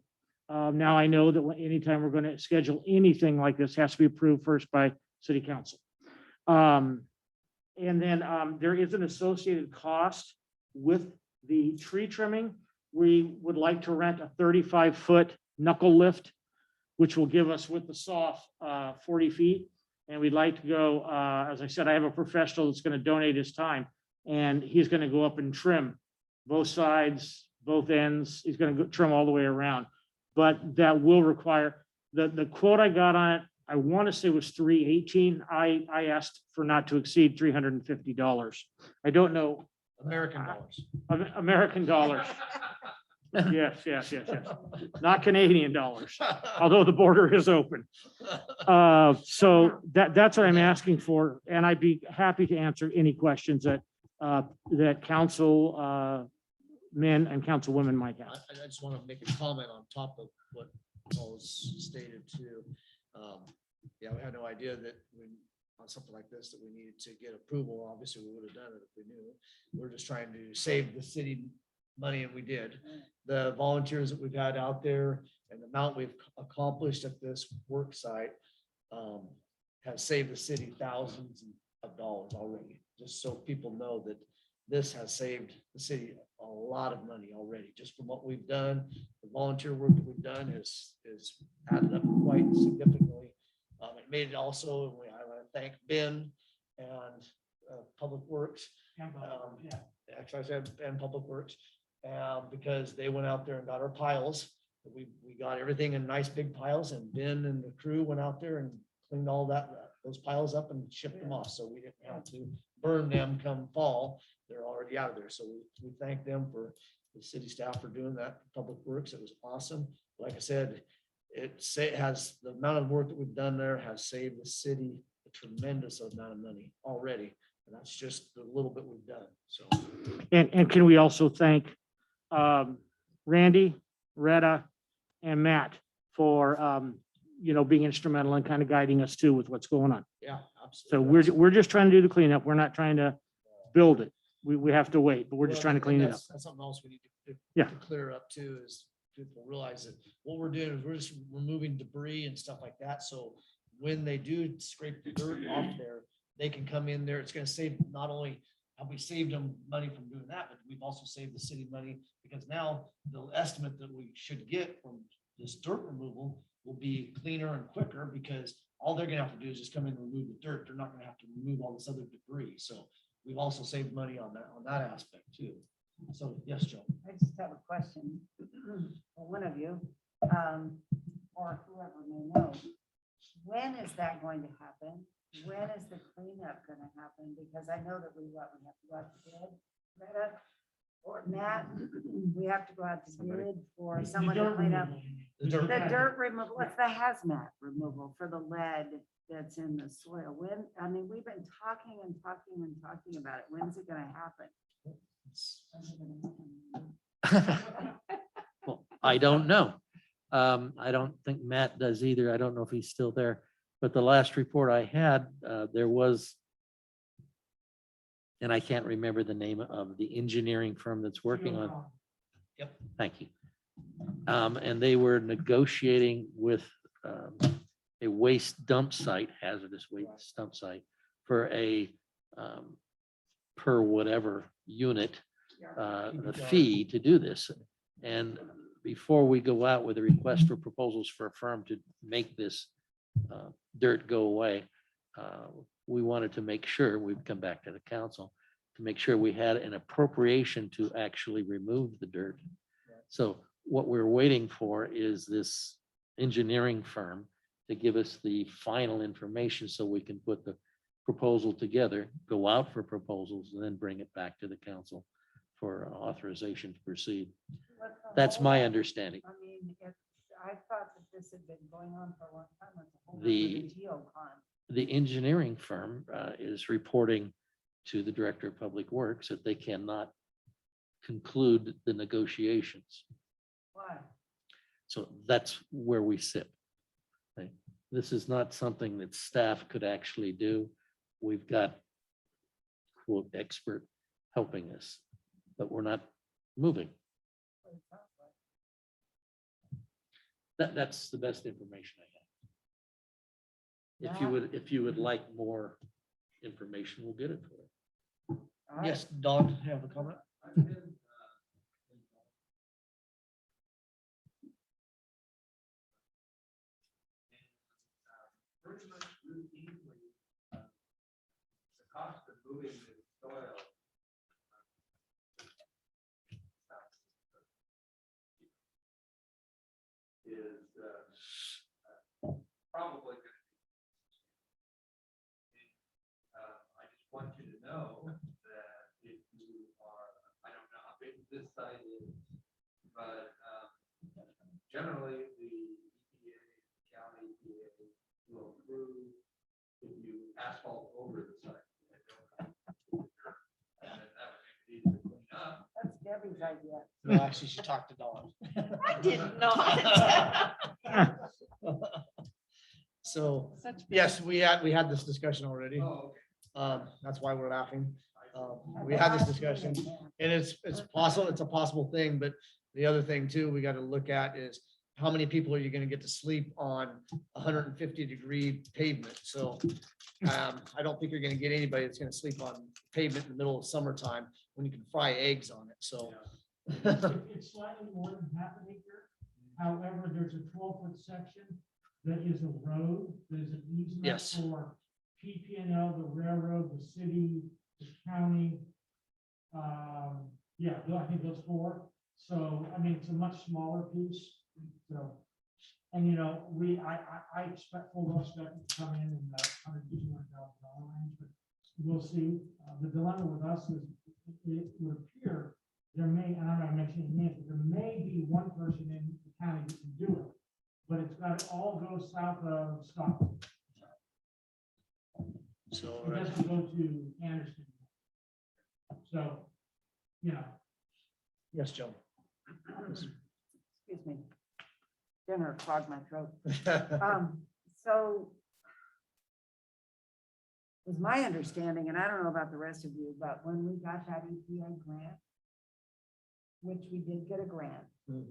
Now I know that anytime we're going to schedule anything like this, has to be approved first by city council. And then there is an associated cost with the tree trimming. We would like to rent a 35-foot knuckle lift, which will give us with the saw 40 feet. And we'd like to go, as I said, I have a professional that's going to donate his time, and he's going to go up and trim both sides, both ends. He's going to go trim all the way around. But that will require, the quote I got on it, I want to say was $318. I asked for not to exceed $350. I don't know. American dollars. American dollars. Yes. Not Canadian dollars, although the border is open. So that's what I'm asking for, and I'd be happy to answer any questions that council men and councilwomen might have. I just want to make a comment on top of what was stated too. Yeah, we had no idea that when on something like this, that we needed to get approval. Obviously, we would have done it if we knew. We're just trying to save the city money, and we did. The volunteers that we've had out there and the amount we've accomplished at this work site have saved the city thousands of dollars already. Just so people know that this has saved the city a lot of money already, just from what we've done. The volunteer work that we've done is added up quite significantly. It made it also, and I want to thank Ben and Public Works. Actually, I said and Public Works, because they went out there and got our piles. We got everything in nice big piles, and Ben and the crew went out there and cleaned all those piles up and shipped them off. So we didn't have to burn them come fall. They're already out of there. So we thank them, for the city staff, for doing that. Public Works, it was awesome. Like I said, it has, the amount of work that we've done there has saved the city a tremendous amount of money already. And that's just the little bit we've done. So. And can we also thank Randy, Retta, and Matt for being instrumental in kind of guiding us too with what's going on. Yeah, So absolutely. we're just trying to do the cleanup. We're not trying to build it. We have to wait, but we're just trying to clean it up. That's something else we need Yeah. to clear up too, is people realize that what we're doing is we're just removing debris and stuff like that. So when they do scrape the dirt off there, they can come in there. It's going to save, not only have we saved them money from doing that, but we've also saved the city money, because now the estimate that we should get from this dirt removal will be cleaner and quicker, because all they're going to have to do is just come in and remove the dirt. They're not going to have to remove all this other debris. So we've also saved money on that aspect too. So yes, Joe. I just have a question for one of you, or whoever may know. When is that going to happen? When is the cleanup going to happen? Because I know that we have to go out to bid, Greta or Matt, we have to go out to bid for someone to clean up the dirt removal. What's the hazmat removal for the lead that's in the soil? When, I mean, we've been talking about it. When's it going to happen? Well, I don't know. I don't think Matt does either. I don't know if he's still there, but the last report I had, there was, and I can't remember the name of the engineering firm that's working on. Yep. Thank you. And they were negotiating with a waste dump site, hazardous waste dump site, for a per whatever unit, the fee to do this. And before we go out with a request for proposals for a firm to make this dirt go away, we wanted to make sure, we've come back to the council, to make sure we had an appropriation to actually remove the dirt. So what we're waiting for is this engineering firm to give us the final information so we can put the proposal together, go out for proposals, and then bring it back to the council for authorization to proceed. That's my understanding. I mean, I thought that this had been going on for a long time. It's a whole The- other geocon. The engineering firm is reporting to the Director of Public Works that they cannot conclude the negotiations. Why? So that's where we sit. Okay. This is not something that staff could actually do. We've got quote expert helping us, but we're not moving. That's the best information I have. If you would like more information, we'll get it for you. All right. Yes, Don, you have a comment? Pretty much routinely, the cost of moving the soil. Is probably going to be. I just want you to know that if you are, I don't know how big this site is, but generally the EPA, county EPA will approve if you asphalt over the site. And that would make it easy to clean up. That's Debbie's idea. No, actually, she talked to Dawn. I did not. So, Such yes, we had this discussion already. Oh, That's why we're laughing. We had this discussion, and it's possible, it's a possible thing, but the other thing too, we got to look at is how many people are you gonna get to sleep on 150-degree pavement? So I don't think you're gonna get anybody that's gonna sleep on pavement in the middle of summertime when you can fry eggs on it, so. It's slightly more than half an acre. However, there's a 12-foot section that is a road, there's an easement Yes. for PPNL, the railroad, the city, the county. Yeah, I think those four. So, I mean, it's a much smaller piece, so. And, you know, I expect full respect to come in the $100,000 range, but we'll see. The dilemma with us is it would appear there may, and I'm not mentioning names, but there may be one person in the county that can do it, but it's got to all go south of Scotland. So, It doesn't go to Anderson. So, you know. yes, Joe. Excuse me. Dinner clogged my throat. So was my understanding, and I don't know about the rest of you, but when we got that EPA grant, which we did get a grant to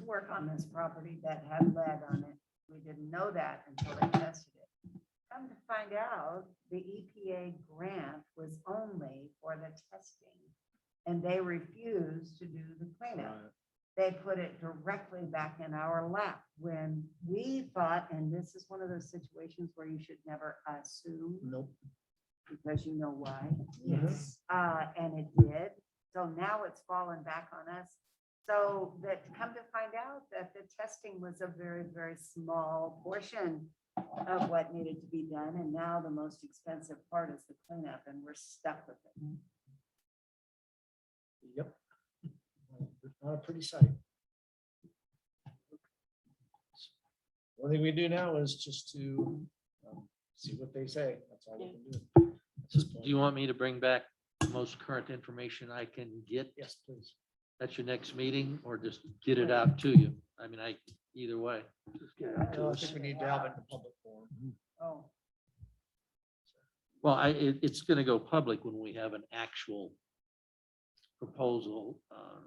work on this property that had lead on it, we didn't know that until they tested it. Come to find out, the EPA grant was only for the testing, and they refused to do the cleanup. They put it directly back in our lap when we thought, and this is one of those situations where you should never assume. Nope. Because you know why. Yes. And it did. So now it's fallen back on us. So that come to find out that the testing was a very, very small portion of what needed to be done. And now the most expensive part is the cleanup, and we're stuck with it. Yep. It's not a pretty sight. One thing we do now is just to see what they say. That's all we can do. at this point. Do you want me to bring back the most current information I can get? Yes, please. At your next meeting, or just get it out to you? I mean, either way. Just get it out to I us. think we need to have it in the public forum. Oh, Well, it's gonna go public when we have an actual proposal,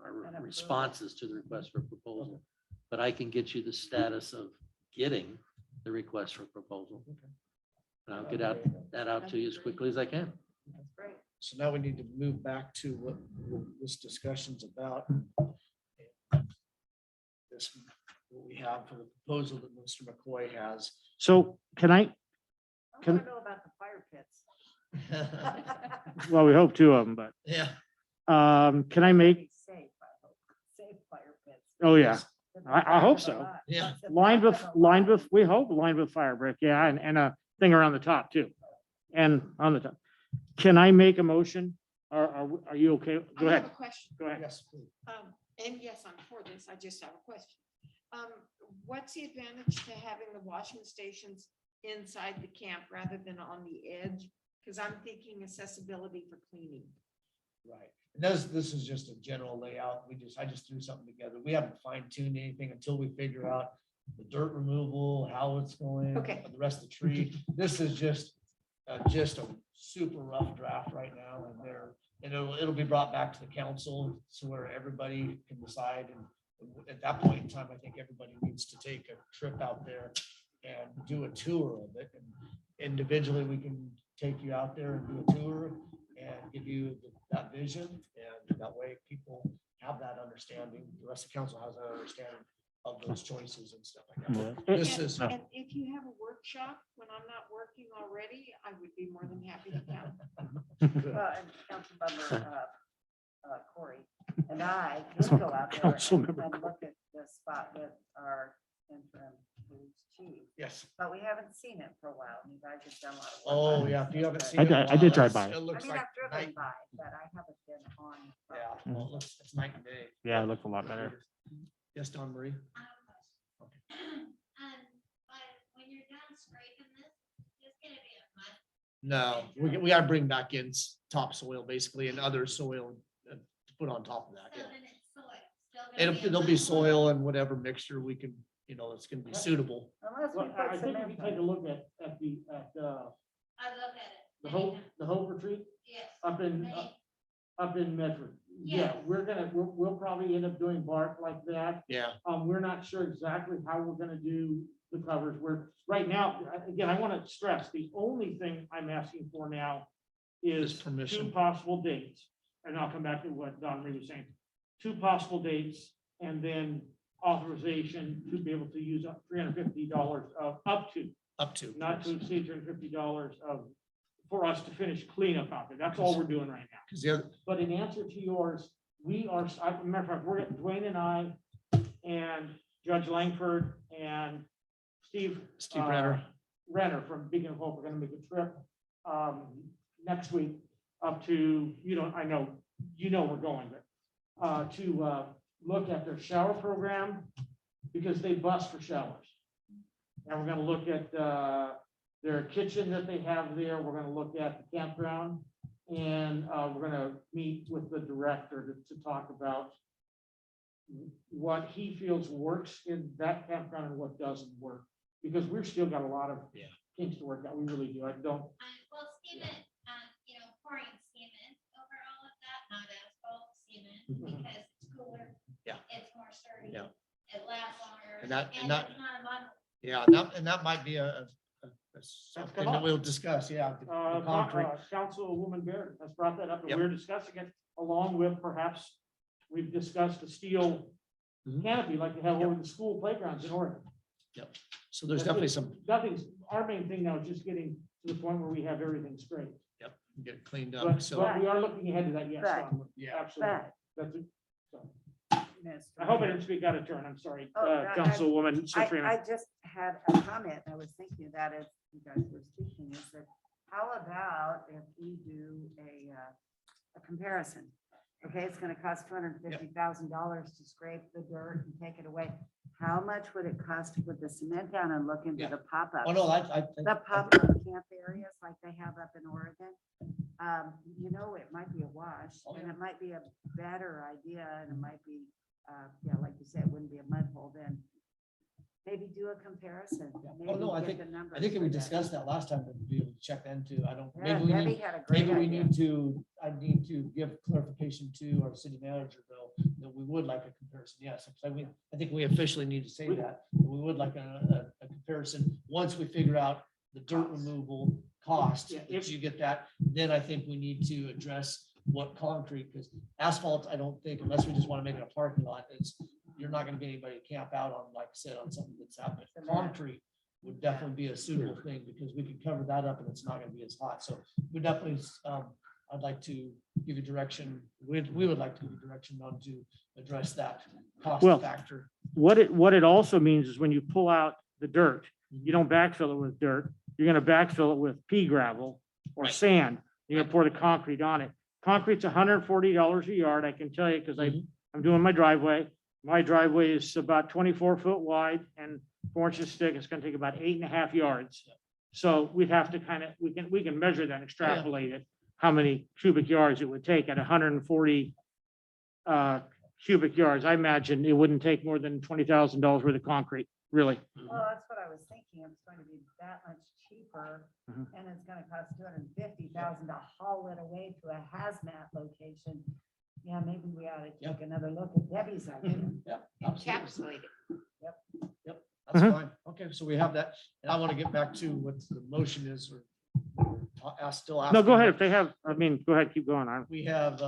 or responses to the request for proposal. But I can get you the status of getting the request for proposal. And I'll get that out to you as quickly as I can. that's great. So now we need to move back to what this discussion's about. This, what we have for the proposal that Mr. McCoy has. So can I, I want to know about the fire pits. well, we hope two of them, but Yeah. can I make, Safe, I hope. Safe fire pits. oh yeah, I hope so. Yeah. Lined with, we hope lined with fire brick, yeah, and a thing around the top too. And on the top. Can I make a motion? Are you okay? Go I ahead. have a question. Go ahead. Yes, please. And yes, I'm for this. I just have a question. What's the advantage to having the washing stations inside the camp rather than on the edge? Because I'm thinking accessibility for cleaning. Right. And this is just a general layout. I just threw something together. We haven't fine tuned anything until we figure out the dirt removal, how it's going, Okay. the rest of the tree. This is just a super rough draft right now, and and it'll be brought back to the council so where everybody can decide. And at that point in time, I think everybody needs to take a trip out there and do a tour of it. And individually, we can take you out there and do a tour and give you that vision. And that way people have that understanding. The rest of the council has that understanding of those choices and stuff like that. Yeah. This is, And if you have a workshop when I'm not working already, I would be more than happy to come. Well, and Councilmember Corey and I That's can what go out there Councilmember and look at the spot with our interim police chief, yes. but we haven't seen it for a while. And you guys have done a lot of work. Oh, on it, yeah. If you haven't but- seen it. in a I did while, drive by. It I looks mean, like I've driven night. by, but I haven't been on. Yeah, well, it's night and day. Yeah, it looked a lot better. Yes, Don Marie. When you're done scraping this, it's gonna be a mud. No, we gotta bring back in topsoil basically and other soil to put on top of that. So Yeah. then it's soil. Still gonna be a It'll be mud. soil and whatever mixture we can, it's gonna be suitable. Unless we Well, I put think if cement you on take a it. look at I'd look at it. the Hope Retreat Yes. up in, Many- up in Medford. Yeah, Yes. we'll probably end up doing bark like that. Yeah. We're not sure exactly how we're gonna do the covers. Right now, again, I want to stress, the only thing I'm asking for now is Just permission. 2 possible dates. And I'll come back to what Don Marie was saying. 2 possible dates and then authorization to be able to use up $350 of up to, not to exceed $350 of, for us to finish cleanup out there. That's all we're doing right now. Because the other, But in answer to yours, matter of fact, we're Dwayne and I and Judge Langford and Steve Renner. Renner from Beacon of Hope are gonna make a trip next week up to, I know we're going, but to look at their shower program because they bust for showers. And we're gonna look at their kitchen that they have there. We're gonna look at the campground. And we're gonna meet with the director to talk about what he feels works in that campground and what doesn't work. Because we've still got a lot of kinks to work out. We really do. I don't. Well, cement, pouring cement over all of that, not asphalt, cement, because it's cooler. Yeah. It's more sturdy. Yeah. It lasts longer. And that- it's not a mud. Yeah, and that might be something come that up. we'll discuss. Yeah. the concrete. Councilwoman Barrett has brought that up, and Yep. we're discussing it along with perhaps, we've discussed a steel Mhm. canopy like they have over the school playgrounds in Oregon. Yep. So there's definitely some, Our main thing now is just getting to the point where we have everything straight. get it cleaned up. But So, but we are looking ahead to that, yes, But- Don, yeah. absolutely. But, That's it. So, Mr. I hope I didn't speak out of turn, I'm sorry, Oh, I- Councilwoman I Safrina. just had a comment. I was thinking that as you guys were speaking, is that how about if we do a comparison? Okay, it's gonna cost $250,000 to scrape the dirt and take it away. How much would it cost to put the cement down and look into Yeah. the pop-ups? oh, no, I The pop-up camp areas like they have up in Oregon. It might be a wash Oh, and yeah. it might be a better idea and it might be, like you said, it wouldn't be a mud hole then. Maybe do a comparison. Yeah. Oh, maybe no, I get think- the numbers think for we that. discussed that last time, but be able to check into, I don't, Yeah, maybe we Debbie need, had a great maybe we idea. need to, I need to give clarification to our city manager though, that we would like a comparison. Yes, I think we officially need to say that. We would like a comparison. Once we figure out the dirt removal cost, Yeah, if you get that, then I think we need to address what concrete, because asphalt, I don't think, unless we just want to make it a parking lot, you're not gonna get anybody to camp out on, like I said, on something that's happening. Concrete would definitely be a suitable thing because we can cover that up and it's not gonna be as hot. So we definitely, I'd like to give you direction. We would like to give you direction on to address that cost Well, factor. What it also means is when you pull out the dirt, you don't backfill it with dirt. You're gonna backfill it with pea gravel or Right. sand. You're gonna pour the concrete on it. Concrete's $140 a yard, I can tell you, because I'm doing my driveway. My driveway is about 24 foot wide and 4 inches thick. It's gonna take about 8.5 yards. So we'd have to we can measure that, extrapolate it, how many cubic yards it would take at 140 cubic yards. I imagine it wouldn't take more than $20,000 worth of concrete, really. Well, that's what I was thinking. It's going to be that much cheaper Mhm. and it's gonna cost $250,000 to haul it away to a hazmat location. Yeah, maybe we ought to take another look at Debbie's idea. Yep. Encapsulate it. That's Mhm. fine. Okay, so we have that. And I want to get back to what the motion is or still asking. No, go ahead. If they have, I mean, go ahead, keep going. We have,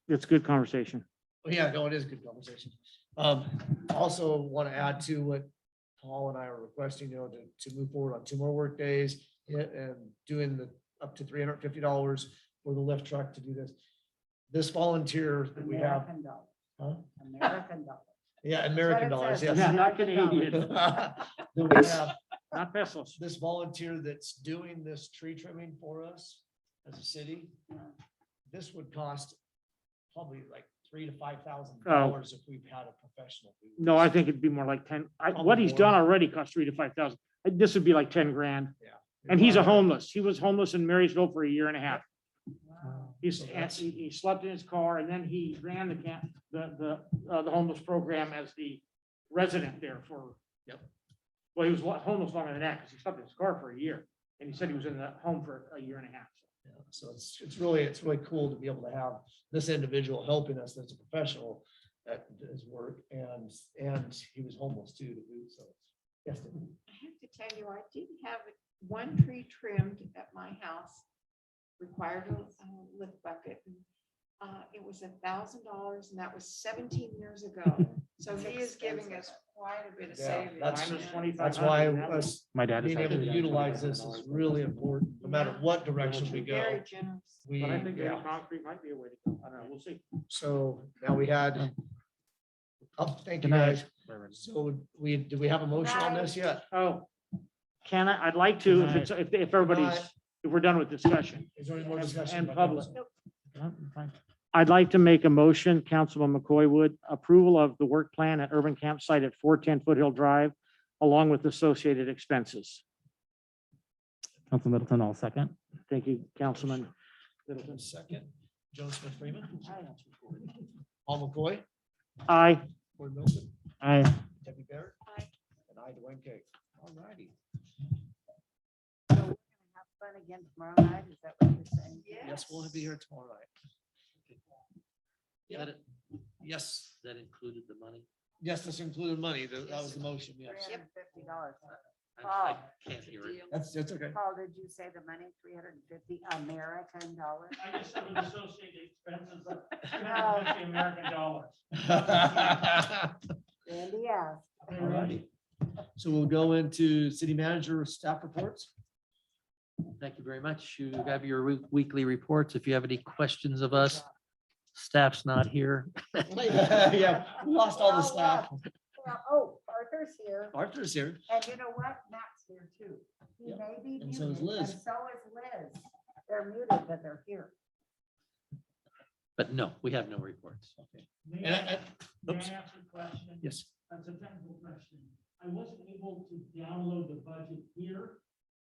It's good conversation. yeah, no, it is good conversation. Also want to add to what Paul and I are requesting, to move forward on 2 more work days and doing the up to $350 for the lift truck to do this. This volunteer that we have. American dollar. Huh? American dollar. Yeah, American dollars, yes. Yeah, not Canadian. That we have Not pesos. this volunteer that's doing this tree trimming for us as a city. This would cost probably like $3,000 to $5,000 if we've had a professional. do this. No, I think it'd be more like 10. What he's done already costs 3,000 to 5,000. This would be like 10 grand. Yeah. And he's a homeless. He was homeless in Marysville for 1.5 years. Wow. He's, So that's- he slept in his car and then he ran the homeless program as the resident there for. Yep. Well, he was homeless longer than that because he slept in his car for 1 year. And he said he was in the home for 1.5 years. Yeah, so it's really cool to be able to have this individual helping us that's a professional at his work and he was homeless too to boot, so. Yes. Debbie. I have to tell you, I did have one tree trimmed at my house, required a lift bucket. It was $1,000 and that was 17 years ago. So he is giving us quite a bit of Yeah, savings. that's- Mine was 2,500. That's why and that was- us My dad. being able to decided utilize this is really important, no matter what direction we Very go. generous. We, But I think yeah. concrete might be a way to go. I don't know. We'll see. So now we had. Thank you Good night. guys. So do we have a motion on this yet? Oh, can I? I'd like to, if everybody's, if we're done with discussion. Is there any more discussion? And about public. this? I'd like to make a motion, Councilman McCoy would, approval of the work plan at Urban Campsite at 410 Foothill Drive, along with associated expenses. Council Middleton, all second. Thank you, Councilman Middleton. Second, Joe Smith Freeman. Paul McCoy, Aye. Corey Milton, Aye. Debbie Barrett. Aye. And I, Dwayne Cake. All righty. So we're gonna have fun again tomorrow night. Is that what you're saying? Yes, we'll be here tomorrow night. That, Yes, that included the money? yes, this included money. That was the motion, yes. $350. I can't hear it. That's okay. Paul, did you say the money, 350 American dollars? I just said the associated expenses of No. American dollars. Randy asked. All righty. So we'll go into city manager staff reports. Thank you very much. You have your weekly reports. If you have any questions of us, staff's not here. Yeah, we lost all the staff. Oh, Arthur's here. Arthur's here. And you know what? Matt's here too. He Yep. may be And so is muted, Liz. and so is Liz. They're muted, but they're here. But no, we have no reports. May And I oops. ask a question? Yes. That's a technical question. I wasn't able to download the budget here.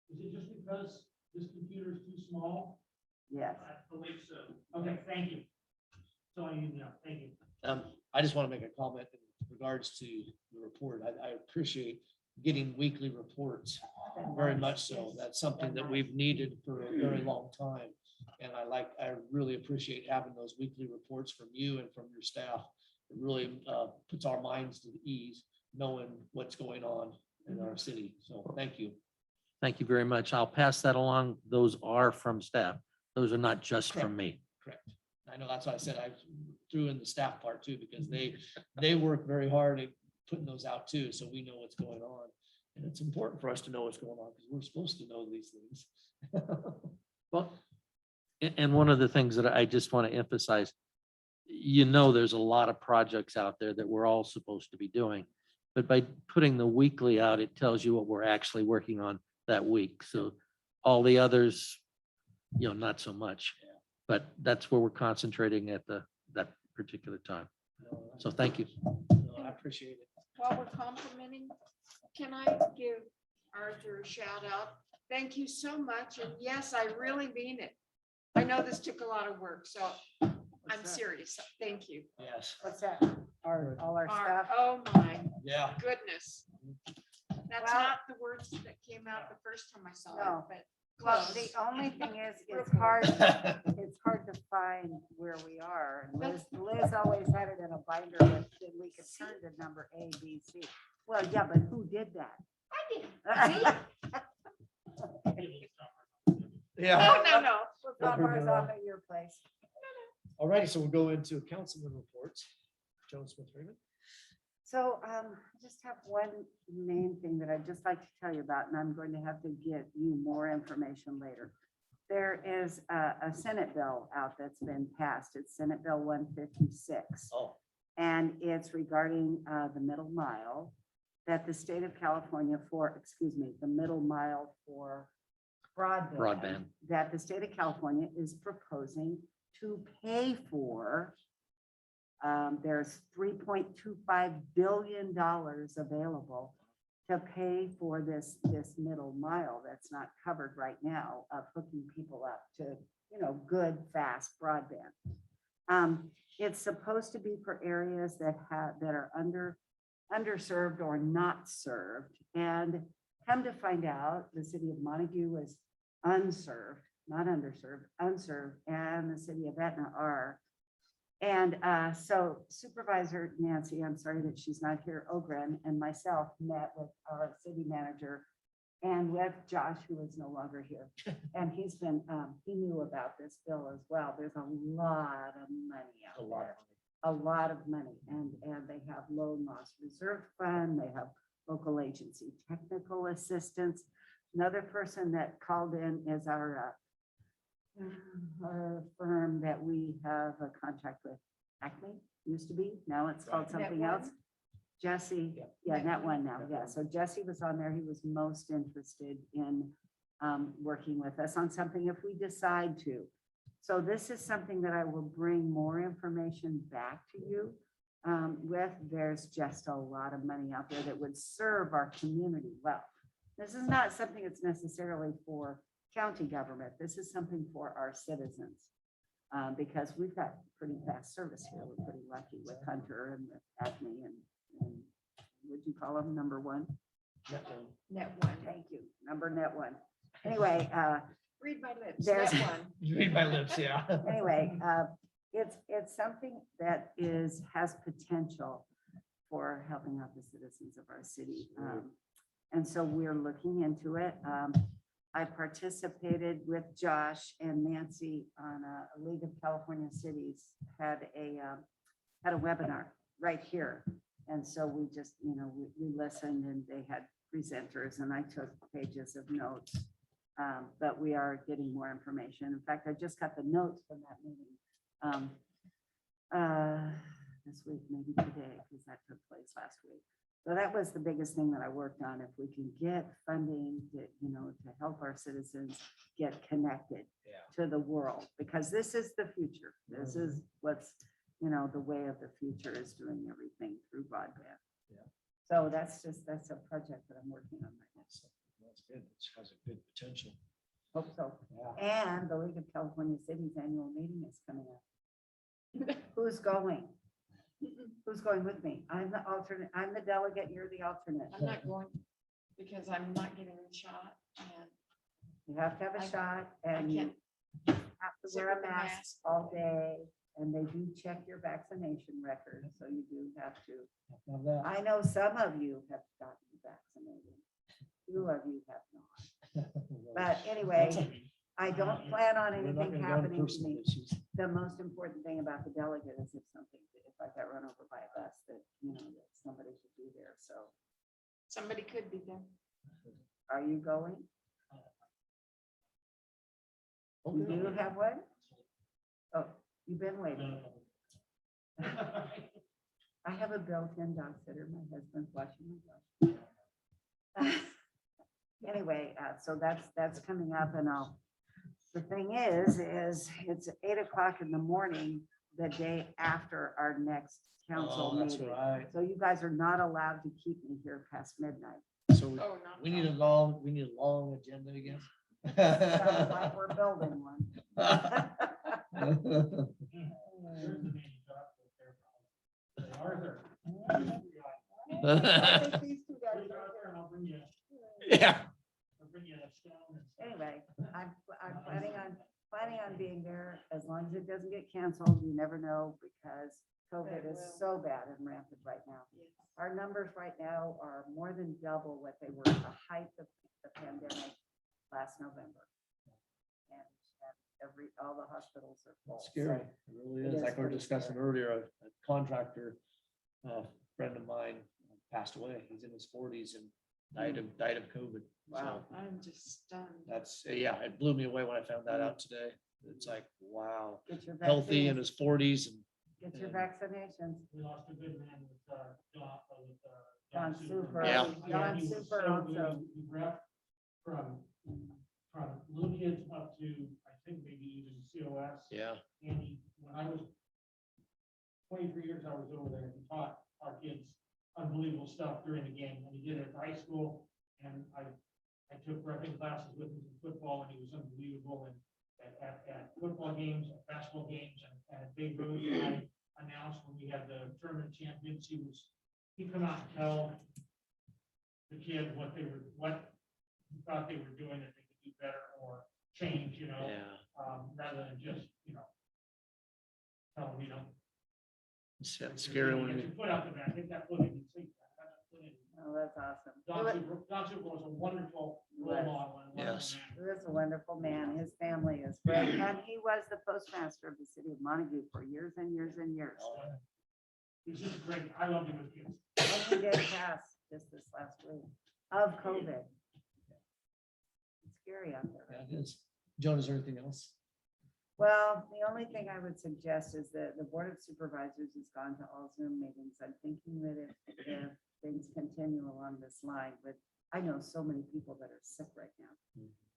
Is it just because this computer is too small? Yes. I believe so. Okay, thank you. So I need to know. Thank you. I just want to make a comment in regards to the report. I appreciate getting weekly reports very much so. That's something that we've needed for a very long time. And I really appreciate having those weekly reports from you and from your staff. It really puts our minds to ease, knowing what's going on in our city. So thank you. Thank you very much. I'll pass that along. Those are from staff. Those are not just from me. Correct. I know that's why I said I threw in the staff part too, because they work very hard at putting those out too, so we know what's going on. And it's important for us to know what's going on because we're supposed to know these things. Well, and one of the things that I just want to emphasize, there's a lot of projects out there that we're all supposed to be doing. But by putting the weekly out, it tells you what we're actually working on that week. So all the others, not so much. But that's where we're concentrating at that particular time. So thank you. No, I appreciate it. While we're complimenting, can I give Arthur a shout out? Thank you so much. And yes, I really mean it. I know this took a lot of work, so I'm serious. Thank you. Yes. What's that? All our Our- stuff? Oh, my Yeah. goodness. That's Well- not the words that came out the first time I saw No. it, but Well, close. the only thing is, Real it's close. hard, it's hard to find where we are. And Liz always had it in a binder that then we could turn to number A, B, C. Well, yeah, but who did that? I did. Yeah. No. We'll drop ours off at your place. All righty, so we'll go into councilman reports. Joan Smith Freeman. So I just have one main thing that I'd just like to tell you about, and I'm going to have to get you more information later. There is a Senate bill out that's been passed. It's Senate Bill 156. Oh. And it's regarding the middle mile that the state of California the middle mile for broadband. That the state of California is proposing to pay for. There's $3.25 billion available to pay for this middle mile that's not covered right now of hooking people up to, good, fast broadband. It's supposed to be for areas that are underserved or not served. And come to find out, the city of Montague is unserved, not underserved, unserved, and the city of Etna are. And so Supervisor Nancy, I'm sorry that she's not here, Ogren, and myself met with our city manager and with Josh, who is no longer here. And he's been, he knew about this bill as well. There's a lot of money out there. A lot of money. And they have loan loss reserve fund, they have local agency technical assistance. Another person that called in is our firm that we have a contract with, Acme, used to be, now it's called Right. something Net else. Jesse, yeah, that one now, yeah, so Jesse was on there, he was most interested in working with us on something if we decide to. So this is something that I will bring more information back to you with. There's just a lot of money out there that would serve our community well. This is not something that's necessarily for county government. This is something for our citizens. Because we've got pretty fast service here. We're pretty lucky with Hunter and with Acme and would you call them number one? Net one. Thank you. Net one. Anyway, Read my lips. There's- Net one. You read my lips, yeah. anyway, it's something that has potential for helping out the citizens of our city. And so we're looking into it. I participated with Josh and Nancy on a League of California Cities, had a webinar right here. And so we just, we listened and they had presenters and I took pages of notes. But we are getting more information. In fact, I just got the notes from that meeting this week, maybe today, because that took place last week. So that was the biggest thing that I worked on. If we can get funding to help our citizens get connected to the world, because this is the future. This is what's, the way of the future is doing everything through broadband. Yeah. So that's a project that I'm working on right now. That's good. It has a good potential. Hope so. Yeah. And the League of California Cities annual meeting is coming up. Who's going? Who's going with me? I'm the alternate. I'm the delegate. You're the alternate. I'm not going because I'm not getting the shot and You have to have a I- shot I and you can't. have to sit wear a with the mask mask all day. And they do check your vaccination record, so you do have to. Love that. I know some of you have gotten vaccinated. Few of you have not. But anyway, I don't plan on We're not anything gonna go into happening to personal me. issues. The most important thing about the delegate is if I got run over by a bus, that, that somebody should be there. So somebody could be there. are you going? You do have one? Oh, you've been waiting. I have a built-in dog sitter. My husband's watching my dog. Anyway, so that's coming up and the thing is it's 8 o'clock in the morning, the day after our next council Oh, that's meeting. right. So you guys are not allowed to keep me here past midnight. So Oh, not we need a long agenda again. Sounds like we're building one. Arthur. Yeah. Anyway, I'm planning on being there as long as it doesn't get canceled. You never know because COVID is so bad and rampant right now. Our numbers right now are more than double what they were at the height of the pandemic last November. And all the hospitals are full. Scary. So It really it is. is Like we were pretty discussing scary. earlier, a contractor, friend of mine passed away. He's in his 40s and died of COVID. Wow. So I'm just stunned. that's, yeah, it blew me away when I found that out today. It's like, wow, Get your healthy in vaccines. his 40s and Get your vaccinations. We lost a good man with, Don Super. Yeah. Don He was Super so also. good. He rep from little kids up to, I think, maybe even COS. yeah. And when I was 23 years, I was over there, he taught our kids unbelievable stuff during the game. And he did it at high school. And I took repping classes with him in football and he was unbelievable. And at football games, at basketball games, and at Big Rose, I announced when we had the tournament champions, he'd come out and tell the kid what he thought they were doing, that they could do better or change, rather than just, tell them, It's scary when get we, your foot out the back, get that foot in, you see, that's a foot in. Oh, that's awesome. Don Super was a wonderful role model. and a wonderful Yes. man. He was a wonderful man. His family is great. And he was the postmaster of the city of Montague for years and years and years. He was just great. I loved him with kids. And he did pass just this last week of COVID. It's scary out there. yeah, it is. Joan, is there anything else? Well, the only thing I would suggest is that the Board of Supervisors has gone to all Zoom meetings. I'm thinking that if things continue along this line, but I know so many people that are sick right now.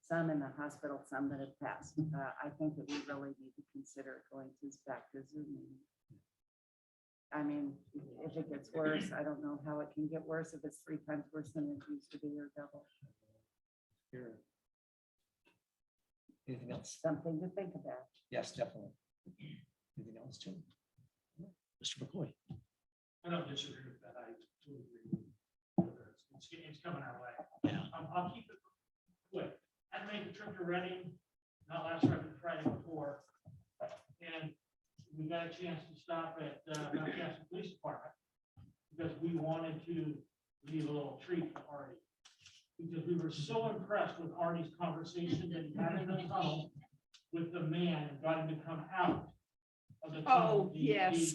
Some in the hospital, some that have passed. I think that we really need to consider going back to Zoom meetings. I mean, if it gets worse, I don't know how it can get worse if it's 3 times worse than it used to be or double. Here. Anything else? Something to think about. Yes, definitely. Anything else, Jim? Mr. McCoy? I don't disagree with that. I totally agree with it. It's coming our way. Yeah. I'll keep it quick. I made the trip to Reading, not last Friday, but Friday before. And we got a chance to stop at Mount Shasta Police Department because we wanted to leave a little treat for Artie. Because we were so impressed with Artie's conversation that he had in the tunnel with the man and got him to come out of the tunnel. Oh, yes.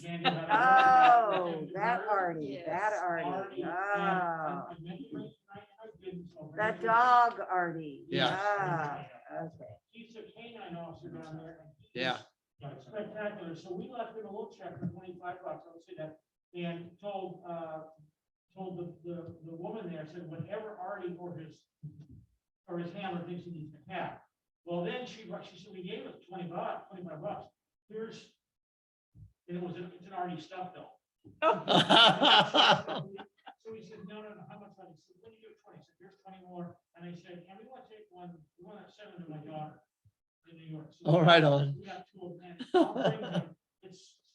Oh, that Artie, that Artie. Artie, Oh, and I mentioned it tonight, and I didn't, so I'm that gonna do it. dog Artie. Yeah. Ah, okay. He's a canine officer down there. and he Yeah. is Spectacular. So we left him a little check for $25, I would say that, and told the woman there, said whatever Artie or his handler thinks he needs to have. Well, then she said, we gave us $25. Here's, and it's an Artie stuffed doll. So he said, no, how much? I said, what do you do 20? He said, here's 20 more. And I said, and we want to take one, we want to send them to my daughter in New York. So All right on. we got 2 of them. I'll bring them.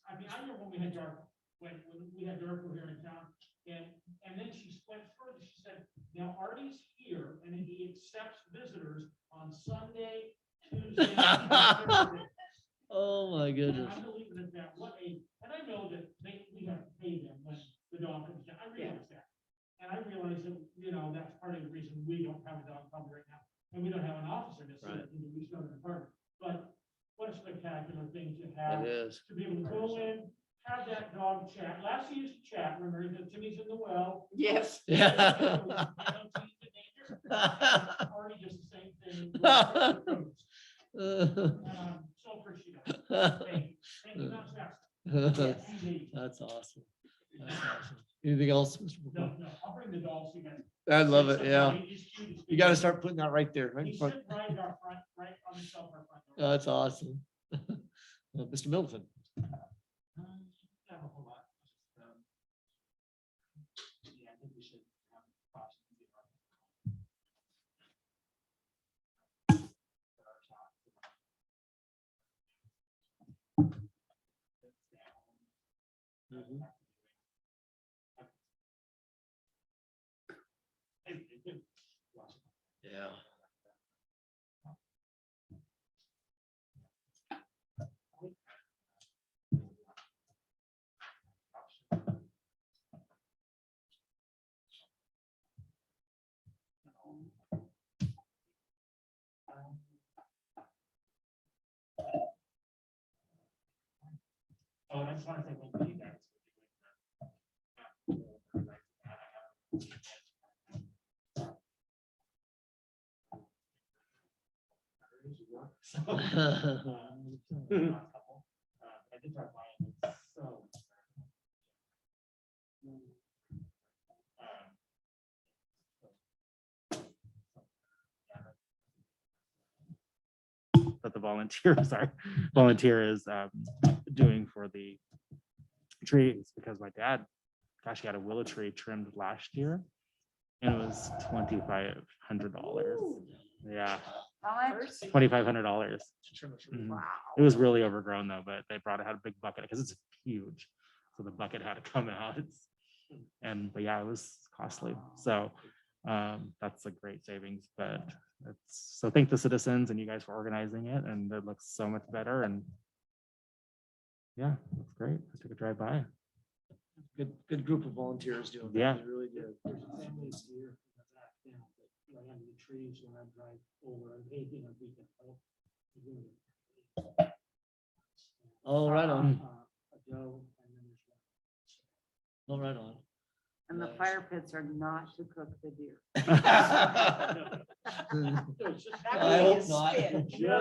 I remember when we had Dark, when we had Dark here in town, and then she went further. She said, now Artie's here and he accepts visitors on Sunday, Tuesday, and Thursday. Oh, my goodness. And I'm believing that and I know that we have to pay them when the dog comes down. I realize that. And I realize that, that's part of the reason we don't have a dog come right now. And we don't have an officer necessarily in the East Northern Department. But what a spectacular thing to have. It is. To be able to go in, have that dog chat. Last he used to chat, remember that Timmy's in the well. Yes. Yeah. Already just the same thing. So appreciative. Thank you, Mount Shasta. That's awesome. That's awesome. Anything else, Mr. No, McCoy? I'll bring the dog so you guys. I love it, yeah. He's cute, he's You got to cute. start putting that right there, right in He's front. sitting right in our front, right on the shelf, our front door. That's awesome. Mr. Middleton? Not a whole lot. Yeah, I think we should have approximately. Yeah. Oh, and I just want to say thank you guys. That the volunteer is doing for the trees, because my dad, gosh, he had a willow tree trimmed last year and it was $2,500. Yeah, $2,500. Wow. It was really overgrown though, but they had a big bucket because it's huge. So the bucket had to come out. But yeah, it was costly. So that's a great savings, but so thank the citizens and you guys for organizing it, and it looks so much better. And yeah, it's great. I took a drive by. Good group of volunteers doing that. Yeah. They really did. Families here. I have the trees when I drive over and anything that we can help. Oh, right on. Joe, and then there's Oh, right on. And the Nice. fire pits are not to cook the deer. I hope not. No, I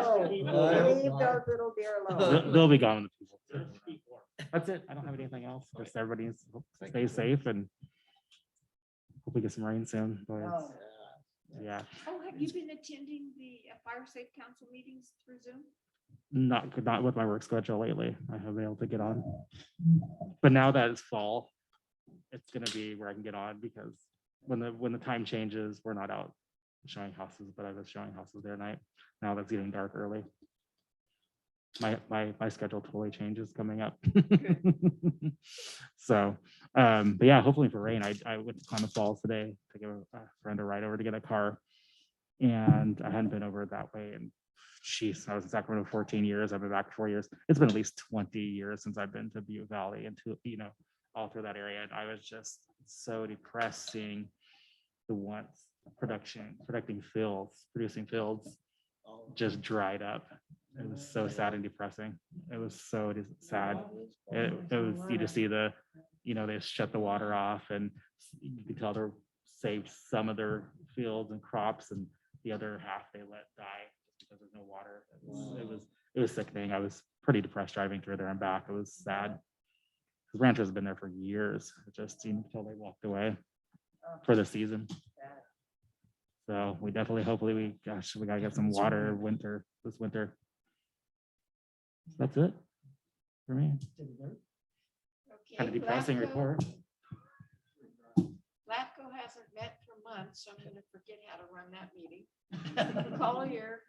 hope leave not. those little deer alone. They'll be gone with the people. That's it. I don't have anything else. Just everybody stay safe and hope we get some rain soon. Boy, No. yeah, Oh, have you been attending the Fire Safe Council meetings through Zoom? not with my work schedule lately. I have been able to get on, but now that it's fall, it's gonna be where I can get on, because when the time changes, we're not out showing houses, but I was showing houses there at night. Now that's getting dark early. My schedule totally changes coming up. So, but yeah, hopefully for rain. I went to Klamath Falls today to give a friend a ride over to get a car, and I hadn't been over that way. And geez, I was in Sacramento 14 years. I've been back 4 years. It's been at least 20 years since I've been to Butte Valley and to, all through that area. And I was just so depressed seeing the once producing fields just dried up. It was so sad and depressing. It was so sad. It was, you just see they shut the water off, and you can tell they're saved some of their fields and crops, and the other half they let die just because there's no water. It was sickening. I was pretty depressed driving through there and back. It was sad. The ranchers have been there for years. It just seemed until they walked away for the season. So we definitely, hopefully we gotta get some water this winter. That's it for me. Kind of depressing report. LAFCO hasn't met for months, so I'm gonna forget how to run that meeting. Collier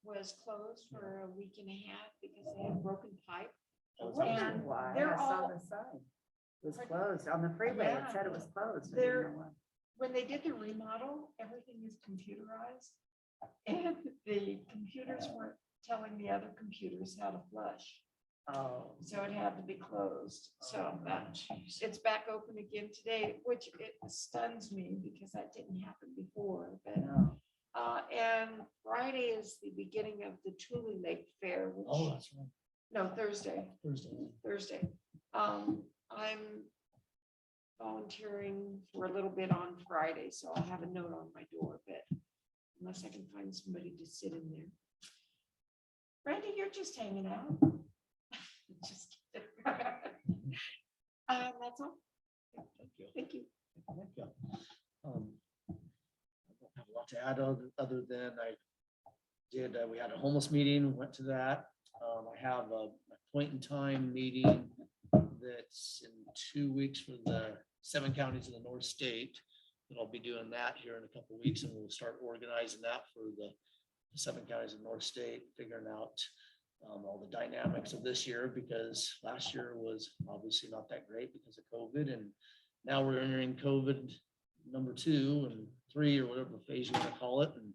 was closed for a week and a half because they had broken pipe. And Why? they're I saw all, the sign. It was closed on the freeway. It Yeah. said it was closed. I didn't know why. when they did the remodel, everything is computerized. And the computers weren't telling the other computers how to flush. Oh. So it had to be closed. So it's back open again today, which it stuns me because that didn't happen before. But and Friday is the beginning of the Tule Lake Fair, which Oh, that's right. no, Thursday. Thursday. I'm volunteering for a little bit on Friday, so I'll have a note on my door, but unless I can find somebody to sit in there. Randy, you're just hanging out. Just kidding. That's all. Thank you. I don't have a lot to add other than we had a homeless meeting, went to that. I have a point in time meeting that's in 2 weeks for the 7 counties in the North State. And I'll be doing that here in a couple of weeks, and we'll start organizing that for the 7 counties in North State, figuring out all the dynamics of this year, because last year was obviously not that great because of COVID, and now we're entering COVID #2, and 3 or whatever phase you want to call it, and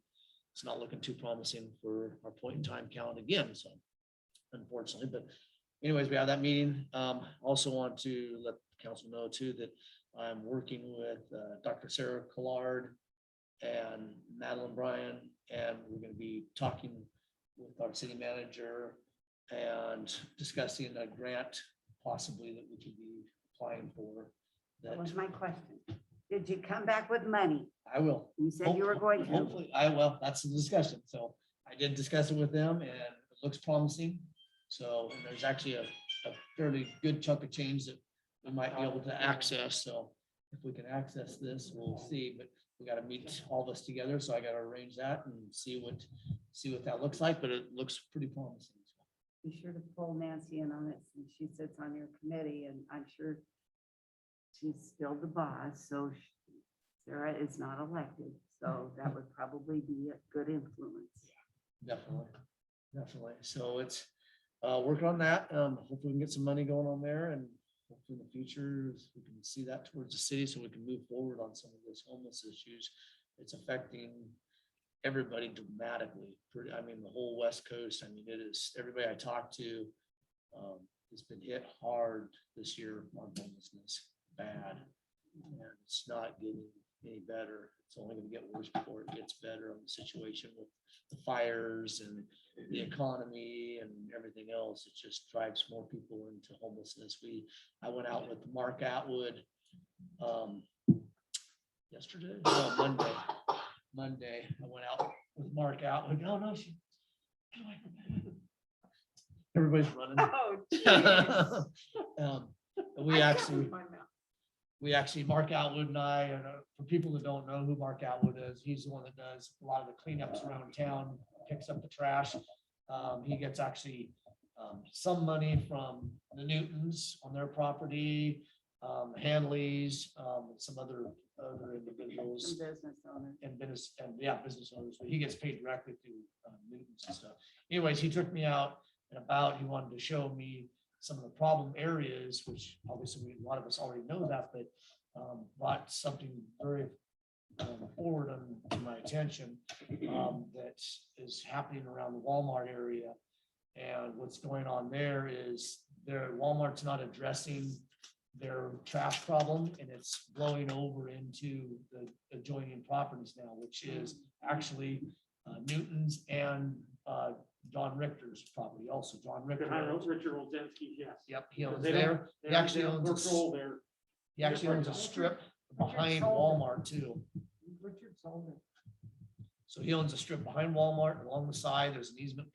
it's not looking too promising for our point in time count again, so unfortunately, but anyways, we have that meeting. Also want to let the council know too that I'm working with Dr. Sarah Collard and Madeline Bryan, and we're going to be talking with our city manager and discussing a grant possibly that we could be applying for. That was my question. Did you come back with money? I will. You said you were going to. Hopefully, that's the discussion. So I did discuss it with them and it looks promising. So and there's actually a fairly good chunk of change that we might be able to access. So if we can access this, we'll see, but we got to meet all of us together. So I got to arrange that and see what that looks like, but it looks pretty promising. Be sure to pull Nancy in on it since she sits on your committee, and I'm sure she's still the boss, so Sarah is not elected, so that would probably be a good influence. Definitely. So it's working on that. Hopefully we can get some money going on there, and hopefully in the future we can see that towards the city so we can move forward on some of those homeless issues. It's affecting everybody dramatically. I mean, the whole West Coast. I mean, it is everybody I talk to has been hit hard this year on homelessness, bad, and it's not getting any better. It's only going to get worse before it gets better on the situation with the fires and the economy and everything else. It just drives more people into homelessness. I went out with Mark Atwood yesterday, no, Monday. I went out with Mark Atwood. No, she. Everybody's running. Oh, geez. We actually, Mark Atwood and I, and for people that don't know who Mark Atwood is, he's the one that does a lot of the cleanups around town, picks up the trash. He gets actually some money from the Newtons on their property, Hanley's, some other individuals Business owners. and business owners, but he gets paid directly through Newtons and stuff. Anyways, he took me out and about, he wanted to show me some of the problem areas, which obviously a lot of us already know that, but brought something very forward to my attention that is happening around the Walmart area. And what's going on there is Walmart's not addressing their trash problem, and it's blowing over into the adjoining properties now, which is actually Newton's and John Richter's property also. John Richter. Richard Olszewski, yes. Yep, he owns there. He actually owns a strip behind Walmart too. So he owns a strip behind Walmart along the side. There's an easement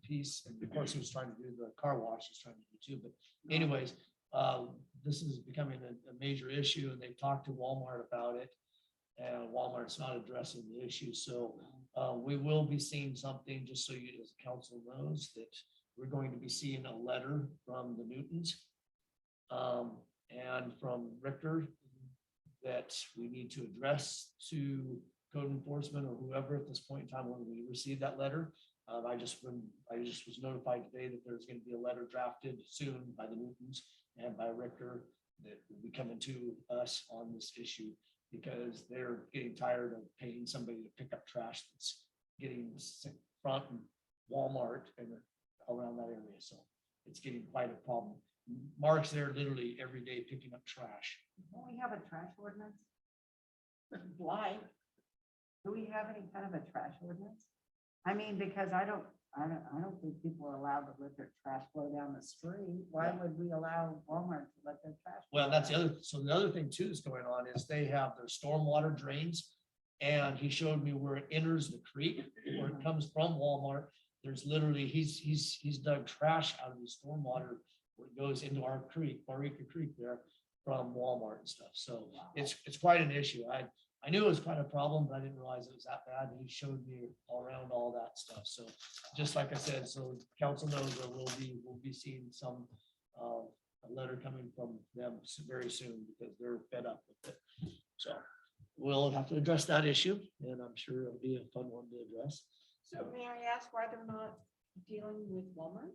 piece. And of course, he was trying to do the car wash he's trying to do too. But anyways, this is becoming a major issue, and they've talked to Walmart about it. And Walmart's not addressing the issue. So we will be seeing something, just so you as council knows, that we're going to be seeing a letter from the Newtons and from Richter that we need to address to code enforcement or whoever at this point in time when we receive that letter. I just was notified today that there's going to be a letter drafted soon by the Newtons and by Richter that will be coming to us on this issue, because they're getting tired of paying somebody to pick up trash that's getting front Walmart and around that area. So it's getting quite a problem. Mark's there literally every day picking up trash. Don't we have a trash ordinance? Why? Do we have any kind of a trash ordinance? I mean, because I don't think people are allowed to let their trash flow down the street. Why would we allow Walmart to let their trash? Well, that's the other thing too that's going on is they have their stormwater drains. And he showed me where it enters the creek, where it comes from Walmart. There's literally, he's dug trash out of the stormwater where it goes into our creek, Yreka Creek there from Walmart and stuff. So it's quite an issue. I knew it was quite a problem, but I didn't realize it was that bad. And he showed me all around all that stuff. So just like I said, so council knows that we'll be seeing some a letter coming from them very soon, because they're fed up with it. So we'll have to address that issue, and I'm sure it'll be a fun one to address. So may I ask why they're not dealing with Walmart?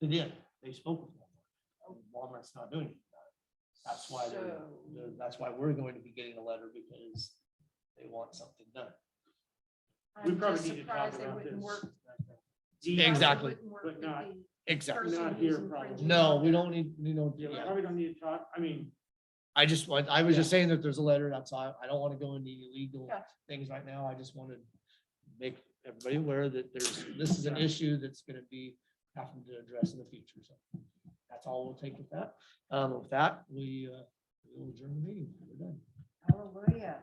They did. They spoke with Walmart. Walmart's not doing it. That's why that's why we're going to be getting a letter, because they want something done. We I'm probably just need to talk surprised they about wouldn't this. work. Exactly. Wouldn't work But with not- the Exactly. person Not who's here, infringing probably. No, on we it. don't need, Yeah, we yeah. probably don't need to talk, I mean, I was just saying that there's a letter, that's all. I don't want to go into any legal Gotcha. things right now. I just wanted to make everybody aware that this is an issue that's gonna be having to address in the future, so. That's all we'll take with that. With that, we will adjourn the meeting. We're done. Hallelujah.